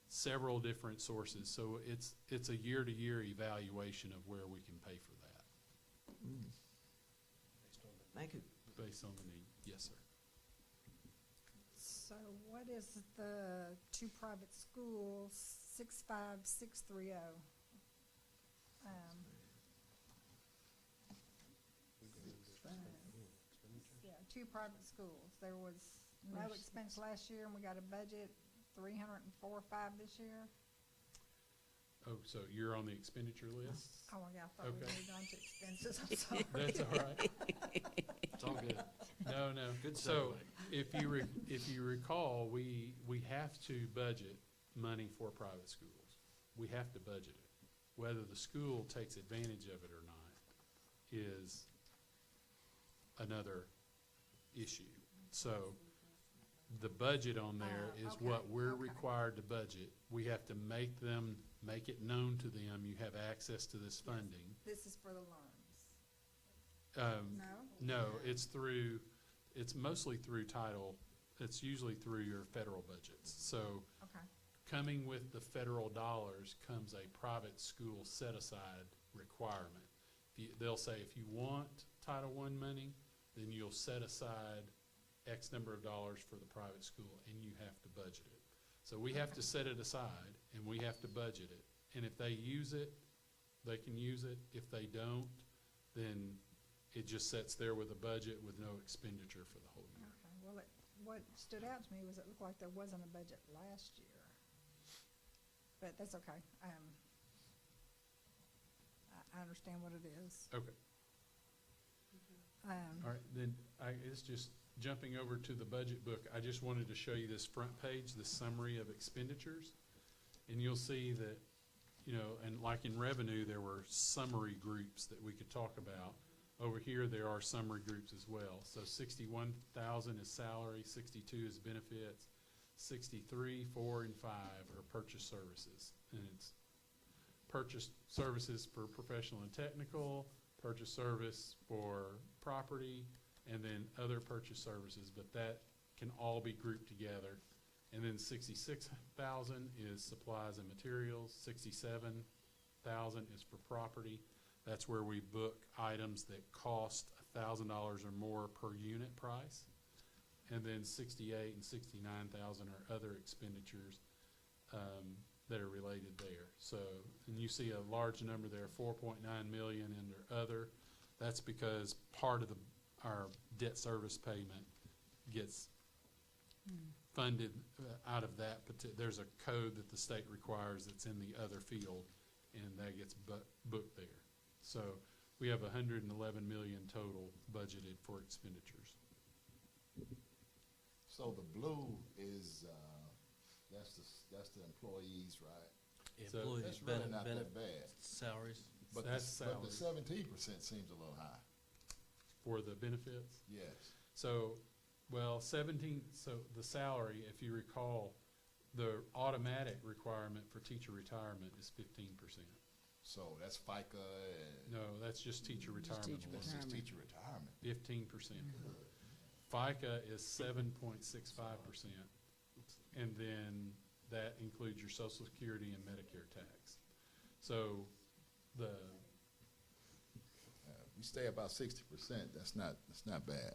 several different sources. So it's a year-to-year evaluation of where we can pay for that Thank you. based on the need. Yes, sir. So what is the two private schools, 65630? Yeah, two private schools. There was no expense last year, and we got a budget 304.5 this year. Oh, so you're on the expenditure list? Oh, my God, I thought we Okay. moved on to expenses, I'm sorry. That's all right. It's all good. No, no. Good So segue. if you recall, we have to budget money for private schools. We have to budget it. Whether the school takes advantage of it or not is another issue. So the budget on there is Okay, what we're okay. required to budget. We have to make it known to them, you have access to this funding. This is for the loans. No, it's mostly through title, it's usually through your federal budgets. So Okay, coming with the federal dollars comes a private school set-aside requirement. They'll say, if you want Title I money, then you'll set aside X number of dollars for the private school, and you have to budget it. So we have to set it aside, and we have to budget it. And if they use it, they can use it. If they don't, then it just sits there with a budget with no expenditure for the whole year. okay. Well, what stood out to me was it looked like there wasn't a budget last year. But that's okay. I understand what it is. Okay. All right, then it's just jumping over to the budget book. I just wanted to show you this front page, the summary of expenditures. And you'll see that, and like in revenue, there were summary groups that we could talk about. Over here, there are summary groups as well. So 61,000 is salary, 62 is benefits, 63, 4, and 5 are purchase services. And it's purchase services for professional and technical, purchase service for property, and then other purchase services, but that can all be grouped together. And then 66,000 is supplies and materials, 67,000 is for property. That's where we book items that cost $1,000 or more per unit price. And then 68 and 69,000 are other expenditures that are related there. So, and you see a large number there, 4.9 million under other. That's because part of our debt service payment gets funded out of that. There's a code that the state requires that's in the other field, and that gets booked there. So we have 111 million total budgeted for expenditures. So the blue is, that's the employees, right? So Employee That's really not that bad. salaries. But That's but the salary. 17% seems a little high. For the benefits. Yes. So, well, so the salary, if you recall, the automatic requirement for teacher retirement is 15%. So that's FICA and No, that's just teacher retirement. teacher that's just retirement. teacher retirement. 15%. FICA is 7.65%, and then that includes your Social Security and Medicare tax. So We stay about 60%. That's not bad.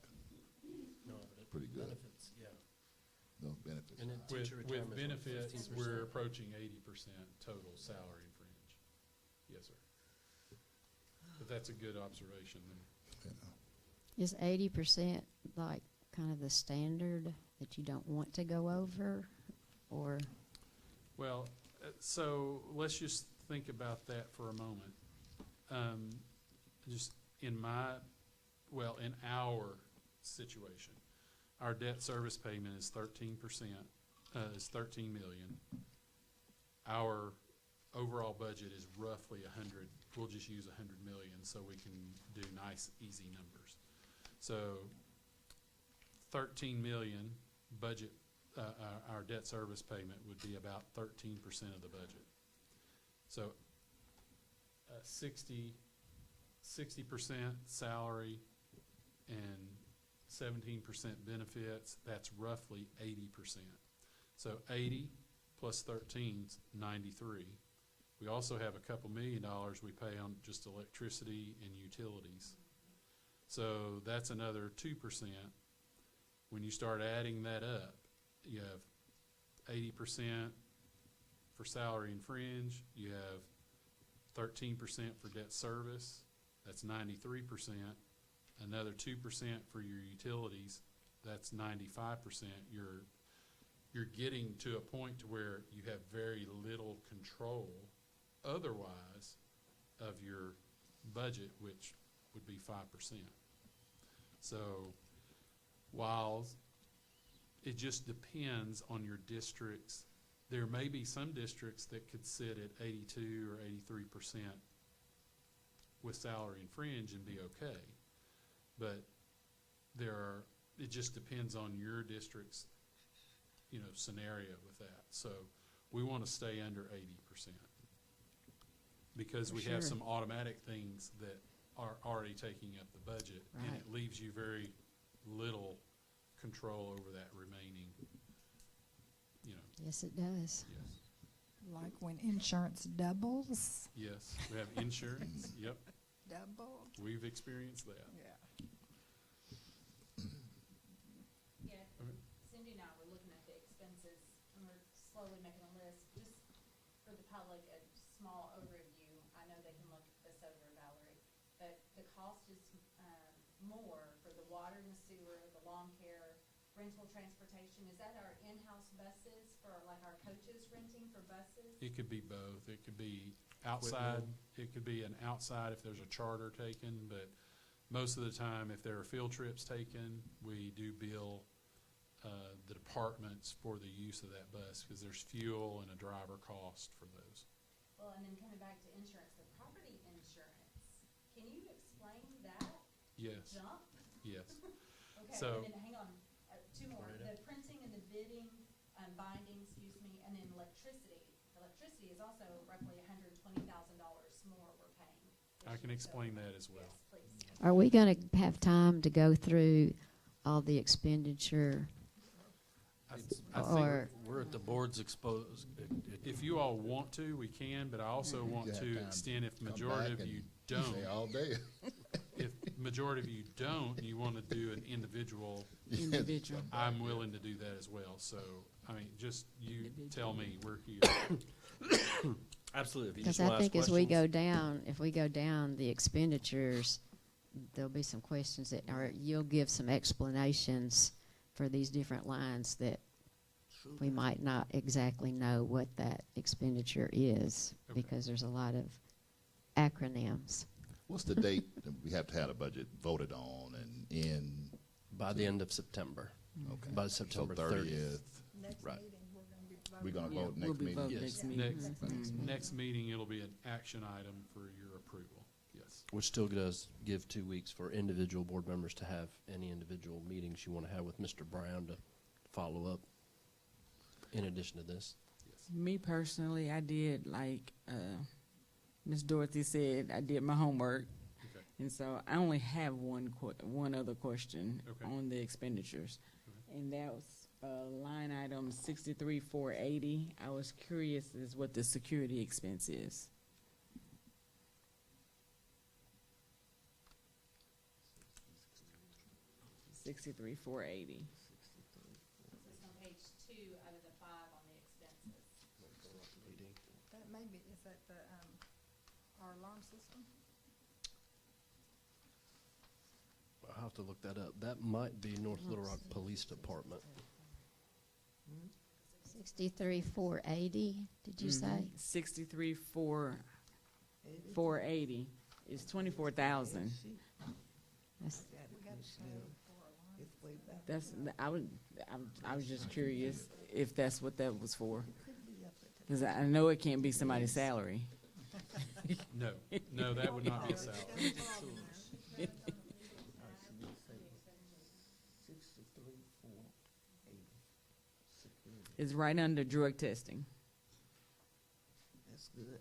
No, but Pretty good. benefits, yeah. Those benefits. And then are high. teacher with retirement's what, benefits, 15%? we're approaching 80% total salary and fringe. Yes, sir. But that's a good observation. Is 80% like kind of the standard that you don't want to go over, or? Well, so let's just think about that for a moment. Just in our situation, our debt service payment is 13%, is 13 million. Our overall budget is roughly 100. We'll just use 100 million so we can do nice, easy numbers. So 13 million budget, our debt service payment would be about 13% of the budget. So 60% salary and 17% benefits, that's roughly 80%. So 80 plus 13's 93. We also have a couple $1 million we pay on just electricity and utilities. So that's another 2%. When you start adding that up, you have 80% for salary and fringe, you have 13% for debt service, that's 93%, another 2% for your utilities, that's 95%. You're getting to a point to where you have very little control otherwise of your budget, which would be 5%. So while it just depends on your districts, there may be some districts that could sit at 82 or 83% with salary and fringe and be okay. But it just depends on your district's, scenario with that. So we want to stay under 80% because we have some automatic things that are already taking up the budget, and Right. it leaves you very little control over that remaining, Yes, it does. yes. Like when insurance doubles. Yes, we have insurance, yep, Double. we've experienced that. Yeah. Yeah, Okay. Cindy and I were looking at the expenses, and we're slowly making a list, just for the public, a small overview. I know they can look this over, Valerie, but the cost is, more for the water and the sewer, the lawn care, rental transportation. Is that our in-house buses for, like, our coaches renting for buses? It could be both. It could be outside. It could be an outside if there's a charter taken, but most of the time, if there are field trips taken, we do bill the departments for the use of that bus because there's fuel and a driver cost for those. Well, and then coming back to insurance, the property insurance, can you explain that Yes, jump? yes. Okay, So- and then, hang on, two more, the printing and the bidding, binding, and then electricity. Electricity is also roughly $120,000 more we're paying. this I can year. explain So- that as well. Yes, please. Are we going to have time to go through all the expenditure? I Or- think We're at the board's exposed. if you all want to, we can, but I also want You have to time extend if Come majority back of you and don't. Say all day. If majority of you don't, and you want to do an individual, Individual. I'm willing to do that as well. So, I mean, just you tell me, we're here. Absolutely. If you Because just wanna I ask think as we questions. go down, if we go down the expenditures, there'll be some questions that, or you'll give some explanations for these different lines that we might not exactly know what that expenditure is, Okay. because there's a lot of acronyms. What's the date that we have to have a budget voted on and in? By the end of September, Okay. by So September 30th. Next Right. meeting, we're gonna be voting. We're gonna Yeah, vote we'll next be meeting? voting Yes. next meeting. Next, Mhm. next meeting, it'll be an action item for your approval. Yes. Which still does give 2 weeks for individual board members to have any individual meetings you want to have with Mr. Brown to follow up in addition to this. Yes. Me personally, I did like Miss Dorothy said. I did my homework, Okay. and so I only have one other question Okay. on the expenditures, and that was line item 63,480. I was curious as what the security expense is. 63,480. So it's on page 2 out of the 5 on the expenses. That may be, is that the, our alarm system? I'll have to look that up. That might be North Little Rock Police Department. 63,480, did you say? 63,480 is 24,000. That's- We got to pay for alarm. That's I was just curious if that's what that was for, because I know it can't be somebody's salary. No, no, that would not be a salary. It's right under drug testing. That's good.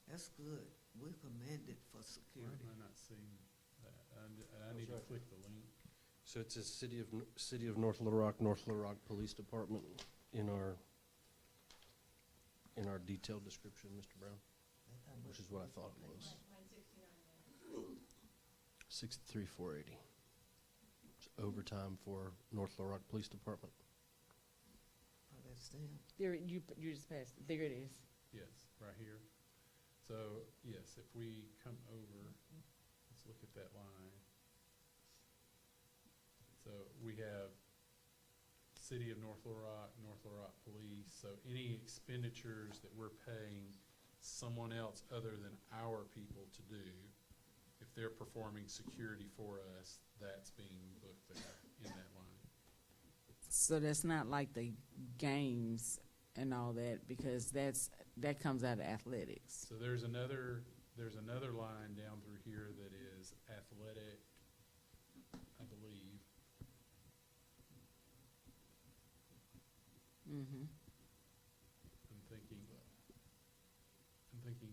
That's good. We commend it for Why security. am I not seeing that? I need to click the link. So it's a City of North Little Rock Police Department. in our detailed description, Mr. Brown, which is what I thought it was. 63,480. It's overtime for North Little Rock Police Department. Oh, that's them. There, you just passed, there it is. Yes, right here. So, yes, if we come over, let's look at that line. So we have City of North Little Rock Police, so any expenditures that we're paying someone else other than our people to do, if they're performing security for us, that's being booked there in that line. So that's not like the games and all that, because that comes out of athletics. So there's another line down through here that is athletic, I believe. Mm-hmm. I'm thinking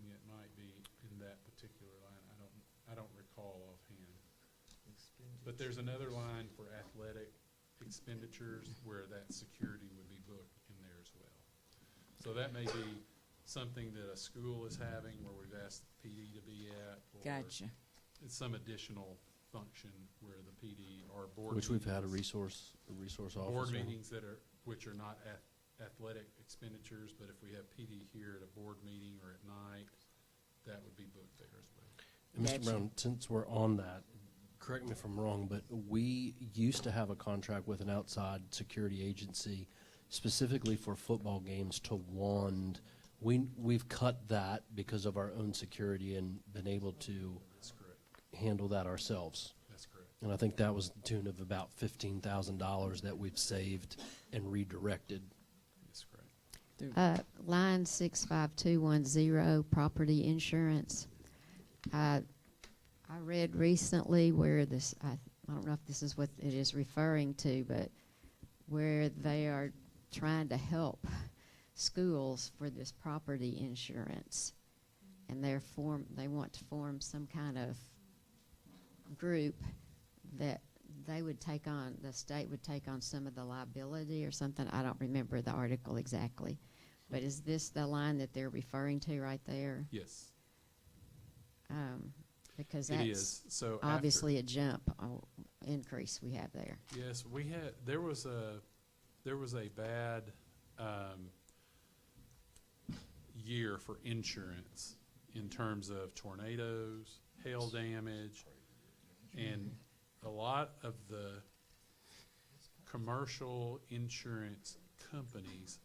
it might be in that particular line. I don't recall offhand. But there's another line for athletic expenditures where that security would be booked in there as well. So that may be something that a school is having where we've asked the PD to be at. Or Gotcha. it's some additional function where the PD or board Which we've had a meetings- resource officer. board meetings which are not athletic expenditures, but if we have PD here at a board meeting or at night, that would be booked there as well. And Mr. Gotcha. Brown, since we're on that, correct me if I'm wrong, but we used to have a contract with an outside security agency specifically for football games to wand. We've cut that because of our own security and been able to That's correct. handle that ourselves. That's correct. And I think that was the tune of about $15,000 that we've saved and redirected. That's correct. Line 65210, property insurance. I read recently where this, I don't know if this is what it is referring to, but where they are trying to help schools for this property insurance. And they want to form some kind of group that they would take on, the state would take on some of the liability or something. I don't remember the article exactly. But is this the line that they're referring to right there? Yes, Because it that's is. So obviously a jump increase we have there. yes, there was a bad year for insurance in terms of tornadoes, hail damage, and a lot of the commercial insurance companies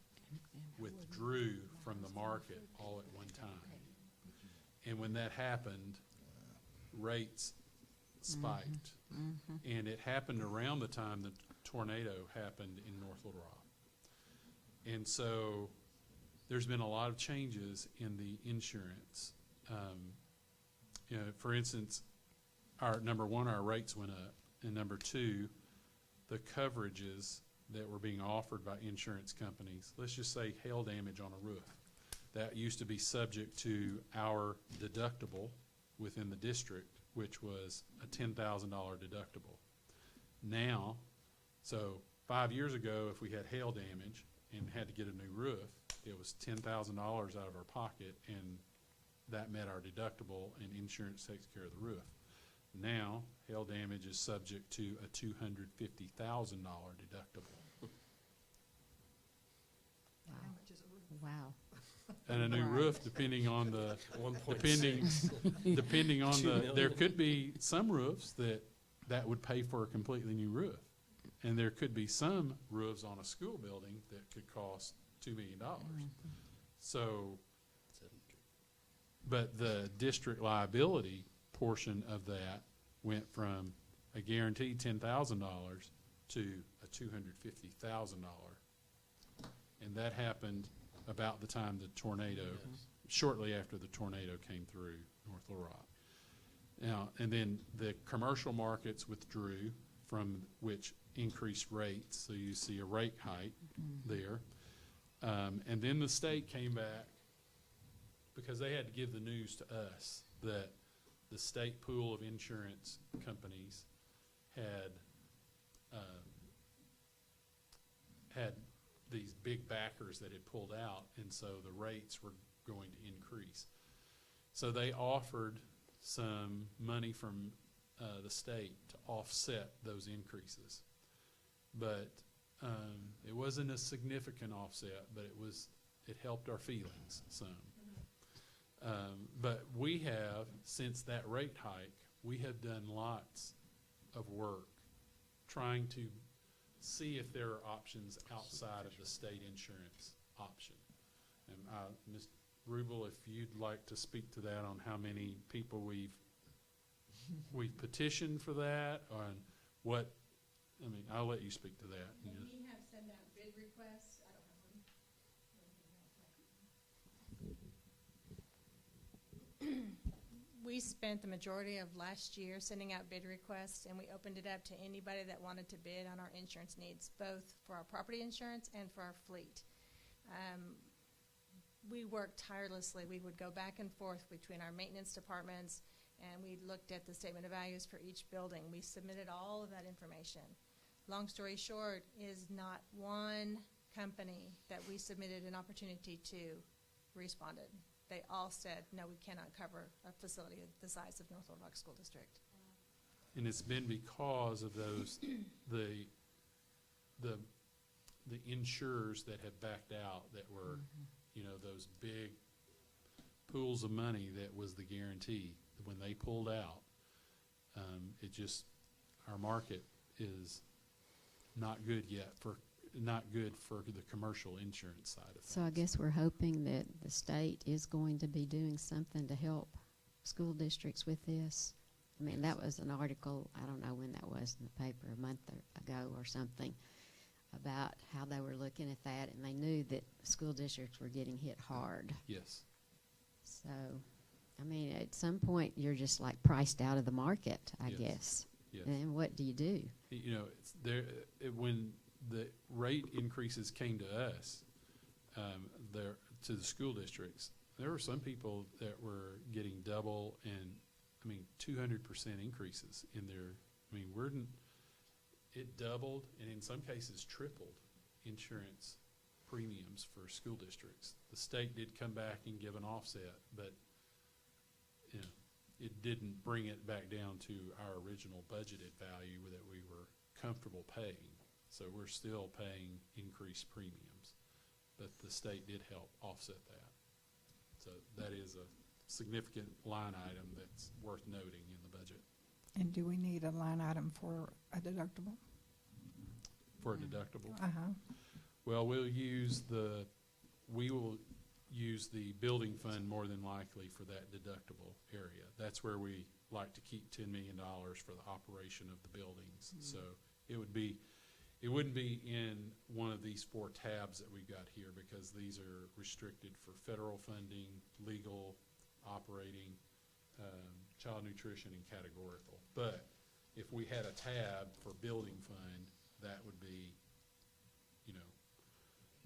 withdrew from the market all at one time. And when that happened, rates spiked. And it happened around the time the tornado happened in North Little Rock. And so there's been a lot of changes in the insurance. For instance, number one, our rates went up. And number two, the coverages that were being offered by insurance companies, let's just say hail damage on a roof, that used to be subject to our deductible within the district, which was a $10,000 deductible. Now, so 5 years ago, if we had hail damage and had to get a new roof, it was $10,000 out of our pocket, and that met our deductible, and insurance takes care of the roof. Now, hail damage is subject to a $250,000 deductible. Wow. And a new Right. roof, depending on the, depending on the, there could be some roofs that would pay for a completely new roof. And there could be some roofs on a school building that could cost $2 million. So, but the district liability portion of that went from a guaranteed $10,000 to a $250,000. And that happened about the time the tornado, shortly after the tornado came through North Little Rock. Now, and then the commercial markets withdrew, from which increased rates, so you see a rate hike there. And then the state came back, because they had to give the news to us that the state pool of insurance companies had these big backers that had pulled out, and so the rates were going to increase. So they offered some money from the state to offset those increases. But it wasn't a significant offset, but it helped our feelings some. But we have, since that rate hike, we have done lots of work trying to see if there are options outside of the state insurance option. And Ms. Rubel, if you'd like to speak to that on how many people we've petitioned for that, on what, I mean, I'll let you speak to that. And we have sent out bid requests. I don't have one. We spent the majority of last year sending out bid requests, and we opened it up to anybody that wanted to bid on our insurance needs, both for our property insurance and for our fleet. We worked tirelessly. We would go back and forth between our maintenance departments, and we looked at the statement of values for each building. We submitted all of that information. Long story short, is not one company that we submitted an opportunity to responded. They all said, no, we cannot cover a facility the size of North Little Rock School District. And it's been because of those, the insurers that have backed out that were, you know, those big pools of money that was the guarantee. When they pulled out, it just, our market is not good yet not good for the commercial insurance side of things. So I guess we're hoping that the state is going to be doing something to help school districts with this. I mean, that was an article, I don't know when that was in the paper, a month ago or something, about how they were looking at that, and they knew that school districts were getting hit hard. Yes. So, I mean, at some point, you're just like priced out of the market, I Yes. guess. Yes. And what do you do? You know, it's there, when the rate increases came to us, there to the school districts, there were some people that were getting double and, I mean, 200% increases in their, I mean, it doubled and in some cases tripled insurance premiums for school districts. The state did come back and give an offset, but, you know, it didn't bring it back down to our original budgeted value that we were comfortable paying. So we're still paying increased premiums, but the state did help offset that. So that is a significant line item that's worth noting in the budget. And do we need a line item for a deductible? For a deductible? Uh-huh. Well, we will use the building fund more than likely for that deductible area. That's where we like to keep $10 million for the operation of the buildings. So it wouldn't be in one of these 4 tabs that we've got here, because these are restricted for federal funding, legal, operating, child nutrition, and categorical. But if we had a tab for building fund, that would be, you know,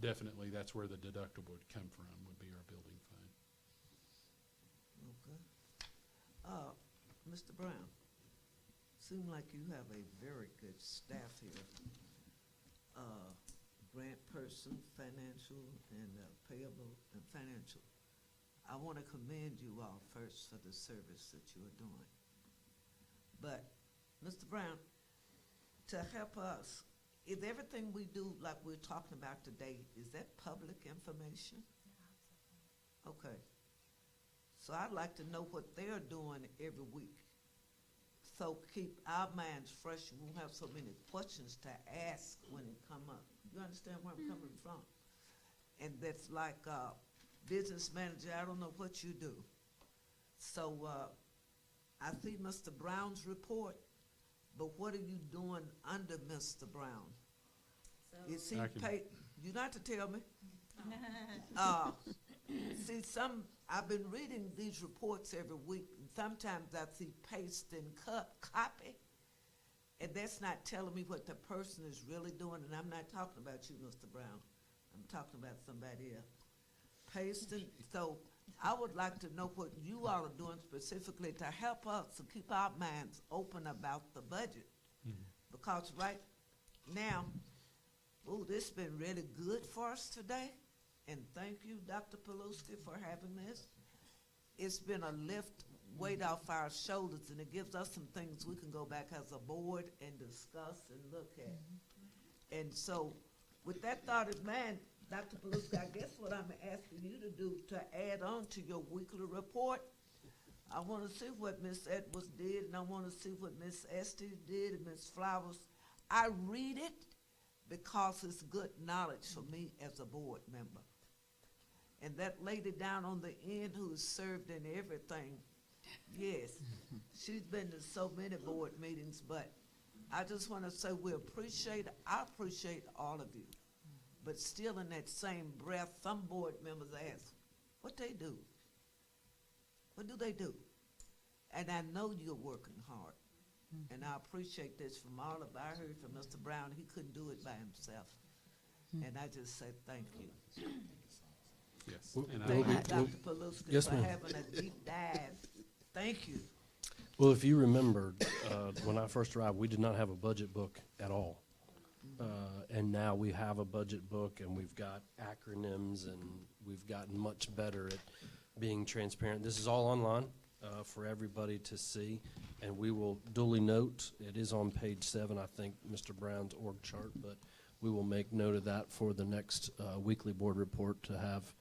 definitely that's where the deductible would come from, would be our building fund. Okay. Mr. Brown, seem like you have a very good staff here. Grant person, financial, and payable and financial. I want to commend you all first for the service that you are doing. But, Mr. Brown, to help us, is everything we do, like we're talking about today, is that public information? Okay. So I'd like to know what they're doing every week. So keep our minds fresh. We won't have so many questions to ask when it come up. You understand where I'm coming from? And that's like business manager, I don't know what you do. So I see Mr. Brown's report, but what are you doing under Mr. Brown? So Is he I can- paid? You not to tell me. See, I've been reading these reports every week, and sometimes I see paste and copy, and that's not telling me what the person is really doing, and I'm not talking about you, Mr. Brown. I'm talking about somebody else. Pasting, so I would like to know what you all are doing specifically to help us to keep our minds open about the budget. Mhm. Because right now, Oh, this been really good for us today, and thank you, Dr. Paluski, for having this. It's been a lift weight off our shoulders, and it gives us some things we can go back as a board and discuss and look at. And so, with that thought in mind, Dr. Paluski, I guess what I'm asking you to do to add on to your weekly report, I want to see what Miss Edwards did, and I want to see what Miss Estes did, and Miss Flowers. I read it because it's good knowledge for me as a board member. And that lady down on the end who's served in everything, yes, she's been to so many board meetings, but I just want to say I appreciate all of you. But still in that same breath, some board members ask, what they do? What do they do? And I know you're working hard. And I appreciate this from all of, I heard from Mr. Brown, he couldn't do it by himself. And I just say thank you. Yes. Well, And Thank I, you, Dr. Paluski, Yes, for ma'am. having a deep dive. Thank you. Well, if you remember, when I first arrived, we did not have a budget book at all. And now we have a budget book, and we've got acronyms, and we've gotten much better at being transparent. This is all online for everybody to see, and we will duly note, it is on page 7, I think, Mr. Brown's org chart, but we will make note of that for the next weekly board report to have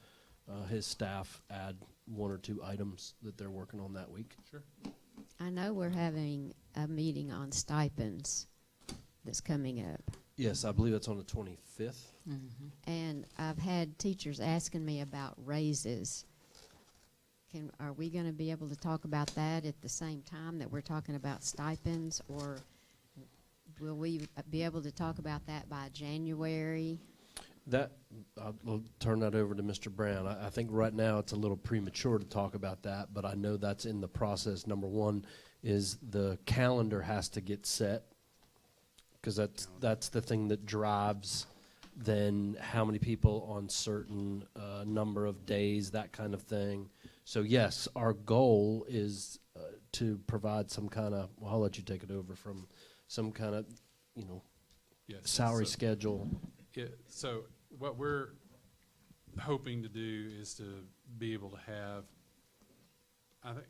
his staff add 1 or 2 items that they're working on that week. sure. I know we're having a meeting on stipends that's coming up. Yes, I believe it's on the 25th. And I've had teachers asking me about raises. Are we going to be able to talk about that at the same time that we're talking about stipends, or will we be able to talk about that by January? That, I'll turn that over to Mr. Brown. I think right now it's a little premature to talk about that, but I know that's in the process. Number one is the calendar has to get set, because that's the thing that drives then how many people on certain number of days, that kind of thing. So yes, our goal is to provide some kind of, well, I'll let you take it over, from some kind of, Yes. salary So- schedule. Yeah, so what we're hoping to do is to be able to have, I think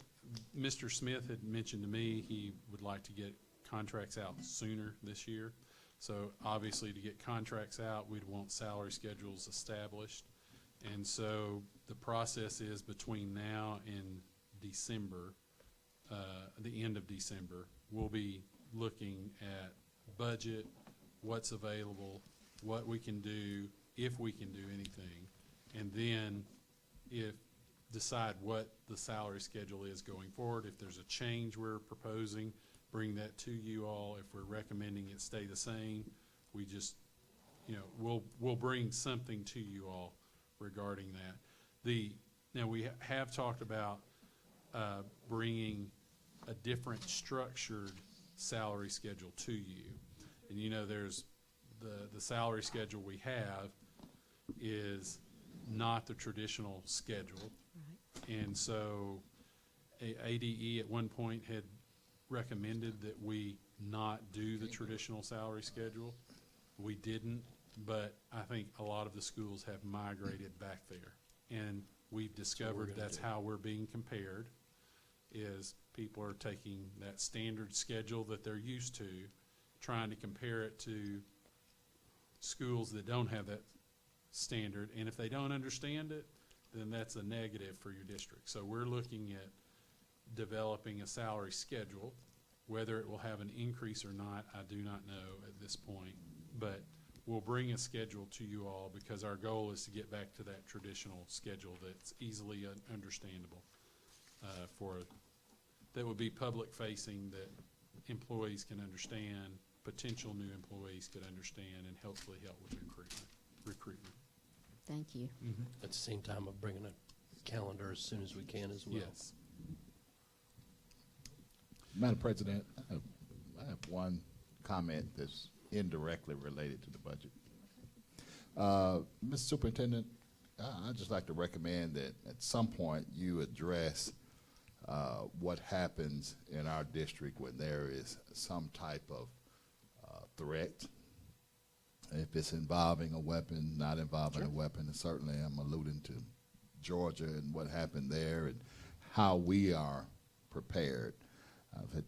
Mr. Smith had mentioned to me he would like to get contracts out sooner this year. So obviously to get contracts out, we'd want salary schedules established. And so the process is between now and December, the end of December, we'll be looking at budget, what's available, what we can do, if we can do anything, and then decide what the salary schedule is going forward. If there's a change we're proposing, bring that to you all. If we're recommending it stay the same, we just, we'll bring something to you all regarding that. Now we have talked about bringing a different structured salary schedule to you. And there's the salary schedule we have is not the traditional schedule. Right. And so ADE at one point had recommended that we not do the traditional salary schedule. We didn't, but I think a lot of the schools have migrated back there. And we've discovered that's how we're being compared, is people are taking that standard schedule that they're used to, trying to compare it to schools that don't have that standard. And if they don't understand it, then that's a negative for your district. So we're looking at developing a salary schedule. Whether it will have an increase or not, I do not know at this point. But we'll bring a schedule to you all, because our goal is to get back to that traditional schedule that's easily understandable that would be public facing, that employees can understand, potential new employees could understand, and hopefully help with recruitment. Thank you. At the same time of bringing a calendar as soon as we can as well. Yes. Madam President, I have one comment that's indirectly related to the budget. Mr. Superintendent, I'd just like to recommend that at some point you address what happens in our district when there is some type of threat if it's involving a weapon, not involving a weapon, and certainly I'm alluding to Georgia and what happened there and how we are prepared.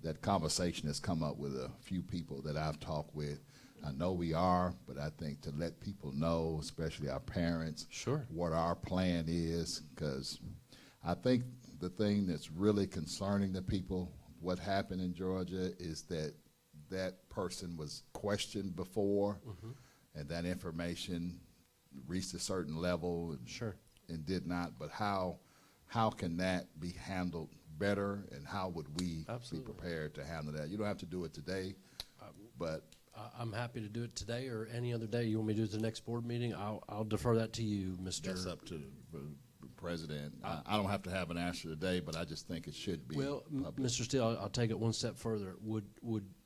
That conversation has come up with a few people that I've talked with. I know we are, but I think to let people know, especially our parents, Sure. what our plan is, because I think the thing that's really concerning the people, what happened in Georgia, is that that person was questioned before, and that information reached a certain level and, Sure. and did not. But how can that be handled better, and how would we Absolutely. be prepared to handle that? You don't have to do it today, but I'm happy to do it today or any other day. You want me to do it at the next board meeting? I'll defer that to you, Mr. that's up to the president. I don't have to have an answer today, but I just think it should be Well, public. Mr. Steele, I'll take it one step further. Would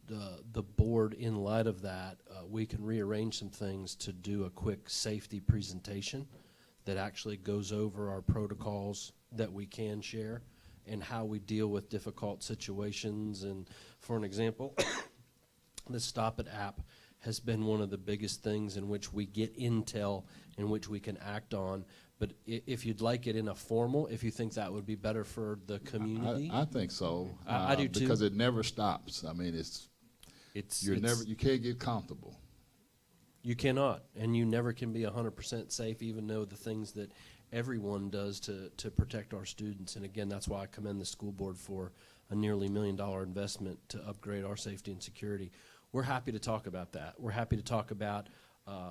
the board, in light of that, we can rearrange some things to do a quick safety presentation that actually goes over our protocols that we can share and how we deal with difficult situations. And for an example, the Stop It app has been one of the biggest things in which we get intel in which we can act on. But if you'd like it in a formal, if you think that would be better for the community, I think so. I do too. Because it never stops. I mean, you can't get comfortable. You cannot, and you never can be 100% safe, even though the things that everyone does to protect our students. And again, that's why I commend the school board for a nearly $1 million investment to upgrade our safety and security. We're happy to talk about that. We're happy to talk about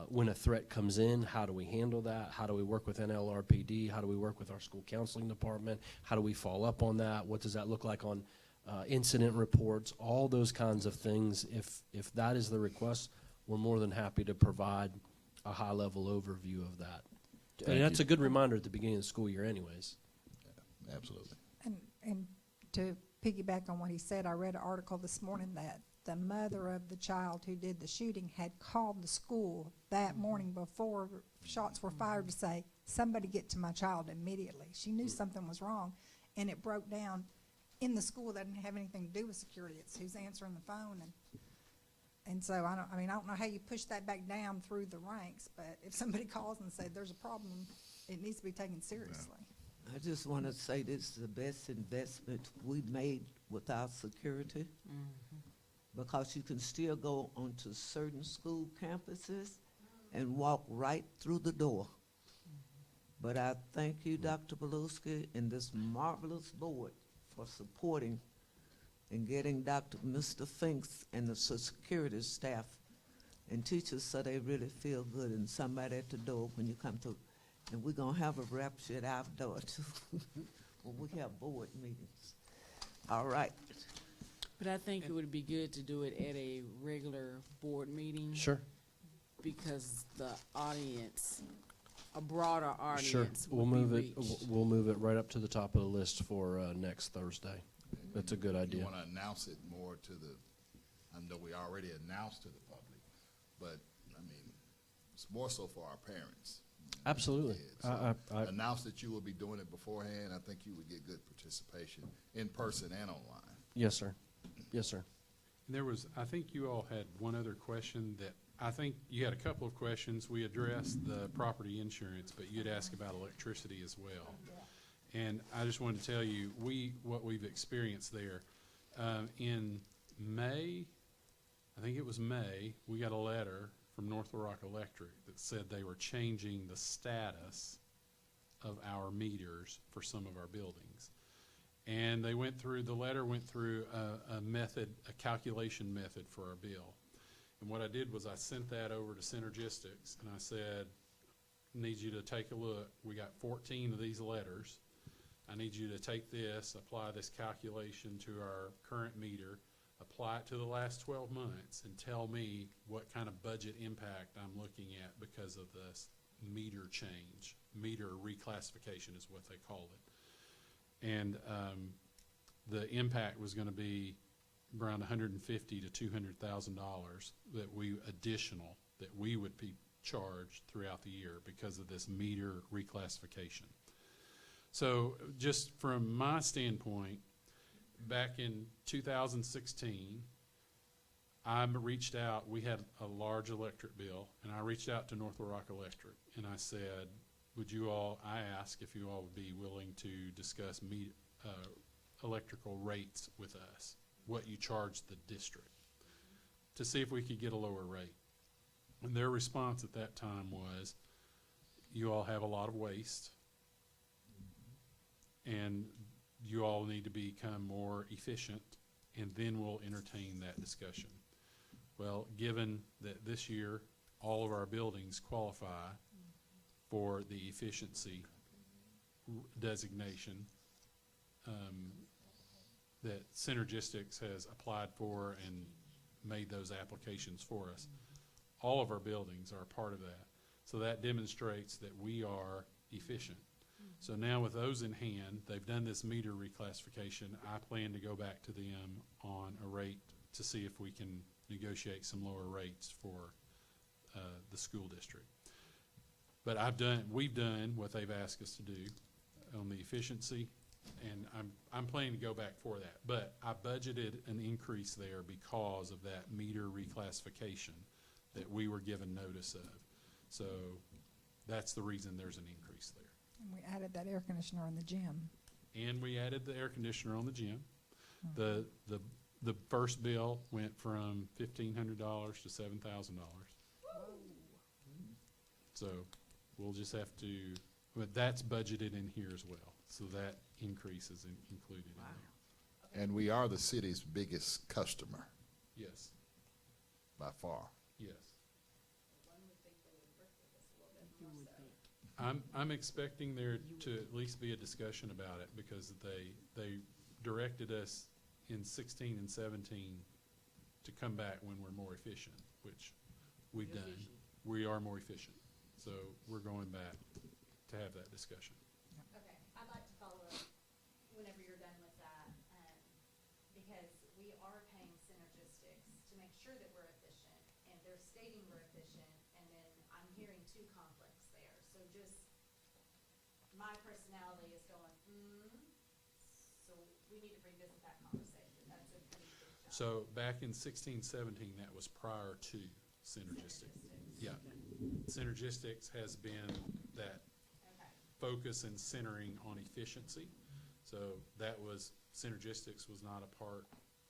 when a threat comes in, how do we handle that? How do we work with NLRPD? How do we work with our school counseling department? How do we follow up on that? What does that look like on incident reports? All those kinds of things. If that is the request, we're more than happy to provide a high-level overview of that. And that's a good reminder at the beginning of the school year anyways. Yeah, absolutely. And to piggyback on what he said, I read an article this morning that the mother of the child who did the shooting had called the school that morning before shots were fired to say, somebody get to my child immediately. She knew something was wrong, and it broke down in the school. That didn't have anything to do with security. It's who's answering the phone. And so I don't know how you push that back down through the ranks, but if somebody calls and says there's a problem, it needs to be taken seriously. I just want to say this is the best investment we made with our security, because you can still go onto certain school campuses and walk right through the door. But I thank you, Dr. Beluski, and this marvelous board for supporting and getting Mr. Finks and the security staff and teachers so they really feel good, and somebody at the door when you come through. And we're going to have a rap shit outdoor, too, when we have board meetings. All right. But I think it would be good to do it at a regular board meeting. Sure. Because the audience, a broader Sure. audience We'll would move be it. reached. We'll move it right up to the top of the list for next Thursday. That's a good idea. You want to announce it more to I know we already announced to the public, but, I mean, it's more so for our parents. Absolutely. So I announce that you will be doing it beforehand. I think you would get good participation in person and online. Yes, sir. Yes, sir. I think you all had one other question that, I think you had a couple of questions. We addressed the property insurance, but you'd ask about electricity as well. And I just wanted to tell you, what we've experienced there. In May, I think it was May, we got a letter from North Little Rock Electric that said they were changing the status of our meters for some of our buildings. And the letter went through a calculation method for our bill. And what I did was I sent that over to Synergistics, and I said, need you to take a look. We got 14 of these letters. I need you to take this, apply this calculation to our current meter, apply it to the last 12 months, and tell me what kind of budget impact I'm looking at because of this meter change. Meter reclassification is what they call it. And the impact was going to be around $150,000 to $200,000 that we would be charged throughout the year because of this meter reclassification. So just from my standpoint, back in 2016, reached out, we had a large electric bill, and I reached out to North Little Rock Electric, and I said, I asked if you all would be willing to discuss electrical rates with us, what you charge the district, to see if we could get a lower rate. And their response at that time was, you all have a lot of waste, and you all need to become more efficient, and then we'll entertain that discussion. Well, given that this year all of our buildings qualify for the efficiency designation that Synergistics has applied for and made those applications for us, all of our buildings are a part of that. So that demonstrates that we are efficient. So now with those in hand, they've done this meter reclassification. I plan to go back to them on a rate to see if we can negotiate some lower rates for the school district. But we've done what they've asked us to do on the efficiency, and I'm planning to go back for that. But I budgeted an increase there because of that meter reclassification that we were given notice of. So that's the reason there's an increase there. And we added that air conditioner in the gym. And we added the air conditioner on the gym. The first bill went from $1,500 to $7,000. So we'll just have to, but that's budgeted in here as well. So that increase is included in there. And we are the city's biggest customer Yes, by far. yes. I'm expecting there to at least be a discussion about it because they directed us in 16 and 17 to come back when we're more efficient, which we've done. We are more efficient. So we're going back to have that discussion. Okay, I'd like to follow up whenever you're done with that, because we are paying Synergistics to make sure that we're efficient, and they're stating we're efficient, and then I'm hearing two conflicts there. So just, my personality is going, so we need to revisit that conversation. That's a pretty big jump. So back in 16, 17, that was prior to Synergistics. Yeah. Synergistics has been that focus and centering on efficiency. So that was, Synergistics was not a part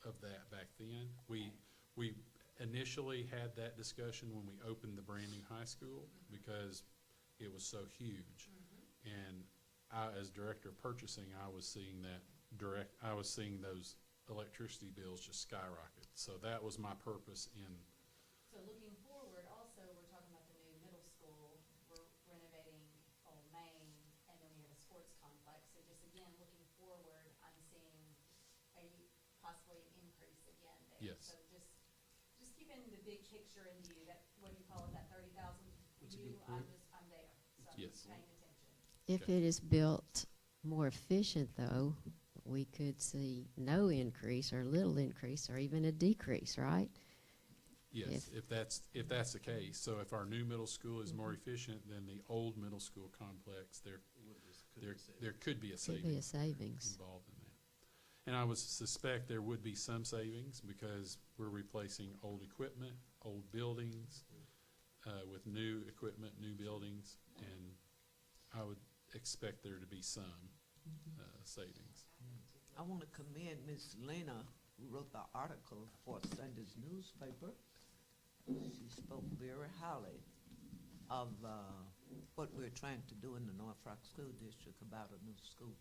of that back then. We initially had that discussion when we opened the brand new high school because it was so huge. And I, as director of purchasing, I was seeing those electricity bills just skyrocket. So that was my purpose in. So looking forward, also, we're talking about the new middle school. We're renovating Old Main, and then we have a sports complex. So just again, looking forward, I'm seeing possibly an increase again there. Yes. So just keeping the big picture in view, that, what do you call it, that 30,000 view, I'm there. So I'm Yes. just paying attention. If Okay. it is built more efficient, though, we could see no increase or little increase or even a decrease, right? Yes, if that's the case. So if our new middle school is more efficient than the old middle school complex, there could be a Could be a savings savings. involved in that. And I would suspect there would be some savings because we're replacing old equipment, old buildings, with new equipment, new buildings, and I would expect there to be some savings. I want to commend Miss Lena, who wrote the article for Sunday's newspaper. She spoke very highly of what we're trying to do in the North Rock School District about a new school.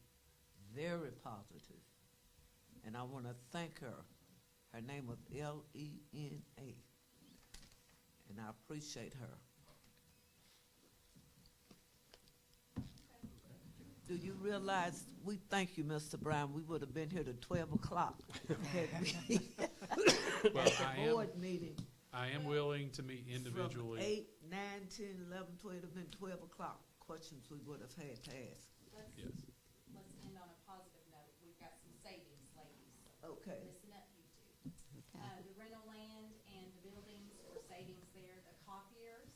Very positive. And I want to thank her. Her name was Lena, and I appreciate her. Do you realize, we thank you, Mr. Brown, we would have been here to 12 o'clock had we Well, at the board meeting. I am willing to meet From individually. 8, 9, 10, 11, 12, it would have been 12 o'clock. Questions we would have had to ask. Yes. Let's end on a positive note. We've got some savings, ladies. Okay. Listen up, you two. Okay. The rental land and the buildings were savings there. The copiers,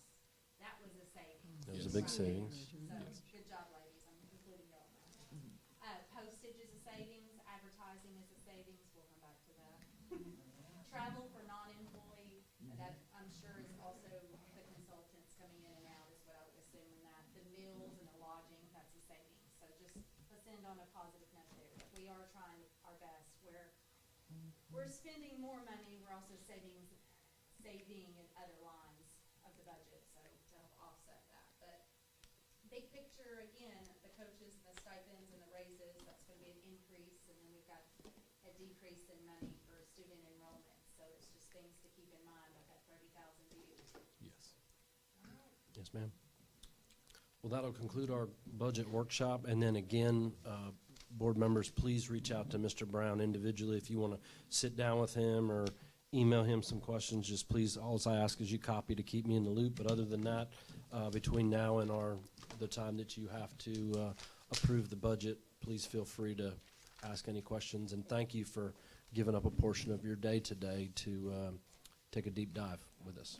that was a savings. That was a big Right. savings. So, good job, ladies. I'm including y'all now. Postage is a savings. Advertising is a savings. We'll come back to that. Travel for non-employees end on a positive note there, that we are trying our best. We're spending more money, we're also saving in other lines of the budget, so to help offset that. But big picture, again, the coaches, the stipends and the raises, that's gonna be an increase, and then we've got a decrease in money for student enrollment. So it's just things to keep in mind with that 30,000 views. Yes. Yes, ma'am. Well, that'll conclude our budget workshop. And then again, board members, please reach out to Mr. Brown individually if you want to sit down with him or email him some questions. Just please, all I ask is you copy to keep me in the loop. But other than that, between now and the time that you have to approve the budget, please feel free to ask any questions. And thank you for giving up a portion of your day today to take a deep dive with us.